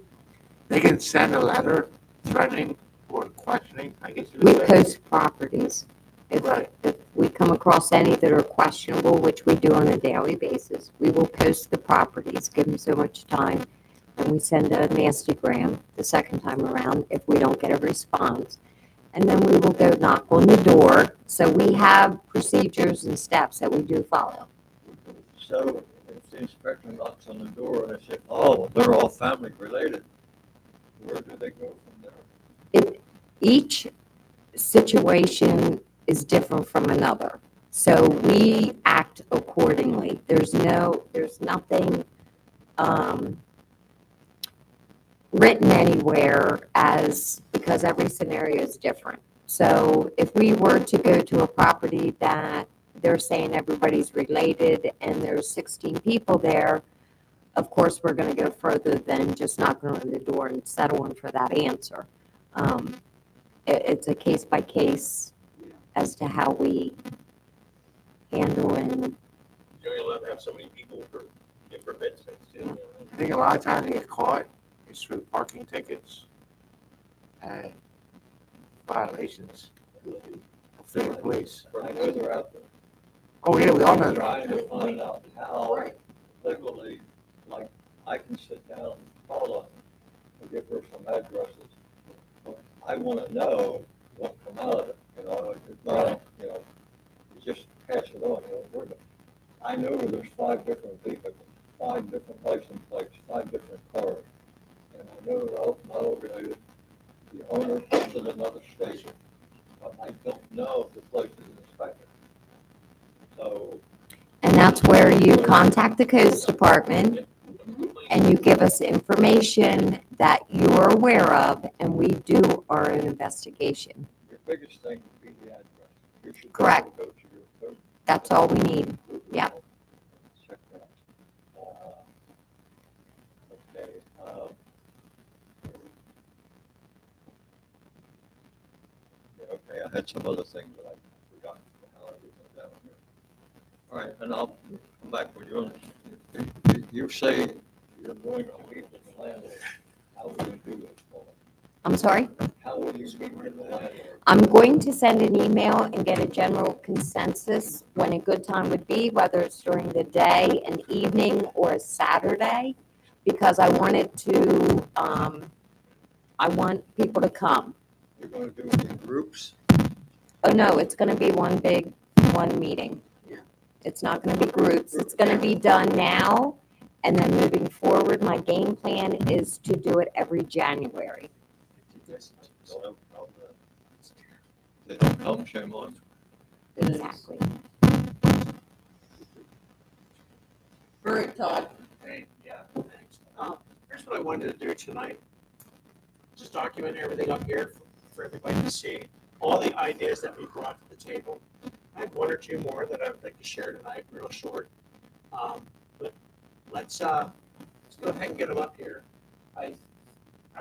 they can send a letter threatening or questioning, I guess you would We say. post properties. If, Right. if we come across any that are questionable, which we do on a daily basis, we will post the properties, give them so much time, and we send a nastygram the second time around if we don't get a response. And then we will go knock on the door. So we have procedures and steps that we do follow. So if the inspector knocks on the door and they say, oh, they're all family related, where do they go from there? Each situation is different from another. So we act accordingly. There's nothing written anywhere because every scenario is different. So if we were to go to a property that they're saying everybody's related and there's 16 people there, of course, we're going to go further than just knocking on the door and settling for that answer. It's a case by case as to how we handle and. You're allowed to have so many people for different beds. I think a lot of times they get caught is through parking tickets and violations through the police. I know they're out there. Oh, yeah, we all know Trying that. to find out how legally, like, I can sit down and call up and give her some addresses. But I want to know what come out of it, it's not, you just pass it on, I know there's 5 different vehicles, 5 different license plates, 5 different cars. And I know they're all not all related. The owner comes in another station, but I don't know if the place is inspected. So. And that's where you contact the codes department and you give us information that you're aware of, and we do our own investigation. Your biggest thing would be the address. You should Correct. Go to your code. That's all we need. Yeah. Check that. Okay. Okay, I had some other things that I forgot how I did that down here. All right, and I'll come back with you on this. You say you're going to meet with the landlord. How will you do it? I'm sorry? How will you meet with the landlord? I'm going to send an email and get a general consensus when a good time would be, whether it's during the day, an evening, or a Saturday, because I want people to come. You're going to do it in groups? Oh, no, it's going to be one meeting. It's not going to be groups. It's going to be done now, and then moving forward, my game plan is to do it every January. They don't come, shame on them. Exactly. All right, Todd. Hey, yeah, thanks. Here's what I wanted to do tonight. Just document everything up here for everybody to see, all the ideas that we brought to the table. I have 1 or 2 more that I would like to share tonight, real short. But let's go ahead and get them up here. I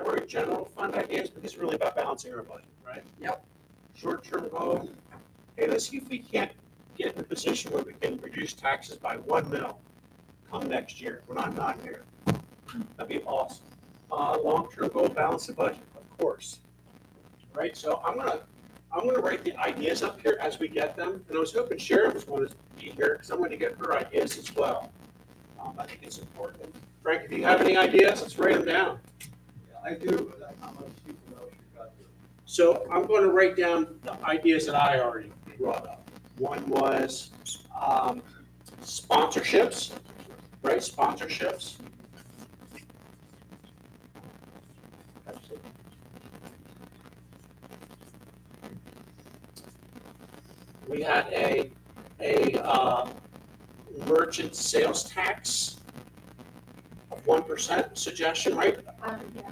wrote general fund ideas, but this is really about balancing our budget, right? Yep. Short-term goal. Hey, let's see if we can't get in a position where we can reduce taxes by 1 mil come next year when I'm not here. That'd be awesome. Long-term goal, balance the budget, of course. Right, so I'm gonna write the ideas up here as we get them, and I was hoping Sharon was going to be here because I'm going to get her ideas as well. I think it's important. Frank, if you have any ideas, let's write them down. I do, but I'm going to see what else you got here. So I'm going to write down the ideas that I already brought up. One was sponsorships, right? Sponsorships. We had a merchant sales tax of 1% suggestion, right?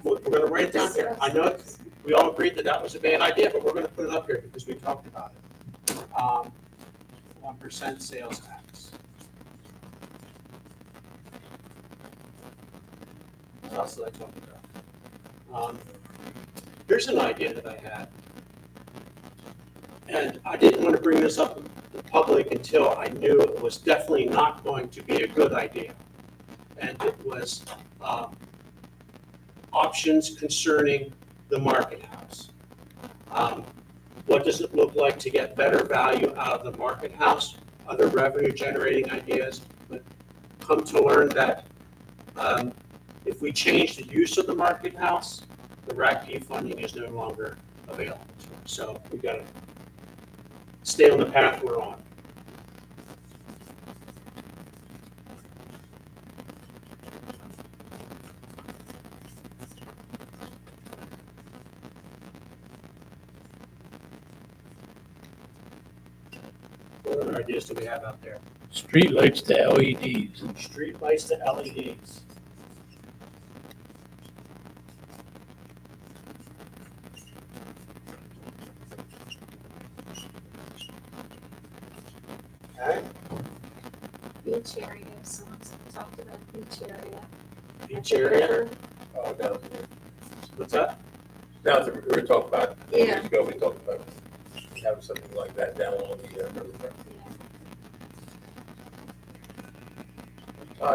We're going to write it down here. I know we all agreed that was a bad idea, but we're going to put it up here because we talked about it. 1% sales tax. What else did I talk about? Here's an idea that I had. And I didn't want to bring this up to the public until I knew it was definitely not going to be a good idea. And it was options concerning the market house. what does it look like to get better value out of the market house, other revenue generating ideas, but come to learn that if we change the use of the market house, the RACP funding is no longer available to us. So we've got to stay on the path we're on. What other ideas do we have out there? Street lights to LEDs. Street lights to LEDs. Okay, Beach area, someone's talked about beach area. beach area. Oh, no. What's that? Now, we were talking about, Yeah. years ago, we talked about having something like that down along the riverfront.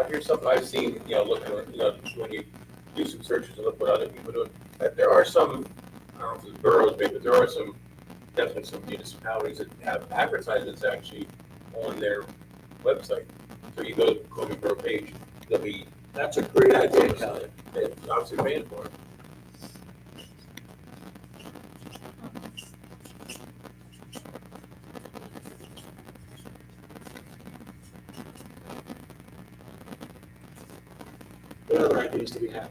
Here's something I've seen, looking, when you do some searches and look what other people do. That there are some, I don't know if it's boroughs, maybe, but there are definitely some municipalities that have advertisements actually on their website. So you go to Columbia Borough page, there'll be, That's a great idea, Kelly. they're obviously paying for it. What other ideas do we have?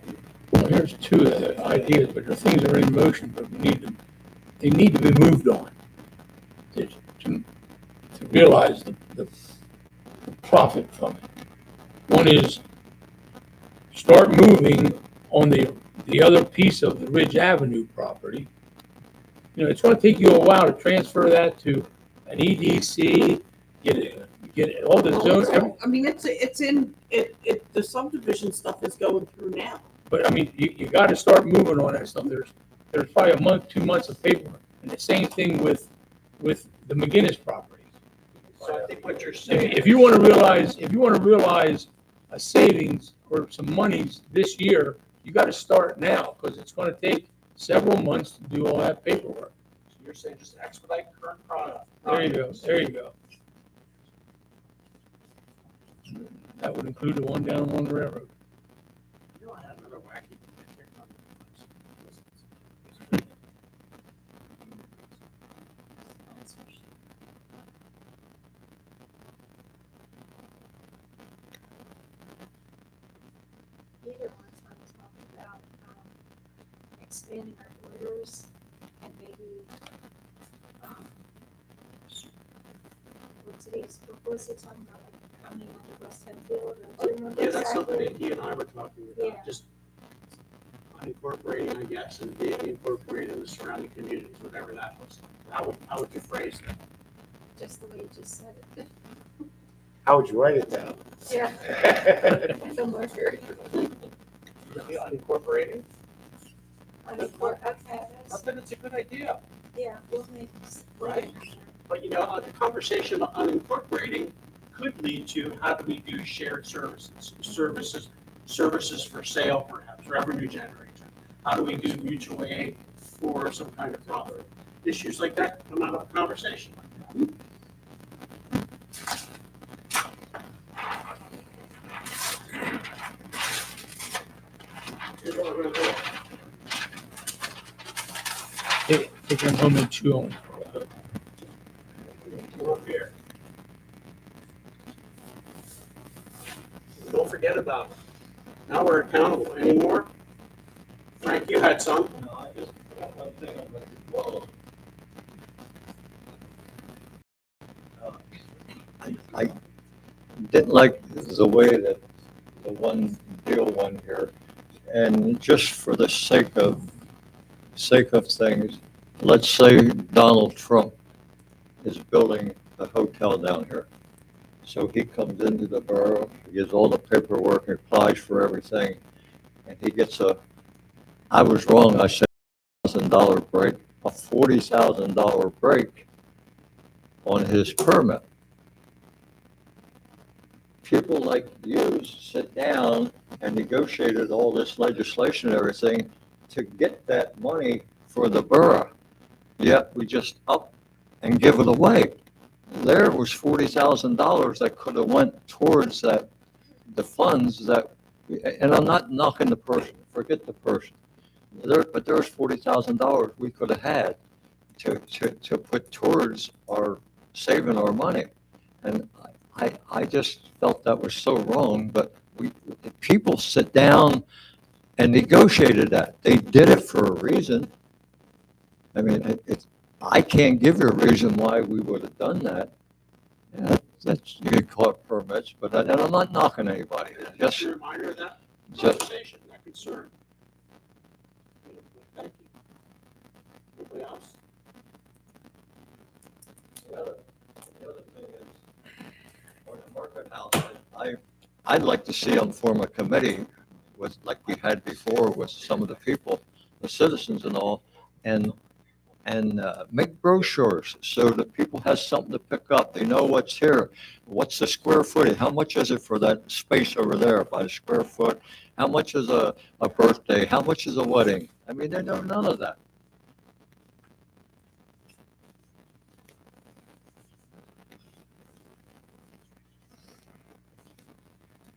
Well, here's two ideas, but the things are in motion, but they need to be moved on to realize the profit from it. One is start moving on the other piece of the Ridge Avenue property. It's going to take you a while to transfer that to an EDC, get all the zones. I mean, it's in, the subdivision stuff is going through now. But I mean, you got to start moving on that stuff. There's probably a month, 2 months of paperwork, and the same thing with the McGinnis properties. So I think what you're saying. If you want to realize a savings or some monies this year, you got to start now because it's going to take several months to do all that paperwork. So you're saying just expedite current product. There you go. There you go. That would include the one down along the railroad. You know, I had another wacky. Either one's going to talk about expanding our borders and maybe, what's he talking about, like coming into West Henfield or doing Yeah, that's something that he and I were talking Yeah. about, just unincorporating, I guess, and being incorporated in the surrounding communities, whatever that was. How would you phrase that? just the way you just said it. How would you write it down? Yeah. Somewhere here. Unincorporated? Okay, I think it's a good idea, yeah, we'll make. right? But the conversation on unincorporating could lead to how do we do shared services for sale, perhaps, revenue generation? How do we do mutual aid for some kind of profit? Issues like that come out of a conversation like that. Here's what we're gonna do. Take them home and chew on. Come up here. Don't forget about it. Now we're accountable anymore. Frank, you had some. No, I just got one thing I'd like to follow. I didn't like the way that the one deal went here. And just for the sake of things, let's say Donald Trump is building a hotel down here. So he comes into the borough, he gets all the paperwork, applies for everything, and he gets I was wrong, I said $1,000 break, a $40,000 break on his permit. People like you sit down and negotiated all this legislation and everything to get that money for the borough. yet we just up and give it away. There was $40,000 that could have went towards that, the funds that, and I'm not knocking the person, forget the person. But there's $40,000 we could have had to put towards our, saving our money. And I just felt that was so wrong, but people sit down and negotiated that. They did it for a reason. I mean, I can't give you a reason why we would have done that. Yeah, that's, you could call it permits, but and I'm not knocking anybody. Just Just, a reminder of that just, conversation, that concern. Thank you. Anybody else? the other thing is, on the market house, I'd like to see them form a committee with, like we had before, with some of the people, the citizens and all, and make brochures so that people have something to pick up. They know what's here. What's the square footage? How much is it for that space over there by the square foot? How much is a birthday? How much is a wedding? I mean, they know none of that.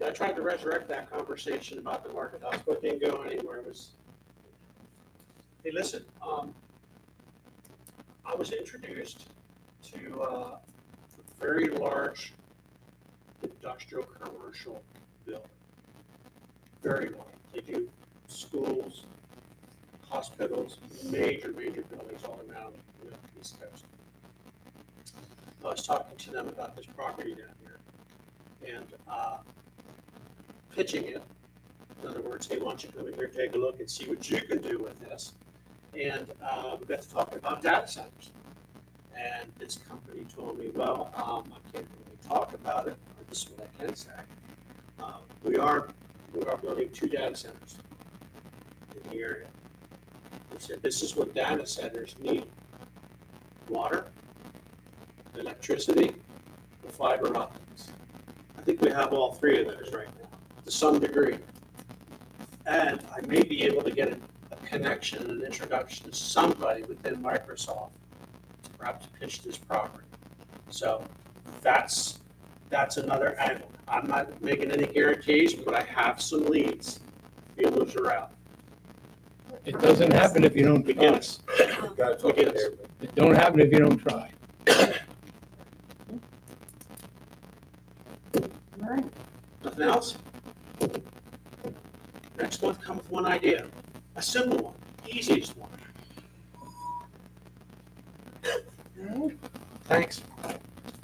I tried to resurrect that conversation about the market house, but didn't go anywhere. It was, hey, listen, I was introduced to a very large industrial commercial building. Very large. They do schools, hospitals, major buildings all around the East Coast. I was talking to them about this property down here and pitching it. In other words, hey, why don't you come in here, take a look and see what you can do with this. And we got to talking about data centers. And this company told me, well, I can't really talk about it. This is what I can say. We are building 2 data centers in the area. They said, this is what data centers need: water, electricity, and fiber optics. I think we have all 3 of those right now, to some degree. And I may be able to get a connection, an introduction to somebody within Microsoft to perhaps pitch this property. So that's another angle. I'm not making any guarantees, but I have some leads. Feelers are out. It doesn't happen if you don't try. Begins. Gotta talk to everybody. It don't happen if you don't try. All right. Nothing else? Next month, come with one idea. A simple one, easiest one. Thanks.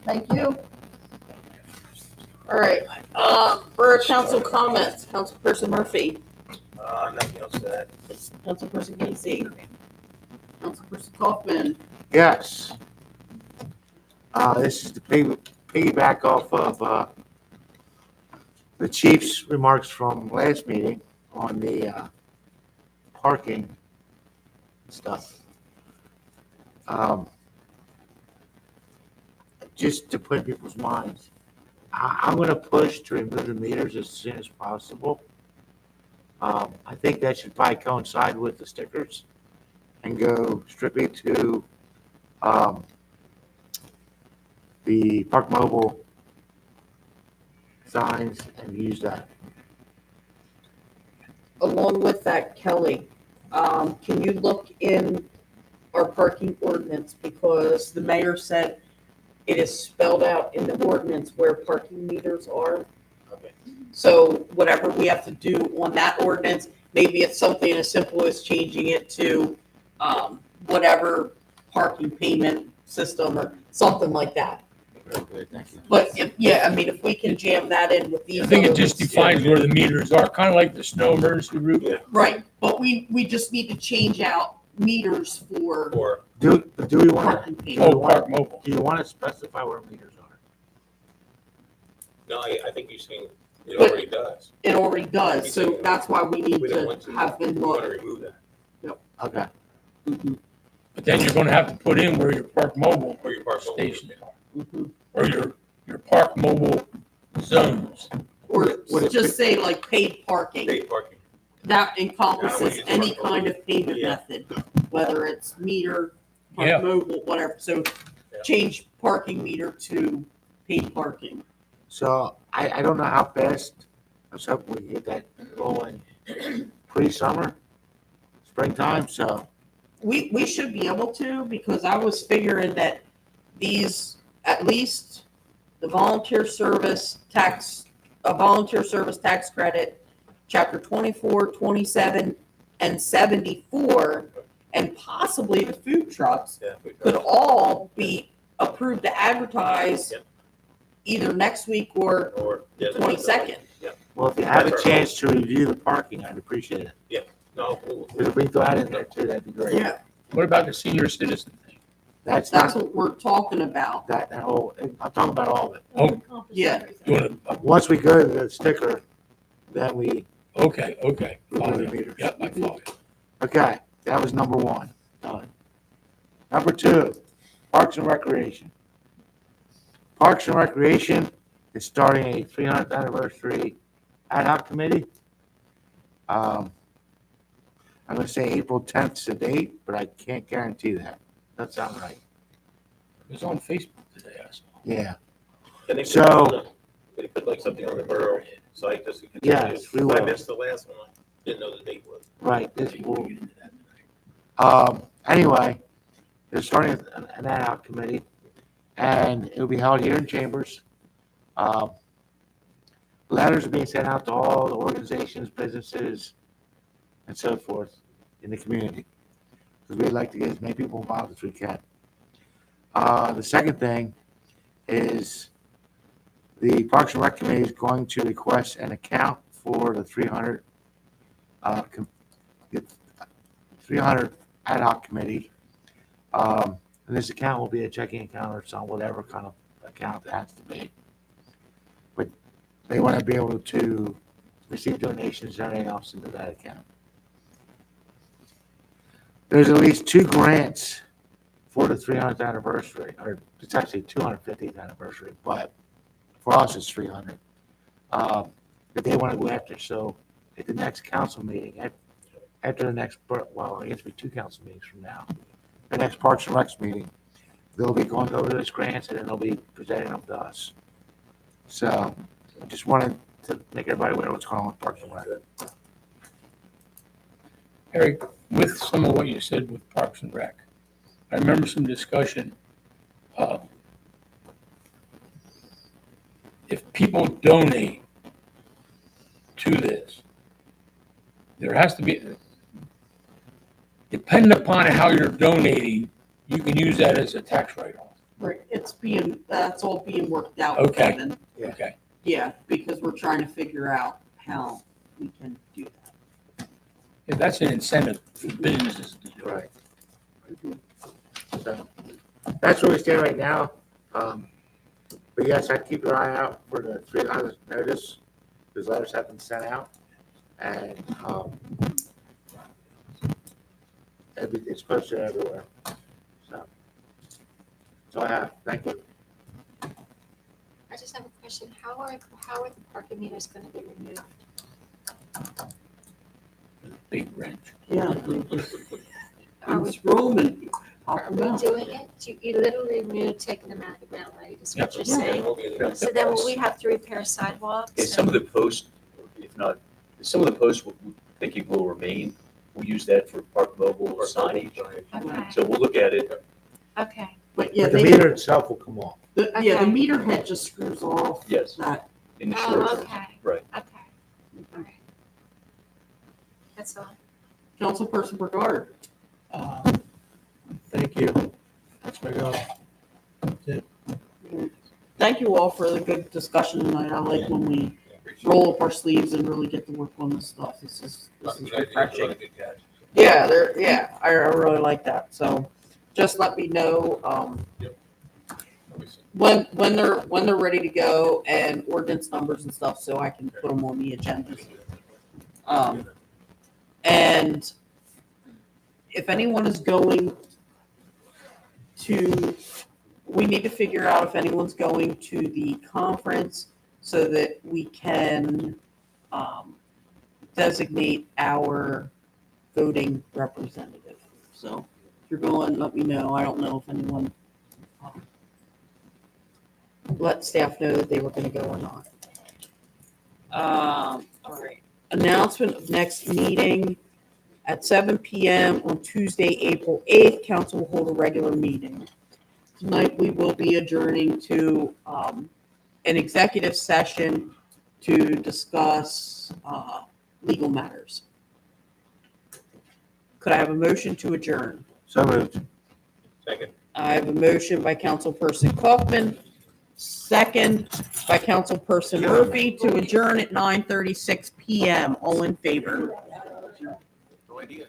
Thank you. All right, Borough Council comments, Councilperson Murphy, Nothing else to that. Councilperson Casey, Councilperson Kaufman, Yes. This is to piggyback off of the chief's remarks from last meeting on the parking stuff. Just to put in people's minds, I'm going to push to remove the meters as soon as possible. I think that should probably coincide with the stickers and go strictly to the Park Mobile signs and use that. along with that, Kelly, can you look in our parking ordinance? Because the mayor said it is spelled out in the ordinance where parking meters are. Okay. So whatever we have to do on that ordinance, maybe it's something as simple as changing it to whatever parking payment system or something like that. Very good, thank you. But if, yeah, I mean, if we can jam that in with these. I think it other just ones, defines where the meters are, kind of like the snow emergency route. Yeah. right, but we just need to change out meters for Or, Do we want parking to, payment. Oh, Park Mobile. do you want to specify where meters are? no, I think you're saying it already does. It already does, so that's why we need We don't to want to, have them we want to look. remove that. Okay, But then you're gonna have to put in where your Park Mobile Or your park. stations are, Mhm. or your Park Mobile zones. Or Would it just say like paid parking, Paid parking. that encompasses Yeah, any it's kind of payment Yeah. method, whether it's meter, Yeah. park mobile, whatever, so change parking meter to paid parking. So I don't know how fast, I was hoping we get that rolling pre-summer, springtime, so. We should be able to, because I was figuring that these, at least the volunteer service tax credit, chapter 24, 27, and 74, and possibly the food trucks Yeah. could all be approved to advertise Yep. either next week or Or. yeah, 22nd. Well, if you have a chance to review the parking, I'd appreciate it. No, If we throw that in there too, that'd be great. Yeah, What about the senior citizen thing? That's that's not, what we're talking about. that whole, I'm talking about all of it. Oh, Yeah. you wanna, Once we go to the sticker, then we, okay, remove follow the you. meters. Yep, I follow you. Okay, that was number one, done. Number two, Parks and Recreation. Parks and Recreation is starting a 300th anniversary ad hoc committee. I'm gonna say April 10th is the date, but I can't guarantee that. That sounds right. It was on Facebook today, I saw. Yeah, Can they So- they put like something on the borough site just to Yes, we will. I missed the last one. I didn't know the date was. right, this We'll will, get into that tonight. anyway, they're starting an ad hoc committee, and it'll be held here in Chambers. Letters are being sent out to all the organizations, businesses, and so forth in the community. Because we'd like to get as many people involved as we can. The second thing is the Parks and Rec Committee is going to request an account for the 300 ad hoc committee. And this account will be a checking account or some, whatever kind of account it has to be. But they want to be able to receive donations and everything else into that account. There's at least 2 grants for the 300th anniversary, or it's actually 250th anniversary, but for us it's 300. That they want to go after. So at the next council meeting, after the next, well, I guess it'll be 2 council meetings from now, the next Parks and Recs meeting, they'll be going over those grants and then they'll be presenting them to us. So I just wanted to make everybody aware of what's going on with Parks and Rec. Eric, with some of what you said with Parks and Rec, I remember some discussion. If people donate to this, there has to be, depending upon how you're donating, you can use that as a tax write-off. Right, that's all being worked out, Okay. Kevin. Okay. Yeah, because we're trying to figure out how we can do that. Yeah, that's an incentive for businesses to do. Right. So that's where we stand right now. But yes, I'd keep your eye out for the 300 notice. Those letters have been sent out. And it's posted everywhere. So that's all I have. Thank you. I just have a question. How are the parking meters gonna be removed? Big wrench. Yeah. Are we, It's Roman. are we doing it? You literally remove taking them out of the ground, right? Is what you're saying? So then will we have to repair sidewalks? Okay, some of the posts, if not, some of the posts we're thinking will remain. We'll use that for park mobile or signage. Okay, So we'll look at it. okay. But yeah, But the they, meter itself will come off. the Okay. meter head just screws off Yes, that. in the short Oh, term. okay. Right. Okay. All right. That's all. Councilperson Brigard. Thank you. That's my go. Thank you all for the good discussion tonight. I like when we roll up our sleeves and really get to work on this stuff. This is refreshing. Yeah, I really like that. So just let me know, when they're ready to go and ordinance numbers and stuff, so I can put them on the agenda. And if anyone is going to, we need to figure out if anyone's going to the conference so that we can designate our voting representative. So you're going, let me know. I don't know if anyone let staff know that they were gonna go or not. All right. Announcement of next meeting at 7 PM on Tuesday, April 8th. Council will hold a regular meeting. Tonight, we will be adjourning to an executive session to discuss legal matters. Could I have a motion to adjourn? So moved. Second. I have a motion by Councilperson Kaufman, second by Councilperson Murphy to adjourn at 9:36 PM. All in favor? No idea.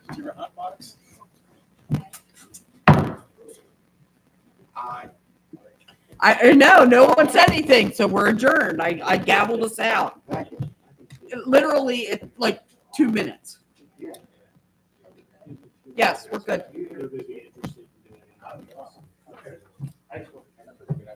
No one said anything, so we're adjourned. I gavelled us out. Literally, it's like 2 minutes. Yes, we're good.